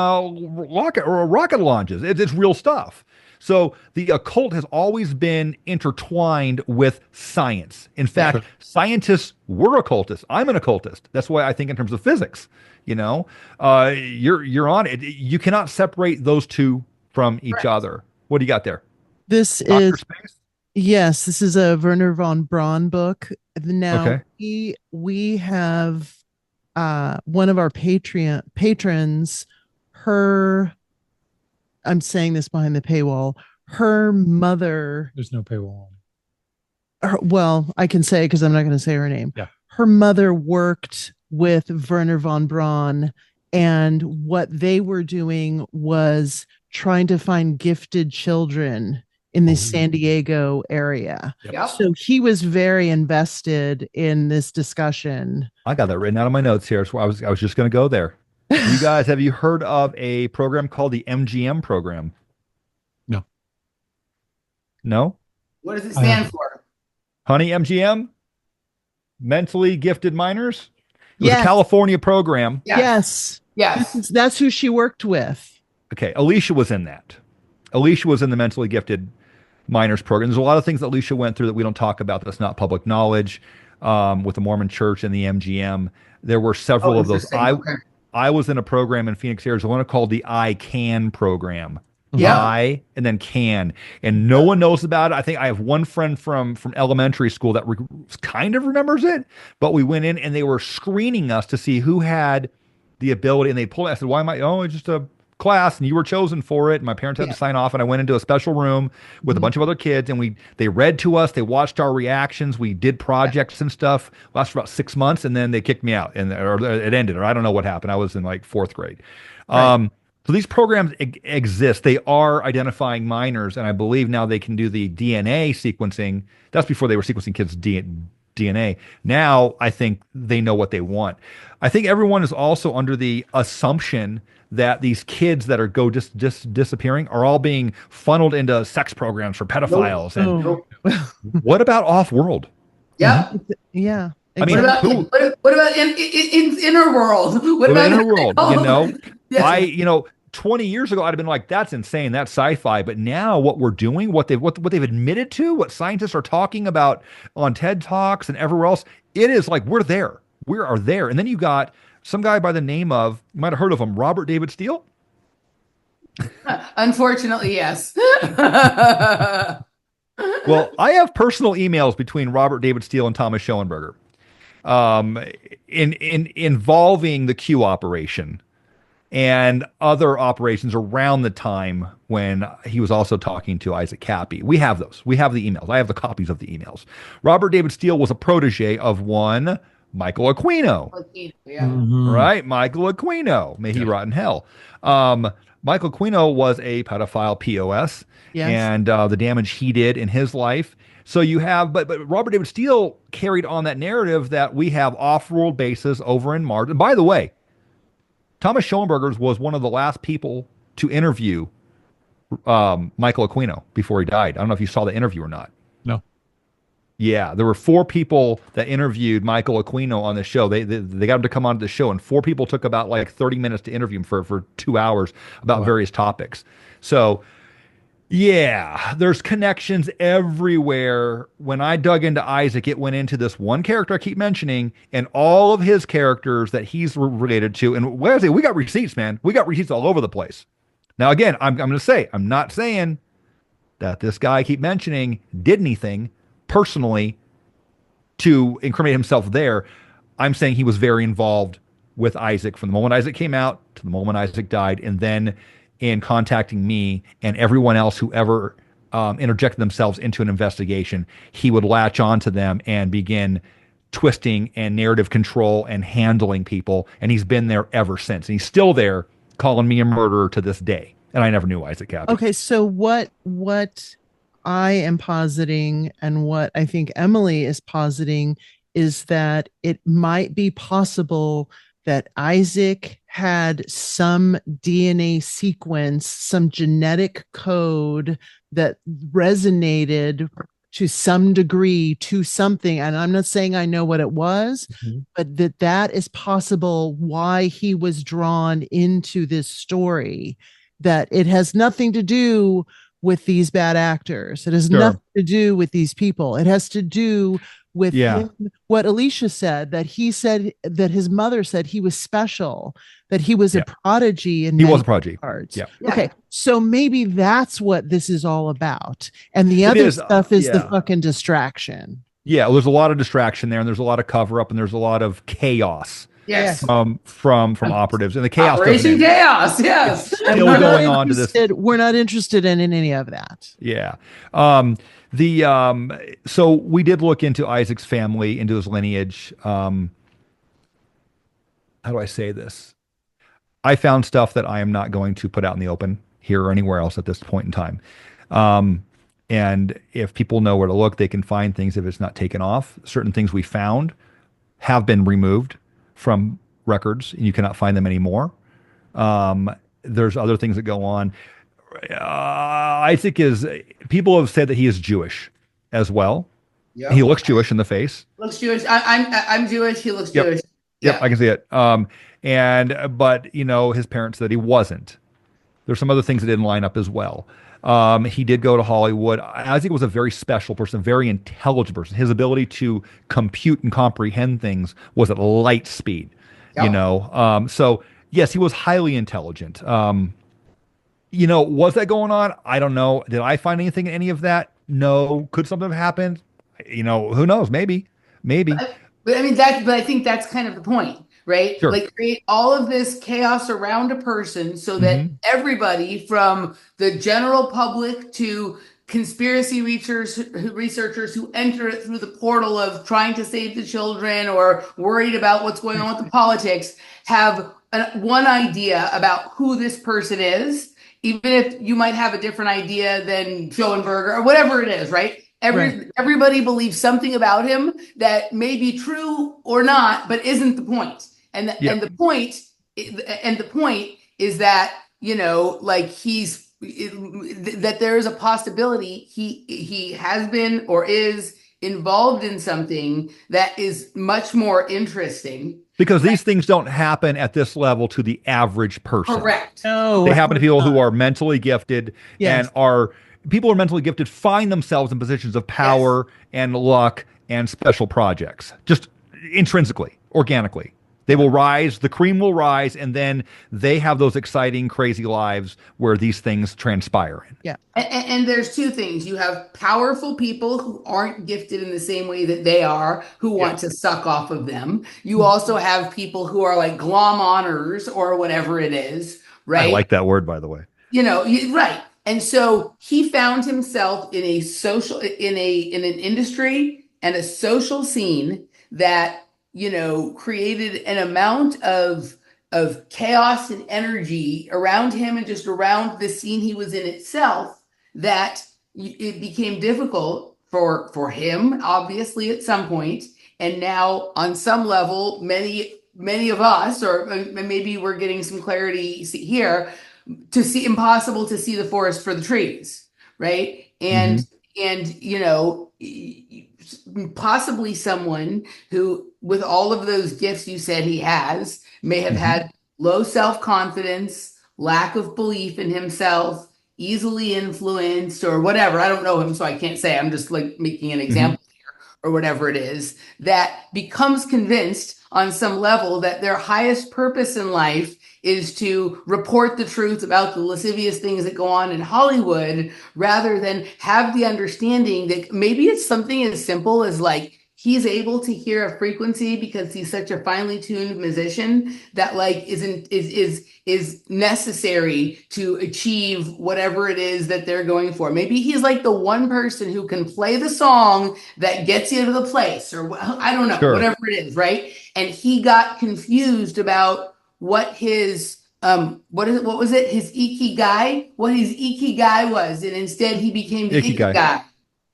rocket launches. It's real stuff. So the occult has always been intertwined with science. In fact, scientists were occultists. I'm an occultist. That's why I think in terms of physics. You're on it. You cannot separate those two from each other. What do you got there? This Dr. is Space? Yes, this is a Wernher von Braun book. Now we have one of our patrons, I'm saying this behind the paywall, her mother. There's no paywall. Well, I can say because I'm not going to say her name. Yeah. Her mother worked with Wernher von Braun, and what they were doing was trying to find gifted children in the San Diego area. Yep. So he was very invested in this discussion. I got that written out of my notes here. So I was just going to go there. You guys, have you heard of a program called the MGM program? No. No? What does it stand for? Honey, MGM? Mentally Gifted Minors? It was a California program. Yes. That's who she worked with. Okay, Alicia was in that. Alicia was in the mentally gifted minors program. There's a lot of things that Alicia went through that we don't talk about that's not public knowledge with the Mormon Church and the MGM. There were several of those. I was in a program in Phoenix, Arizona called the I CAN program. Yeah. I and then CAN. And no one knows about it. I think I have one friend from elementary school that kind of remembers it, but we went in and they were screening us to see who had the ability, and they pulled it. I said, why am I? Oh, it's just a class and you were chosen for it, and my parents had to sign off, and I went into a special room with a bunch of other kids, and they read to us, they watched our reactions, we did projects and stuff. Lasted about 6 months, and then they kicked me out, or it ended, or I don't know what happened. I was in like 4th grade. So these programs exist. They are identifying minors, and I believe now they can do the DNA sequencing. That's before they were sequencing kids' DNA. Now I think they know what they want. I think everyone is also under the assumption that these kids that are just disappearing are all being funneled into sex programs for pedophiles. And what about off-world? Yep. Yeah. I mean, Exactly. What about in inner world? What the about inner world, Yes. 20 years ago, I'd have been like, that's insane. That's sci-fi. But now what we're doing, what they've admitted to, what scientists are talking about on TED Talks and everywhere else, it is like, we're there. We are there. And then you got some guy by the name of, you might have heard of him, Robert David Steele. Unfortunately, yes. Well, I have personal emails between Robert David Steele and Thomas Schoenberger, involving the Q operation and other operations around the time when he was also talking to Isaac Kappy. We have those. We have the emails. I have the copies of the emails. Robert David Steele was a protege of one Michael Aquino. Yeah. Right? Michael Aquino. May he rot in hell. Michael Aquino was a pedophile POS, and the damage he did in his life. So you have, but Robert David Steele carried on that narrative that we have off-world bases over in Mars. And by the way, Thomas Schoenberger was one of the last people to interview Michael Aquino before he died. I don't know if you saw the interview or not. No. Yeah, there were 4 people that interviewed Michael Aquino on the show. They got him to come onto the show, and 4 people took about like 30 minutes to interview him for 2 hours about various topics. So, yeah, there's connections everywhere. When I dug into Isaac, it went into this one character I keep mentioning and all of his characters that he's related to. And what I say, we got receipts, man. We got receipts all over the place. Now, again, I'm going to say, I'm not saying that this guy I keep mentioning did anything personally to incriminate himself there. I'm saying he was very involved with Isaac from the moment Isaac came out to the moment Isaac died, and then in contacting me and everyone else who ever interjected themselves into an investigation, he would latch onto them and begin twisting and narrative control and handling people. And he's been there ever since. And he's still there calling me a murderer to this day. And I never knew Isaac Kappy. Okay, so what I am positing and what I think Emily is positing is that it might be possible that Isaac had some DNA sequence, some genetic code that resonated to some degree to something. And I'm not saying I know what it was, but that is possible why he was drawn into this story, that it has nothing to do with these bad actors. It has nothing to do with these people. It has to do with him, what Alicia said, that he said that his mother said he was special, that he was a prodigy. And he was a prodigy. Yeah. Okay. So maybe that's what this is all about. And the other stuff is the fucking distraction. Yeah. Well, there's a lot of distraction there, and there's a lot of cover up, and there's a lot of chaos. Yes. From operatives, and the chaos. Operation Chaos. Yes. Still going on to this. We're not interested in any of that. Yeah. So we did look into Isaac's family, into his lineage. How do I say this? I found stuff that I am not going to put out in the open here or anywhere else at this point in time. And if people know where to look, they can find things if it's not taken off. Certain things we found have been removed from records, and you cannot find them anymore. There's other things that go on. Isaac people have said that he is Jewish as well. Yep. He looks Jewish in the face. Looks Jewish. I'm Jewish. He looks Jewish. Yep, I can see it. But his parents said he wasn't. There's some other things that didn't line up as well. He did go to Hollywood. Isaac was a very special person, a very intelligent person. His ability to compute and comprehend things was at light speed. Yep. So yes, he was highly intelligent. Was that going on? I don't know. Did I find anything in any of that? No. Could something have happened? Who knows? Maybe. But I think that's kind of the point, right? Sure. Like create all of this chaos around a person so that everybody from the general public to conspiracy researchers who enter it through the portal of trying to save the children or worried about what's going on with the politics have one idea about who this person is, even if you might have a different idea than Schoenberger or whatever it is, right? Everybody believes something about him that may be true or not, but isn't the point. And the point is that, that there is a possibility he has been or is involved in something that is much more interesting. Because these things don't happen at this level to the average person. Correct. No, They happen to people who are mentally gifted Yes. and are people who are mentally gifted find themselves in positions of power and luck and special projects, just intrinsically, organically. They will rise, the cream will rise, and then they have those exciting, crazy lives where these things transpire. Yeah. And there's two things. You have powerful people who aren't gifted in the same way that they are, who want to suck off of them. You also have people who are like glom honors or whatever it is, right? I like that word, by the way. Right. And so he found himself in a social, in an industry and a social scene that, created an amount of chaos and energy around him and just around the scene he was in itself, that it became difficult for him, obviously, at some point. And now, on some level, many of us, or maybe we're getting some clarity here, to see impossible to see the forest for the trees, right? And possibly someone who, with all of those gifts you said he has, may have had low self-confidence, lack of belief in himself, easily influenced, or whatever. I don't know him, so I can't say. I'm just like making an example here, or whatever it is, that becomes convinced on some level that their highest purpose in life is to report the truth about the lascivious things that go on in Hollywood, rather than have the understanding that maybe it's something as simple as like, he's able to hear a frequency because he's such a finely tuned musician that like is necessary to achieve whatever it is that they're going for. Maybe he's like the one person who can play the song that gets you to the place, or I don't know, whatever it is, right? And he got confused about what his what was it? His ikigai? What his ikigai was, and instead he became the ikigai.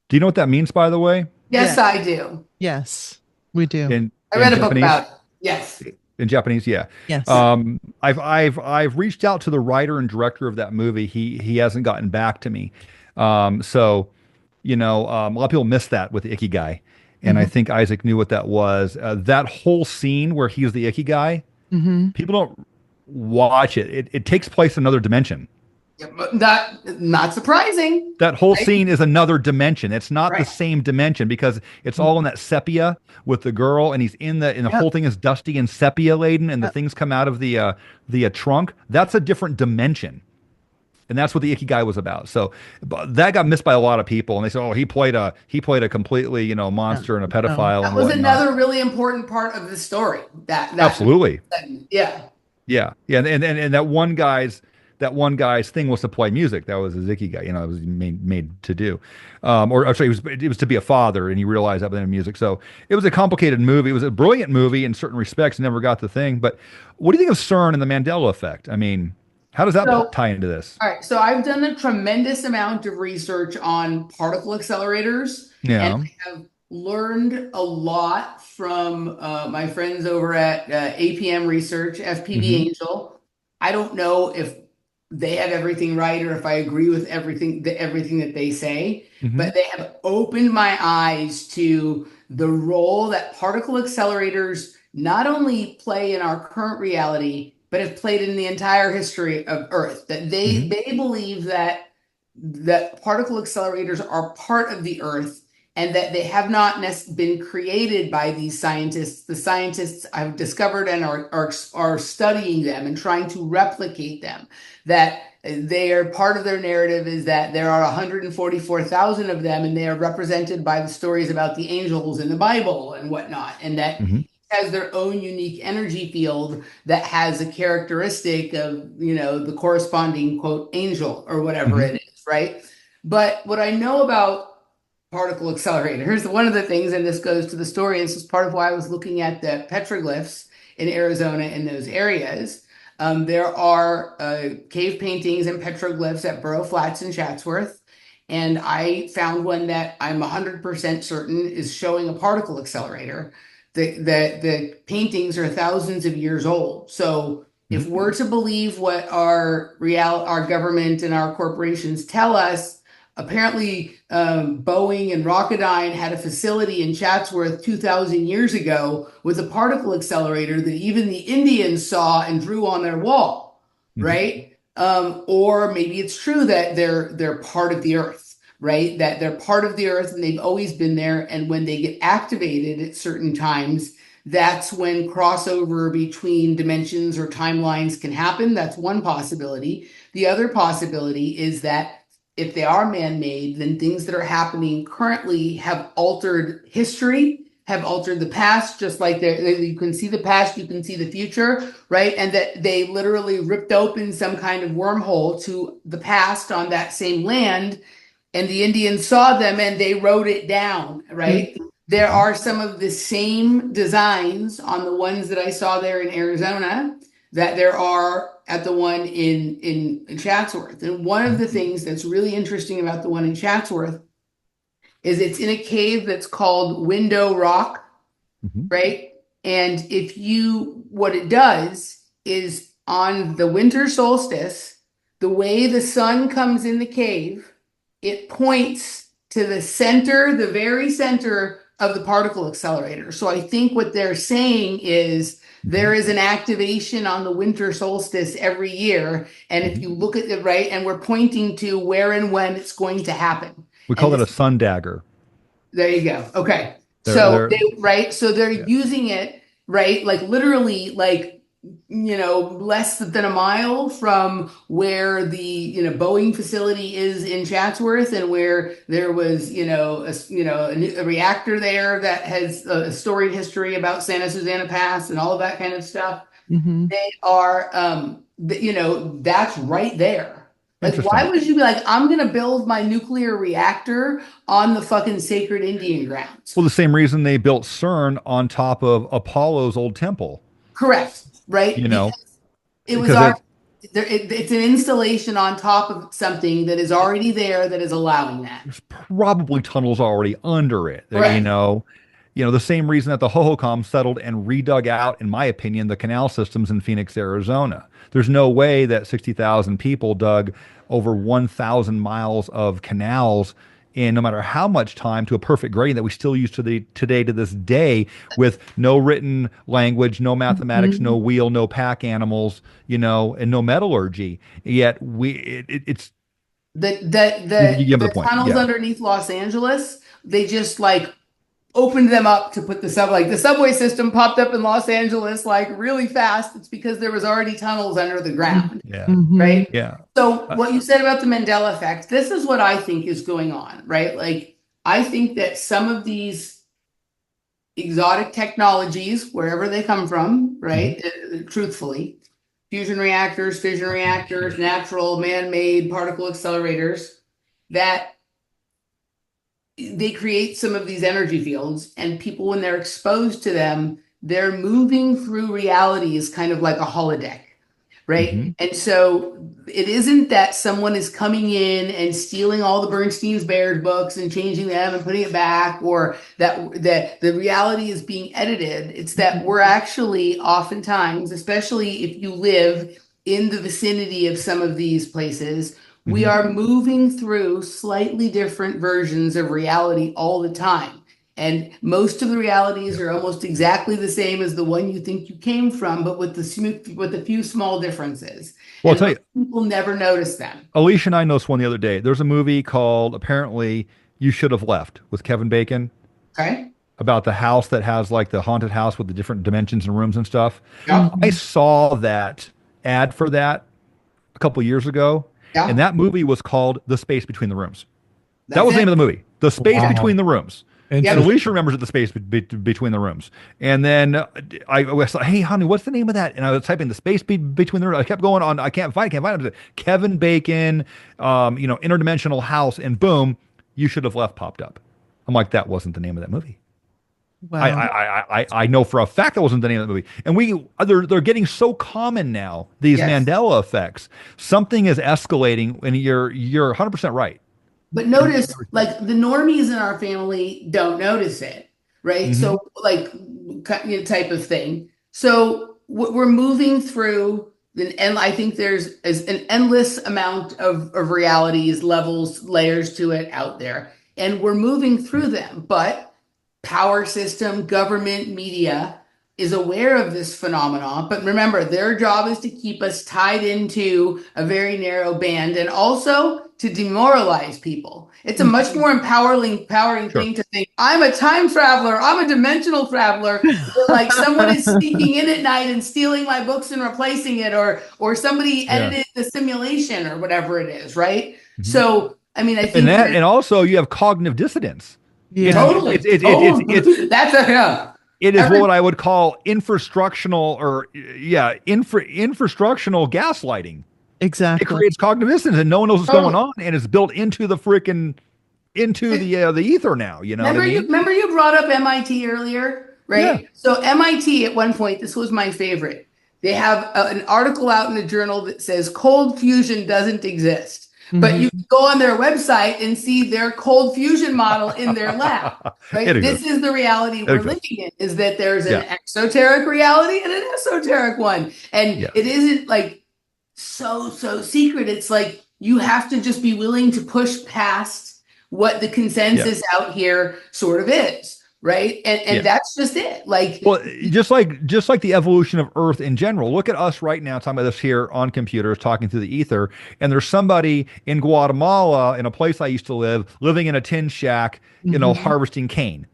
Do you know what that means, by the way? Yes, I do. Yes, we do. I read a book about it. Yes. In Japanese, yeah. Yes. I've reached out to the writer and director of that movie. He hasn't gotten back to me. So a lot of people miss that with the ikigai. And I think Isaac knew what that was. That whole scene where he's the ikigai, people don't watch it. It takes place in another dimension. Not surprising. That whole scene is another dimension. It's not the same dimension because it's all in that sepia with the girl, and he's in the whole thing is dusty and sepia laden, and the things come out of the trunk. That's a different dimension, and that's what the Ikigai was about. So that got missed by a lot of people, and they said, "Oh, he played a completely monster and a pedophile." That was another really important part of the story. That absolutely, yeah, and that one guy's thing was to play music. That was his ikigai. It was made to do. Or sorry, it was to be a father, and he realized that within music. So it was a complicated movie. It was a brilliant movie in certain respects. Never got the thing. But what do you think of CERN and the Mandela effect? I mean, how does that tie into this? All right. So I've done a tremendous amount of research on particle accelerators. Yeah. And I have learned a lot from my friends over at APM Research, FPV Angel. I don't know if they have everything right or if I agree with everything that they say, but they have opened my eyes to the role that particle accelerators not only play in our current reality, but have played in the entire history of Earth. That they believe that particle accelerators are part of the Earth, and that they have not been created by these scientists. The scientists I've discovered and are studying them and trying to replicate them. That they are part of their narrative is that there are 144,000 of them, and they are represented by the stories about the angels in the Bible and whatnot, and that has their own unique energy field that has a characteristic of the corresponding quote angel or whatever it is, right? But what I know about particle accelerators, one of the things, and this goes to the story, and this is part of why I was looking at the petroglyphs in Arizona in those areas. There are cave paintings and petroglyphs at Burrow Flats in Chatsworth, and I found one that I'm 100% certain is showing a particle accelerator. The paintings are thousands of years old. So if we're to believe what our government and our corporations tell us, apparently Boeing and Rocketdyne had a facility in Chatsworth 2,000 years ago with a particle accelerator that even the Indians saw and drew on their wall, right? Or maybe it's true that they're part of the Earth, right? That they're part of the Earth and they've always been there. And when they get activated at certain times, that's when crossover between dimensions or timelines can happen. That's one possibility. The other possibility is that if they are man-made, then things that are happening currently have altered history, have altered the past, just like you can see the past, you can see the future, right? And that they literally ripped open some kind of wormhole to the past on that same land, and the Indians saw them and they wrote it down, right? There are some of the same designs on the ones that I saw there in Arizona that there are at the one in Chatsworth. And one of the things that's really interesting about the one in Chatsworth is it's in a cave that's called Window Rock, right? And what it does is on the winter solstice, the way the sun comes in the cave, it points to the center, the very center of the particle accelerator. So I think what they're saying is there is an activation on the winter solstice every year. And if you look at it, right, and we're pointing to where and when it's going to happen. We call it a sun dagger. There you go. Okay. So they're using it, right? Like literally less than a mile from where the, Boeing facility is in Chatsworth, and where there was, a reactor there that has a storied history about Santa Susana Pass and all of that kind of stuff. They are, that's right there. Like, why would you be like, I'm going to build my nuclear reactor on the fucking sacred Indian grounds? Well, the same reason they built CERN on top of Apollo's old temple. Correct. Right? It's an installation on top of something that is already there that is allowing that. There's probably tunnels already under it. Right. The same reason that the Hohokam settled and redug out, in my opinion, the canal systems in Phoenix, Arizona. There's no way that 60,000 people dug over 1,000 miles of canals in no matter how much time to a perfect gradient that we still use today to this day, with no written language, no mathematics, no wheel, no pack animals, and no metallurgy. Yet it's the tunnels underneath Los Angeles. They just opened them up to put the subway system popped up in Los Angeles really fast. It's because there was already tunnels under the ground. Right. Yeah. So what you said about the Mandela effect, this is what I think is going on, right? I think that some of these exotic technologies, wherever they come from, right? Truthfully, fusion reactors, fission reactors, natural, man-made particle accelerators, that they create some of these energy fields, and people, when they're exposed to them, they're moving through reality as kind of like a holodeck, right? And so it isn't that someone is coming in and stealing all the Bernstein's Bears books and changing them and putting it back, or that the reality is being edited. It's that we're actually oftentimes, especially if you live in the vicinity of some of these places, we are moving through slightly different versions of reality all the time. And most of the realities are almost exactly the same as the one you think you came from, but with a few small differences. Well, I'll tell you, people never notice them. Alicia and I noticed one the other day. There's a movie called, apparently, You Should Have Left, with Kevin Bacon. Okay. About the house that has the haunted house with the different dimensions and rooms and stuff. Yeah. I saw that ad for that a couple years ago. Yeah. And that movie was called The Space Between the Rooms. That was the name of the movie. The Space Between the Rooms. And Alicia remembers it, The Space Between the Rooms. And then I was like, hey, honey, what's the name of that? And I was typing The Space Between the Rooms. I kept going on. I can't find it. Kevin Bacon, interdimensional house, and boom, You Should Have Left popped up. I'm like, that wasn't the name of that movie. Wow. I know for a fact that wasn't the name of the movie. And they're getting so common now, these Mandela effects. Something is escalating, and you're 100% right. But notice, the normies in our family don't notice it, right? So, type of thing. So we're moving through and I think there's an endless amount of realities, levels, layers to it out there. And we're moving through them. But power system, government, media is aware of this phenomenon. But remember, their job is to keep us tied into a very narrow band and also to demoralize people. It's a much more empowering thing to think, I'm a time traveler, I'm a dimensional traveler. Like someone is sneaking in at night and stealing my books and replacing it, or somebody edited the simulation or whatever it is, right? Mm-hmm. So, I mean, I think and also you have cognitive dissonance. Yeah, totally. That's a It is what I would call infrastructural infrastructural gaslighting. Exactly. It creates cognitive dissonance and no one knows what's going on, and it's built into the the ether now. You know remember what I mean? Remember you brought up MIT earlier, right? Yeah. So MIT at one point, this was my favorite. They have an article out in a journal that says cold fusion doesn't exist. But you can go on their website and see their cold fusion model in their lab, right? This is the reality we're living in, is that there's an exoteric reality and an esoteric one. And it isn't like so secret. It's like you have to just be willing to push past what the consensus out here sort of is. Right. And that's just it. Like, well, just like the evolution of Earth in general. Look at us right now talking about this here on computers, talking through the ether. And there's somebody in Guatemala, in a place I used to live, living in a tin shack, you know, harvesting cane.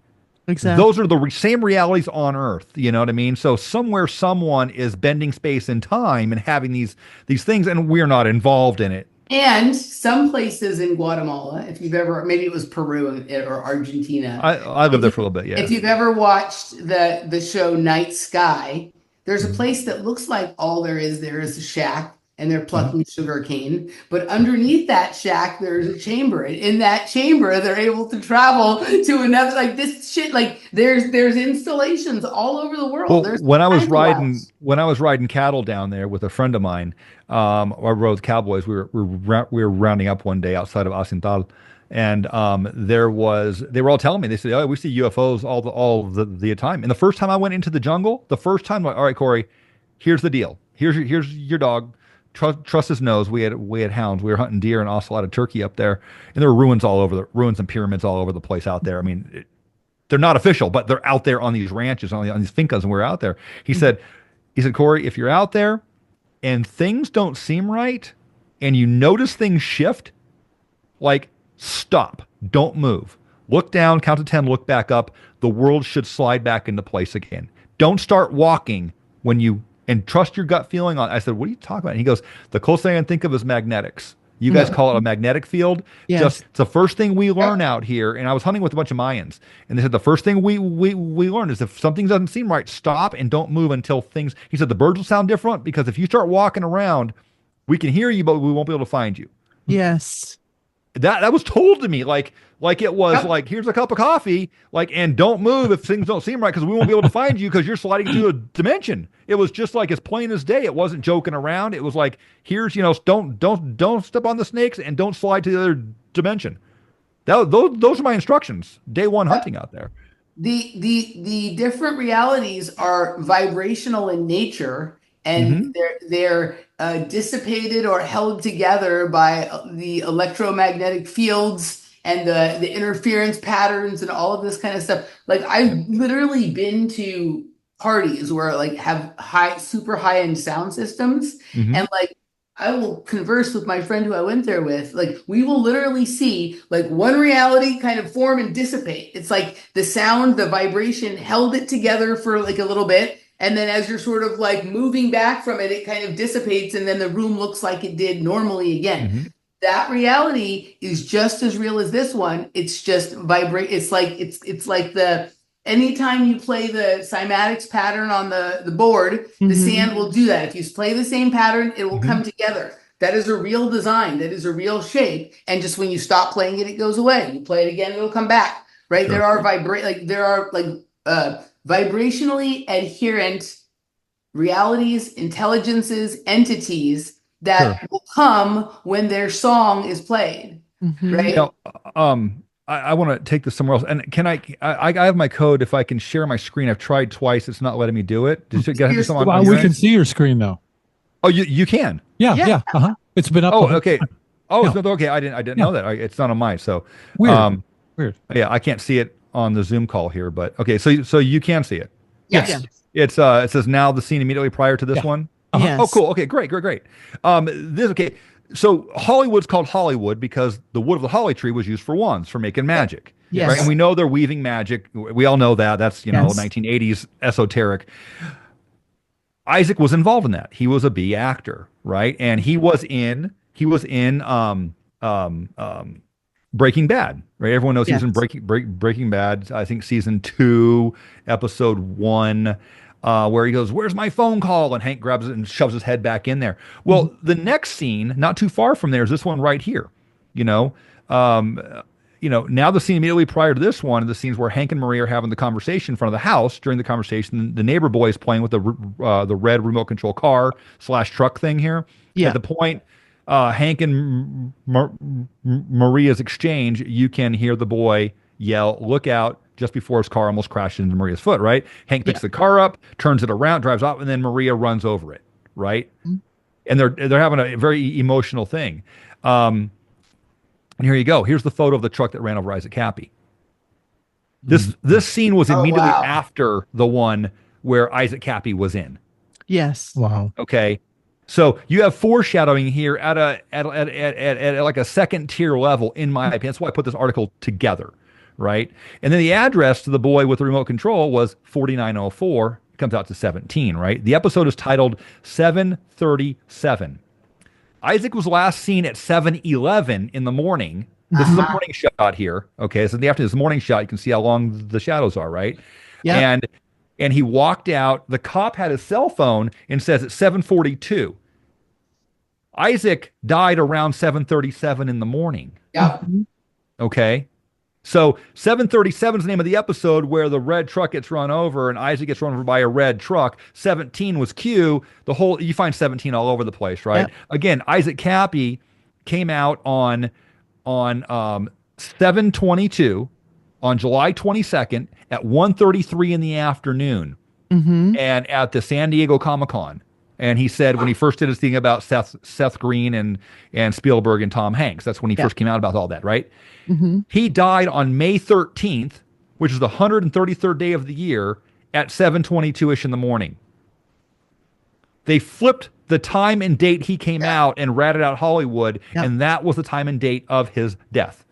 Exactly. Those are the same realities on Earth. You know what I mean? So somewhere someone is bending space and time and having these things, and we're not involved in it. And some places in Guatemala, if you've ever, maybe it was Peru or Argentina. I lived there for a little bit, yeah. If you've ever watched the show Night Sky, there's a place that looks like all there is a shack, and they're plucking sugarcane. But underneath that shack, there's a chamber. And in that chamber, they're able to travel to another, like this shit, like there's installations all over the world. Well, when I was riding cattle down there with a friend of mine, I rode cowboys. We were rounding up one day outside of Asintal, and they were all telling me, they said, "Oh, we see UFOs all the time." And the first time I went into the jungle, I'm like, "All right, Cory, here's the deal. Here's your dog. Trust his nose." We had hounds. We were hunting deer and also a lot of turkey up there, and there were ruins and pyramids all over the place out there. I mean, they're not official, but they're out there on these ranches, on these fincas, and we're out there. He said, "Cory, if you're out there and things don't seem right, and you notice things shift, like stop, don't move, look down, count to 10, look back up. The world should slide back into place again. Don't start walking and trust your gut feeling on." I said, "What are you talking about?" And he goes, "The closest thing I can think of is magnetics. You guys call it a magnetic field. Yes. It's the first thing we learn out here." And I was hunting with a bunch of Mayans, and they said the first thing we learn is if something doesn't seem right, stop and don't move until things. He said the birds will sound different because if you start walking around, we can hear you, but we won't be able to find you. Yes. That was told to me like it was like, here's a cup of coffee, like, and don't move if things don't seem right because we won't be able to find you because you're sliding through a dimension. It was just like as plain as day. It wasn't joking around. It was like, here's, don't step on the snakes and don't slide to the other dimension. Those are my instructions. Day one hunting out there. The different realities are vibrational in nature, and they're dissipated or held together by the electromagnetic fields and the interference patterns and all of this kind of stuff. Like I've literally been to parties where like have super high end sound systems, and like I will converse with my friend who I went there with. Like we will literally see like one reality kind of form and dissipate. It's like the sound, the vibration held it together for like a little bit. And then as you're sort of like moving back from it, it kind of dissipates, and then the room looks like it did normally again. That reality is just as real as this one. It's just vibrate. It's like the anytime you play the cymatics pattern on the board, the sand will do that. If you play the same pattern, it will come together. That is a real design. That is a real shape. And just when you stop playing it, it goes away. You play it again, it'll come back. Right? Sure. There are vibrationally adherent realities, intelligences, entities that will come when their song is played. Right? Now, I want to take this somewhere else. And can I have my code if I can share my screen. I've tried twice. It's not letting me do it. We can see your screen though. Oh, you can. Yeah. It's been up. Oh, okay. Oh, Yeah. okay. I didn't know that. It's not on mine. So Weird. Weird. Yeah, I can't see it on the Zoom call here, but okay. So you can see it. Yes. It's it says now the scene immediately prior to this one. Yes. Oh, cool. Okay, great. This okay. So Hollywood's called Hollywood because the wood of the holly tree was used for wands for making magic. Yes. Right? And we know they're weaving magic. We all know that. That's, Yes. 1980s esoteric. Isaac was involved in that. He was a B actor, right? And he was in Breaking Bad, right? Everyone knows he was in Breaking Bad. I think season 2, episode 1, where he goes, "Where's my phone call?" And Hank grabs it and shoves his head back in there. Well, the next scene, not too far from there, is this one right here. Now the scene immediately prior to this one, the scenes where Hank and Marie are having the conversation in front of the house. During the conversation, the neighbor boy is playing with the red remote control car / truck thing here. Yeah. At the point Hank and Maria's exchange, you can hear the boy yell, "Look out," just before his car almost crashes into Maria's foot, right? Hank picks the car up, turns it around, drives off, and then Maria runs over it, right? Mm-hmm. And they're having a very emotional thing. And here you go. Here's the photo of the truck that ran over Isaac Kappy. This scene was immediately after the one where Isaac Kappy was in. Yes. Wow. Okay. So you have foreshadowing here at like a second tier level, in my opinion. That's why I put this article together, right? And then the address to the boy with the remote control was 4904. It comes out to 17, right? The episode is titled 737. Isaac was last seen at 7:11 in the morning. This is a morning shot here. Okay, so in the afternoon, this morning shot. You can see how long the shadows are, right? Yeah. And he walked out. The cop had his cell phone and says it's 7:42. Isaac died around 7:37 in the morning. Yeah. Okay. So 737 is the name of the episode where the red truck gets run over and Isaac gets run over by a red truck. 17 was Q. You find 17 all over the place, right? Yeah. Again, Isaac Kappy came out on 7/22 on July 22nd at 1:33 in the afternoon, and at the San Diego Comic-Con. And he said when he first did his thing about Seth Green and Spielberg and Tom Hanks, that's when he first came out about all that, right? Mm-hmm. He died on May 13th, which is the 133rd day of the year, at 7:22-ish in the morning. They flipped the time and date he came out and ratted out Hollywood, and that was the time and date of his death.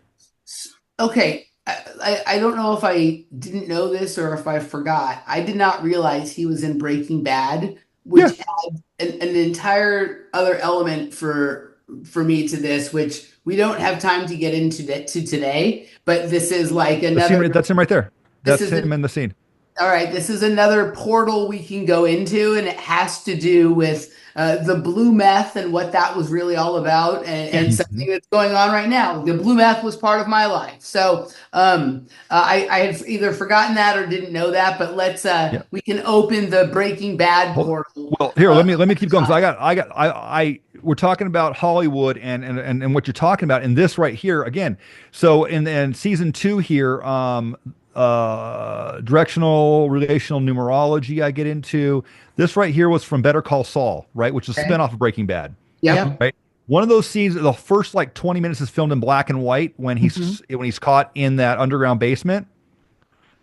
Okay. I don't know if I didn't know this or if I forgot. I did not realize he was in Breaking Bad, which had an entire other element for me to this, which we don't have time to get into today. But this is like another. That's him right there. That's him in the scene. All right, this is another portal we can go into, and it has to do with the blue meth and what that was really all about, and something that's going on right now. The blue meth was part of my life, so I had either forgotten that or didn't know that. But let's we can open the Breaking Bad portal. Well, here let me keep going. So we're talking about Hollywood and what you're talking about in this right here again. So in season 2 here. Directional relational numerology I get into. This right here was from Better Call Saul, right? Which is a spinoff of Breaking Bad. Yeah. Right. One of those scenes, the first like 20 minutes is filmed in black and white when he's caught in that underground basement.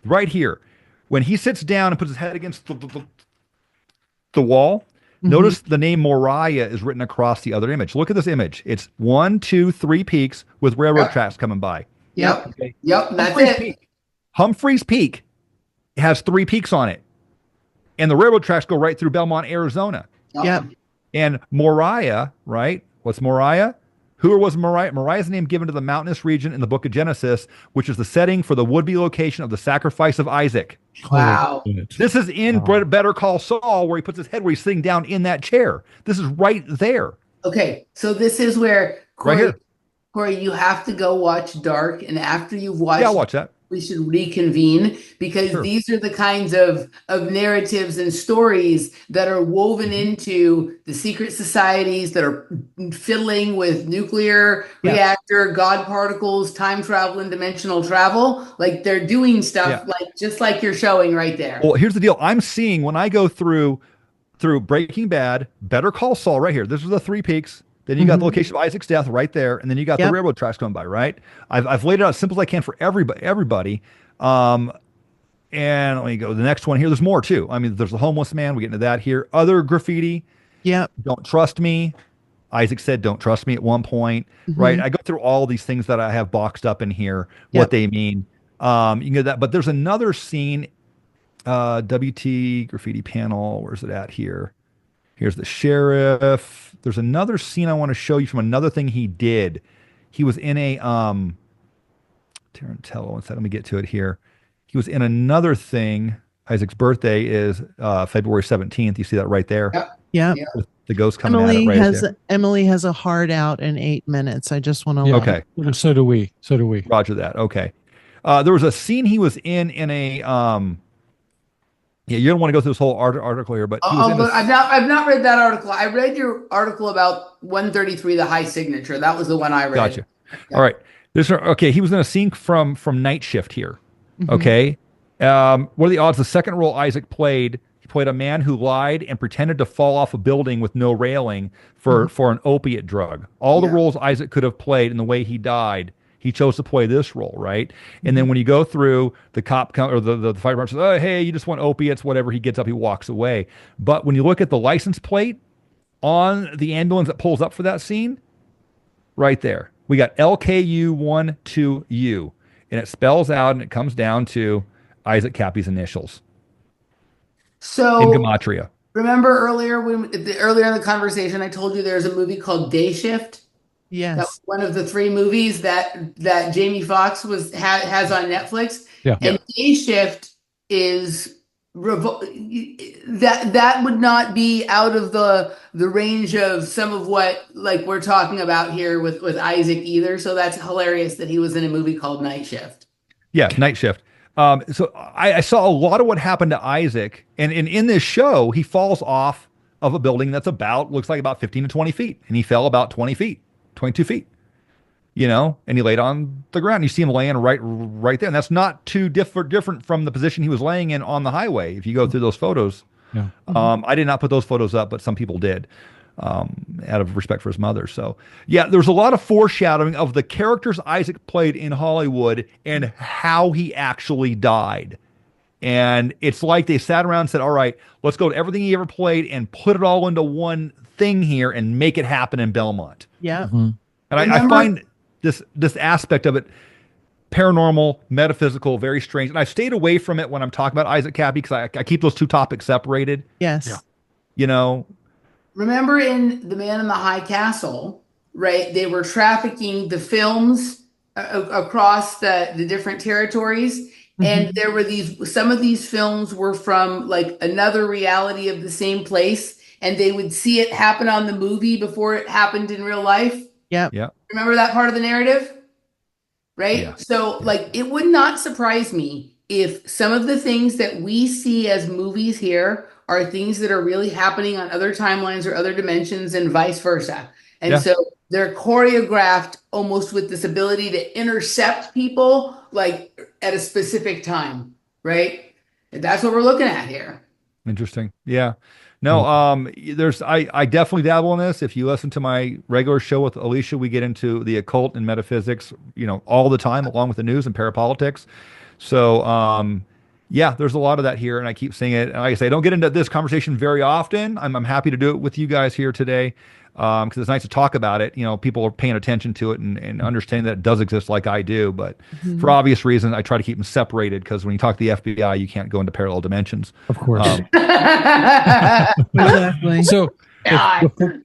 Right here. When he sits down and puts his head against the wall, notice the name Moriah is written across the other image. Look at this image. It's 1, 2, 3 peaks with railroad tracks coming by. Yep. Okay. Yep. That's Humphrey's it. Peak. Humphreys Peak has 3 peaks on it. And the railroad tracks go right through Belmont, Arizona. Yep. And Moriah, right? What's Moriah? Who was Moriah? Moriah is the name given to the mountainous region in the book of Genesis, which is the setting for the would-be location of the sacrifice of Isaac. Wow. This is in Better Call Saul, where he puts his head where he's sitting down in that chair. This is right there. Okay. So this is where, Cory, right here. Cory, you have to go watch Dark. And after you've watched I'll watch that. We should reconvene, because these are the kinds of narratives and stories that are woven into the secret societies that are fiddling with nuclear reactor, God particles, time travel, and dimensional travel. Like they're doing stuff like just like you're showing right there. Well, here's the deal. I'm seeing when I go through through Breaking Bad, Better Call Saul right here. This is the three peaks. Then you got the location of Isaac's death right there, and then you got the railroad tracks going by, right? I've laid it out as simple as I can for everybody. And let me go the next one here. There's more too. I mean, there's the homeless man. We get into that here. Other graffiti. Yep. Don't trust me. Isaac said, "Don't trust me" at one point, right? I go through all these things that I have boxed up in here, what they mean. You can get that, but there's another scene. WT graffiti panel. Where's it at here? Here's the sheriff. There's another scene I want to show you from another thing he did. He was in a Tarantello. Instead, let me get to it here. He was in another thing. Isaac's birthday is February 17th. You see that right there? Yep. With the ghost coming at it right there. Emily has a hard out in 8 minutes. I just want to Okay. So do we. Roger that. Okay. There was a scene he was in a yeah, you don't want to go through this whole article here, but I've not read that article. I read your article about 133, the high signature. That was the one I read. Gotcha. Yeah. All right. Okay. He was in a scene from Night Shift here. Okay. What are the odds? The second role Isaac played, he played a man who lied and pretended to fall off a building with no railing for an opiate drug. All the roles Isaac could have played in the way he died, he chose to play this role, right? And then when you go through, the cop or the fire department says, "Oh, hey, you just want opiates," whatever. He gets up, he walks away. But when you look at the license plate on the ambulance that pulls up for that scene, right there, we got LKU12U, and it spells out and it comes down to Isaac Kappy's initials. So in gematria. Remember earlier in the conversation, I told you there's a movie called Day Shift. Yes. That's one of the 3 movies that Jamie Foxx has on Netflix. Yeah. And Day Shift is that would not be out of the range of some of what like we're talking about here with Isaac either. So that's hilarious that he was in a movie called Night Shift. Yeah, Night Shift. So I saw a lot of what happened to Isaac, and in this show, he falls off of a building that's looks like about 15 to 20 feet, and he fell about 20 feet. 22 feet, and he laid on the ground. You see him laying right there. And that's not too different from the position he was laying in on the highway. If you go through those photos, I did not put those photos up, but some people did, out of respect for his mother. So yeah, there's a lot of foreshadowing of the characters Isaac played in Hollywood and how he actually died. And it's like they sat around and said, all right, let's go to everything he ever played and put it all into one thing here and make it happen in Belmont. Yeah. And I find this aspect of it paranormal, metaphysical, very strange. And I stayed away from it when I'm talking about Isaac Kappy because I keep those two topics separated. Yes. Yeah. Remember in The Man in the High Castle, right? They were trafficking the films across the different territories. And there were some of these films were from like another reality of the same place. And they would see it happen on the movie before it happened in real life. Yeah. Remember that part of the narrative? Right? Yeah. So like, it would not surprise me if some of the things that we see as movies here are things that are really happening on other timelines or other dimensions and vice versa. And so they're choreographed almost with this ability to intercept people like at a specific time, right? And that's what we're looking at here. Interesting. Yeah. No, I definitely dabble in this. If you listen to my regular show with Alicia, we get into the occult and metaphysics, all the time, along with the news and parapolitics. So, yeah, there's a lot of that here, and I keep saying it. And like I say, I don't get into this conversation very often. I'm happy to do it with you guys here today because it's nice to talk about it. People are paying attention to it and understanding that it does exist like I do. But for obvious reasons, I try to keep them separated because when you talk to the FBI, you can't go into parallel dimensions. Of course. Exactly. So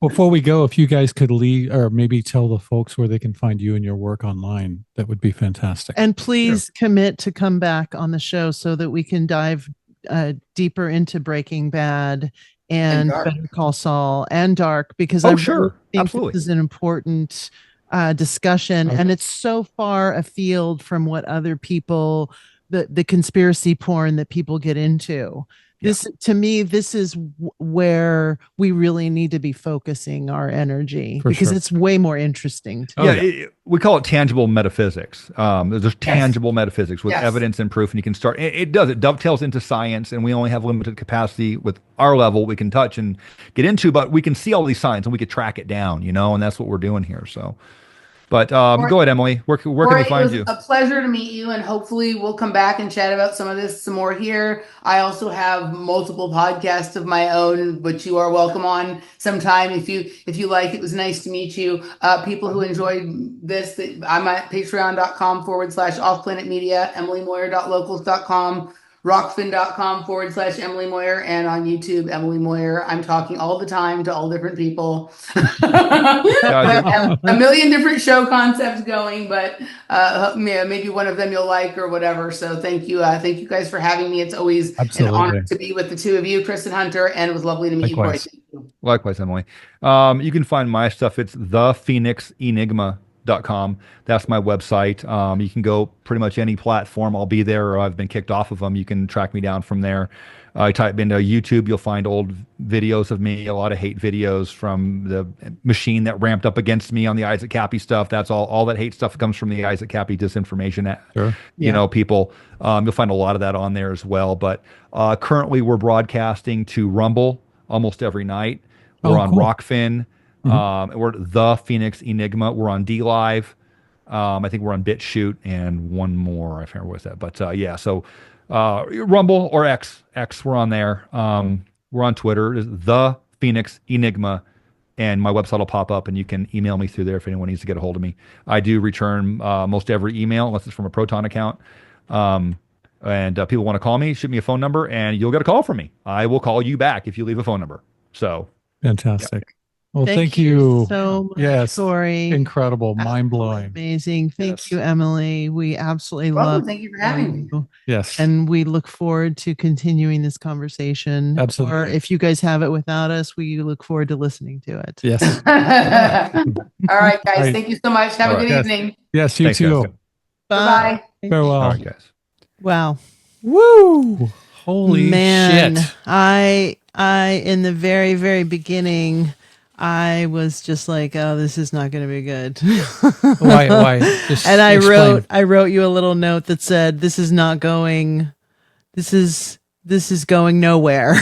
before we go, if you guys could leave or maybe tell the folks where they can find you and your work online, that would be fantastic. And please commit to come back on the show so that we can dive deeper into Breaking Bad and Better Call Saul and Dark, because I really think this is an important discussion, and it's so far afield from what other people the conspiracy porn that people get into. This, to me, this is where we really need to be focusing our energy, because it's way more interesting to me. We call it tangible metaphysics. There's tangible metaphysics with evidence and proof, and you can start. It dovetails into science, and we only have limited capacity with our level we can touch and get into, but we can see all these signs and we can track it down, and that's what we're doing here. So. But go ahead, Emily. Where can we find you? It was a pleasure to meet you, and hopefully we'll come back and chat about some of this some more here. I also have multiple podcasts of my own, which you are welcome on sometime if you like. It was nice to meet you. People who enjoyed this, I'm at patreon.com/offplanetmedia, emilymoyer.locals.com, rockfin.com/Emily Moyer, and on YouTube, Emily Moyer. I'm talking all the time to all different people. A million different show concepts going, but maybe one of them you'll like or whatever. So thank you guys for having me. It's always an honor to be with the two of you, Chris and Hunter, and it was lovely to meet you, Cory. Likewise, Emily. You can find my stuff. It's thephoenixenigma.com. That's my website. You can go pretty much any platform. I'll be there, or I've been kicked off of them. You can track me down from there. I type into YouTube, you'll find old videos of me, a lot of hate videos from the machine that ramped up against me on the Isaac Kappy stuff. That's all that hate stuff comes from the Isaac Kappy disinformation, people. You'll find a lot of that on there as well. But currently we're broadcasting to Rumble almost every night. We're on Rockfin. We're The Phoenix Enigma. We're on DLive. I think we're on BitChute and one more. I forget what was that. But so Rumble or X, we're on there. We're on Twitter. It's The Phoenix Enigma. And my website will pop up, and you can email me through there if anyone needs to get a hold of me. I do return most every email, unless it's from a Proton account. And people want to call me, shoot me a phone number, and you'll get a call from me. I will call you back if you leave a phone number. So fantastic. Yeah. Well, thank you so much, Cory. Incredible, mind-blowing. Amazing. Thank you, Emily. We absolutely love Thank you for having me. Yes. And we look forward to continuing this conversation. Absolutely. Or if you guys have it without us, we look forward to listening to it. Yes. All right, guys. Thank you so much. Have a good evening. Yes, you too. Guys. Bye. Farewell. All right, guys. Wow. Woo! Holy shit. I in the very, very beginning, I was just like, oh, this is not going to be good. Why? And I wrote you a little note that said, this is going nowhere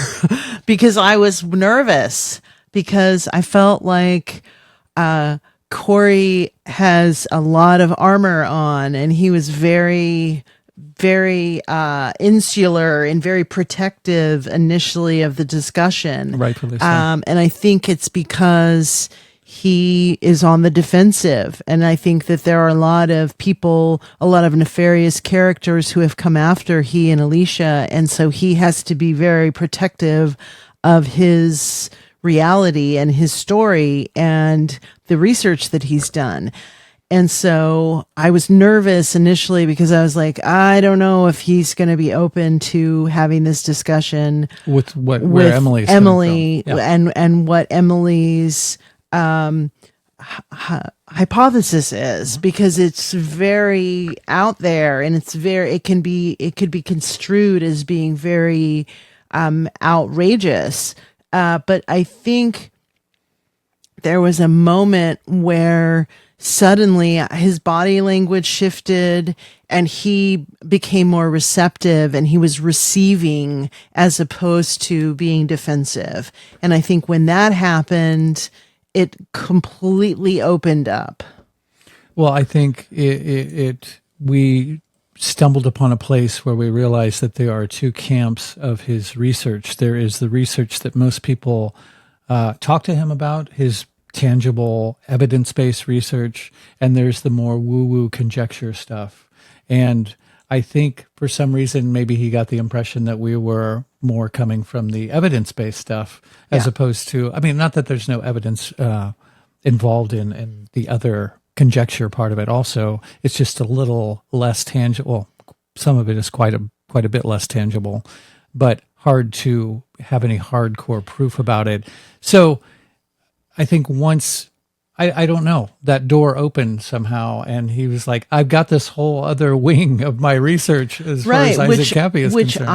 because I was nervous, because I felt like, Cory has a lot of armor on, and he was very, very insular and very protective initially of the discussion. Rightfully so. And I think it's because he is on the defensive. And I think that there are a lot of people, a lot of nefarious characters who have come after he and Alicia. And so he has to be very protective of his reality and his story and the research that he's done. And so I was nervous initially because I was like, I don't know if he's going to be open to having this discussion with Emily and what Emily's hypothesis is, because it's very out there, and it could be construed as being very outrageous. But I think there was a moment where suddenly his body language shifted and he became more receptive, and he was receiving as opposed to being defensive. And I think when that happened, it completely opened up. Well, I think we stumbled upon a place where we realized that there are two camps of his research. There is the research that most people talk to him about, his tangible evidence-based research, and there's the more woo-woo conjecture stuff. And I think for some reason, maybe he got the impression that we were more coming from the evidence-based stuff as opposed to, I mean, not that there's no evidence involved in the other conjecture part of it also. It's just a little less tangible. Well, some of it is quite a bit less tangible, but hard to have any hardcore proof about it. So I think once I don't know. That door opened somehow, and he was like, "I've got this whole other wing of my research as far as Isaac Kappy is which concerned."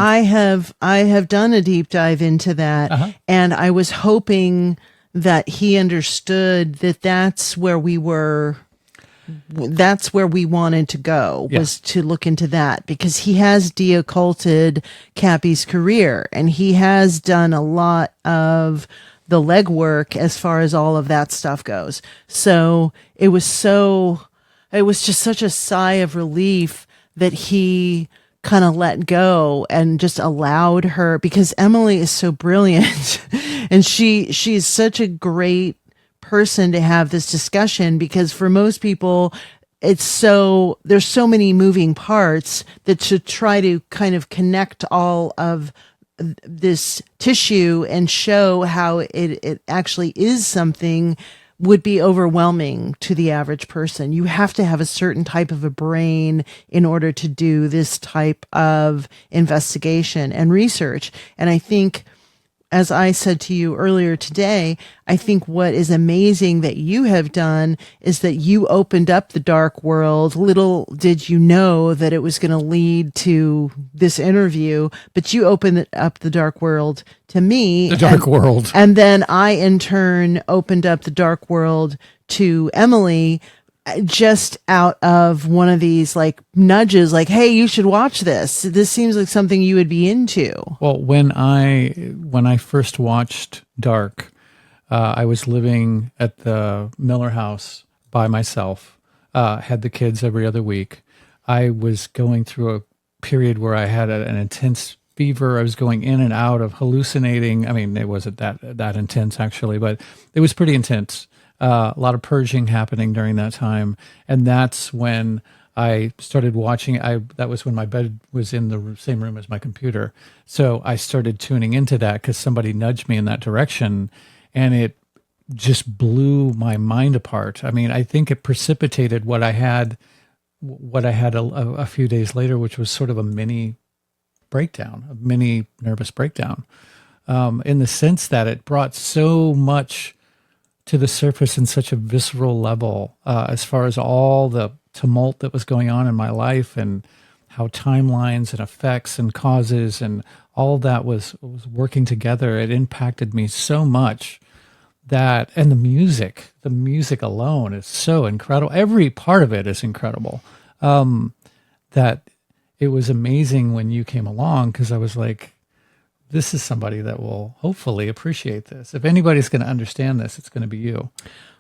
I have done a deep dive into that, and I was hoping that he understood that that's where we wanted to go, was to look into that, because he has de-occulted Kappy's career, and he has done a lot of the legwork as far as all of that stuff goes. So it was just such a sigh of relief that he kind of let go and just allowed her, because Emily is so brilliant and she's such a great person to have this discussion, because for most people there's so many moving parts that to try to kind of connect all of this tissue and show how it actually is something would be overwhelming to the average person. You have to have a certain type of a brain in order to do this type of investigation and research. And I think, as I said to you earlier today, I think what is amazing that you have done is that you opened up the dark world. Little did you know that it was going to lead to this interview, but you opened up the dark world to me. The dark world. And then I, in turn, opened up the dark world to Emily, just out of one of these like nudges, like, hey, you should watch this. This seems like something you would be into. Well, when I first watched Dark, I was living at the Miller house by myself, had the kids every other week. I was going through a period where I had an intense fever. I was going in and out of hallucinating. I mean, it wasn't that intense actually, but it was pretty intense. A lot of purging happening during that time. And that's when I started watching. That was when my bed was in the same room as my computer. So I started tuning into that because somebody nudged me in that direction, and it just blew my mind apart. I mean, I think it precipitated what I had a few days later, which was sort of a mini breakdown, a mini nervous breakdown, in the sense that it brought so much to the surface in such a visceral level, as far as all the tumult that was going on in my life and how timelines and effects and causes and all that was working together. It impacted me so much that, and the music alone is so incredible. Every part of it is incredible. That it was amazing when you came along, because I was like, this is somebody that will hopefully appreciate this. If anybody's going to understand this, it's going to be you.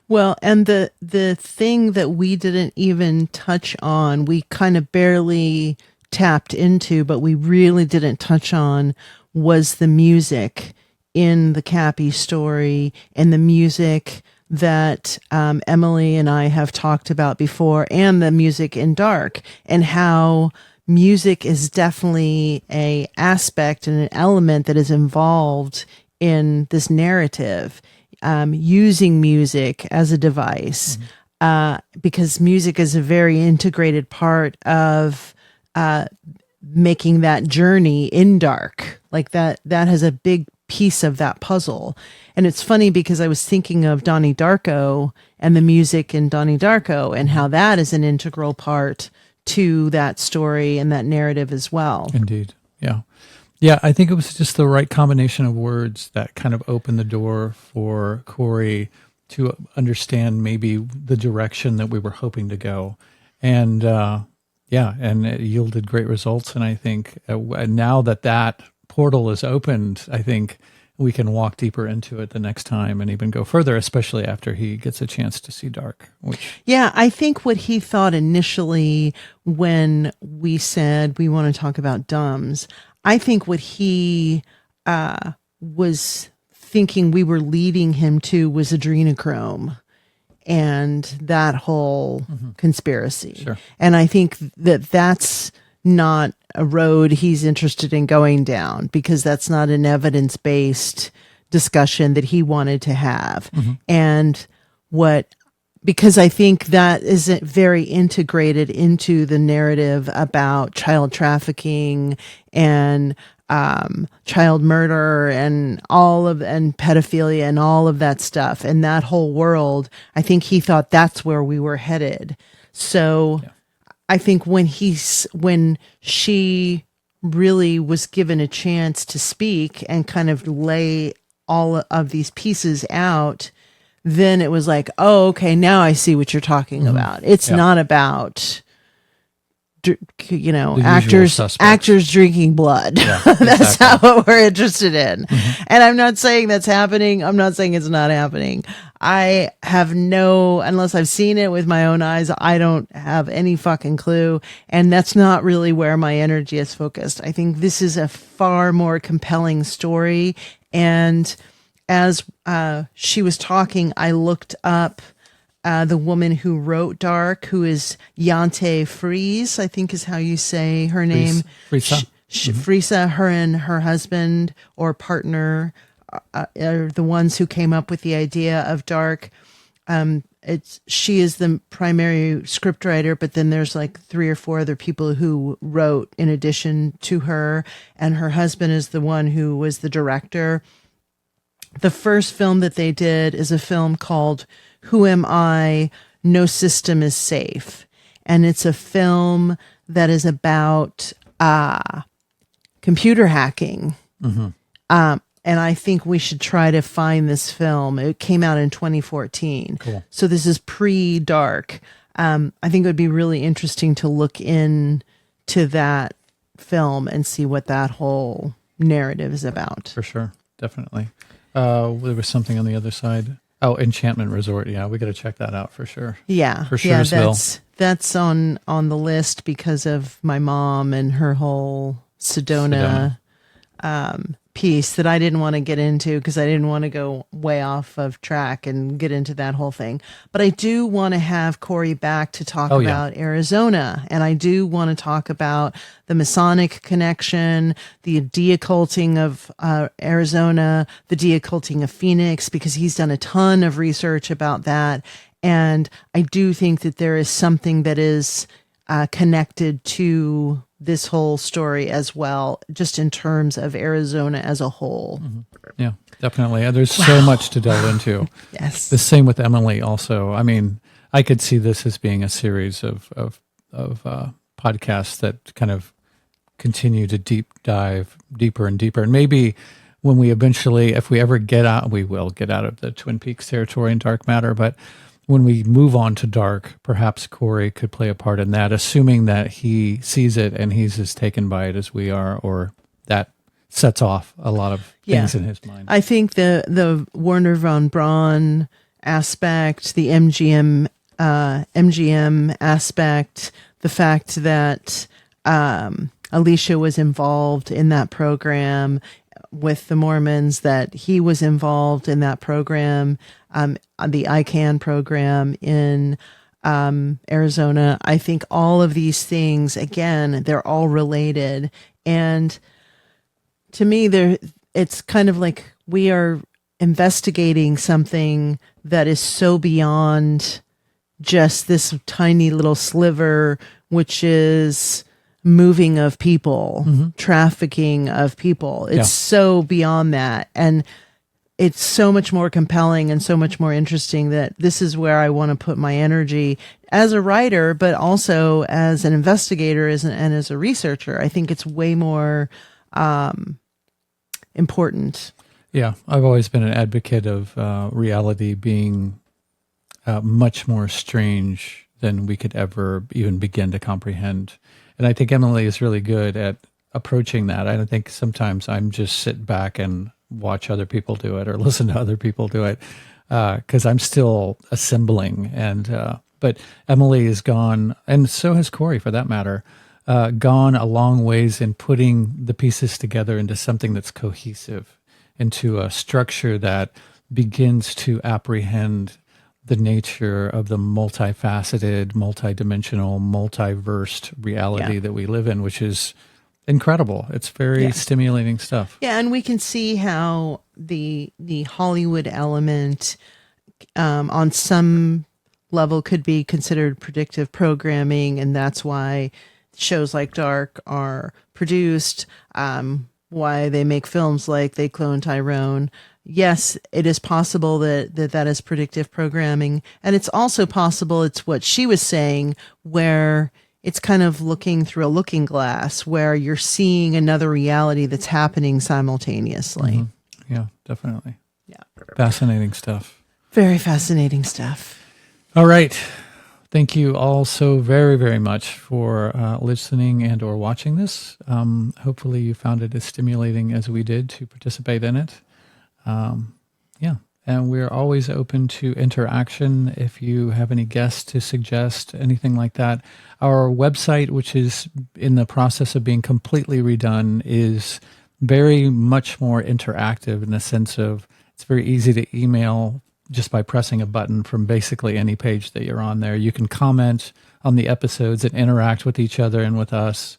Well, and the thing that we didn't even touch on, we kind of barely tapped into, but we really didn't touch on, was the music in the Kappy story, and the music that Emily and I have talked about before, and the music in Dark, and how music is definitely a aspect and an element that is involved in this narrative, using music as a device, because music is a very integrated part of making that journey in Dark. Like that has a big piece of that puzzle. And it's funny because I was thinking of Donnie Darko and the music in Donnie Darko, and how that is an integral part to that story and that narrative as well. Indeed. Yeah. Yeah, I think it was just the right combination of words that kind of opened the door for Cory to understand maybe the direction that we were hoping to go. And and it yielded great results. And I think now that portal is opened, I think we can walk deeper into it the next time and even go further, especially after he gets a chance to see Dark. Yeah, I think what he thought initially when we said we want to talk about dumbs, I think what he was thinking we were leading him to was adrenochrome and that whole conspiracy. Sure. And I think that's not a road he's interested in going down, because that's not an evidence-based discussion that he wanted to have. And because I think that isn't very integrated into the narrative about child trafficking and child murder and and pedophilia and all of that stuff and that whole world. I think he thought that's where we were headed. So I think when she really was given a chance to speak and kind of lay all of these pieces out, then it was like, oh, okay, now I see what you're talking about. It's not about, actors drinking blood. Yeah, that's not what we're interested in. And I'm not saying that's happening. I'm not saying it's not happening. I have unless I've seen it with my own eyes, I don't have any fucking clue. And that's not really where my energy is focused. I think this is a far more compelling story. And as she was talking, I looked up the woman who wrote Dark, who is Yante Fries, I think is how you say her name. Friesa, her and her husband or partner are the ones who came up with the idea of Dark. She is the primary scriptwriter, but then there's like 3 or 4 other people who wrote in addition to her, and her husband is the one who was the director. The first film that they did is a film called Who Am I? No System is Safe. And it's a film that is about computer hacking. And I think we should try to find this film. It came out in 2014. Cool. So this is pre-Dark. I think it would be really interesting to look into that film and see what that whole narrative is about. For sure. Definitely. There was something on the other side. Oh, Enchantment Resort. Yeah, we got to check that out for sure. Yeah, for sure. Yeah, that's on the list because of my mom and her whole Sedona. Piece that I didn't want to get into because I didn't want to go way off of track and get into that whole thing. But I do want to have Cory back to talk about Arizona. And I do want to talk about the Masonic connection, the deocculting of Arizona, the deocculting of Phoenix, because he's done a ton of research about that. And I do think that there is something that is connected to this whole story as well, just in terms of Arizona as a whole. Yeah, definitely. There's so much to delve into. Yes. The same with Emily also. I mean, I could see this as being a series of podcasts that kind of continue to deep dive deeper and deeper. And maybe when we eventually, if we ever get out, we will get out of the Twin Peaks territory and dark matter, but when we move on to Dark, perhaps Cory could play a part in that, assuming that he sees it and he's as taken by it as we are, or that sets off a lot of things in his mind. I think the Werner von Braun aspect, the MGM aspect, the fact that Alicia was involved in that program with the Mormons, that he was involved in that program, the ICANN program in Arizona. I think all of these things, again, they're all related. And to me, it's kind of like we are investigating something that is so beyond just this tiny little sliver, which is moving of people, trafficking of people. It's so beyond that. And it's so much more compelling and so much more interesting that this is where I want to put my energy as a writer, but also as an investigator and as a researcher. I think it's way more important. Yeah, I've always been an advocate of reality being much more strange than we could ever even begin to comprehend. And I think Emily is really good at approaching that. I don't think sometimes I'm just sit back and watch other people do it or listen to other people do it because I'm still assembling. But Emily has gone, and so has Cory for that matter, gone a long ways in putting the pieces together into something that's cohesive, into a structure that begins to apprehend the nature of the multifaceted, multidimensional, multiversed reality that we live in, which is incredible. It's very stimulating stuff. Yeah, and we can see how the Hollywood element on some level could be considered predictive programming, and that's why shows like Dark are produced. why they make films like They Clone Tyrone. Yes, it is possible that is predictive programming. And it's also possible it's what she was saying, where it's kind of looking through a looking glass, where you're seeing another reality that's happening simultaneously. Mm-hmm. Yeah, definitely. Yeah. Fascinating stuff. Very fascinating stuff. All right. Thank you all so very, very much for listening and or watching this. Hopefully you found it as stimulating as we did to participate in it. Yeah. And we're always open to interaction. If you have any guests to suggest, anything like that. Our website, which is in the process of being completely redone, is very much more interactive in the sense of it's very easy to email just by pressing a button from basically any page that you're on there. You can comment on the episodes and interact with each other and with us.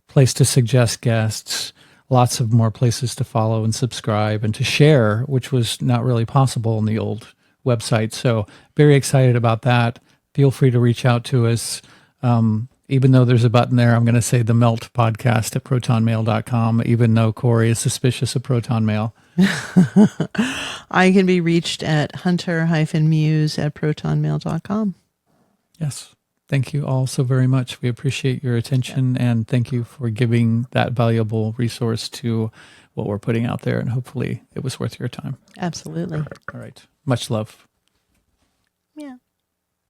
Place to suggest guests, lots of more places to follow and subscribe and to share, which was not really possible on the old website. So very excited about that. Feel free to reach out to us. Even though there's a button there, I'm going to say the Melt podcast at protonmail.com, even though Cory is suspicious of Proton Mail. I can be reached at hunter-muse at protonmail.com. Yes. Thank you all so very much. We appreciate your attention and thank you for giving that valuable resource to what we're putting out there. And hopefully it was worth your time. Absolutely. All right. Much love.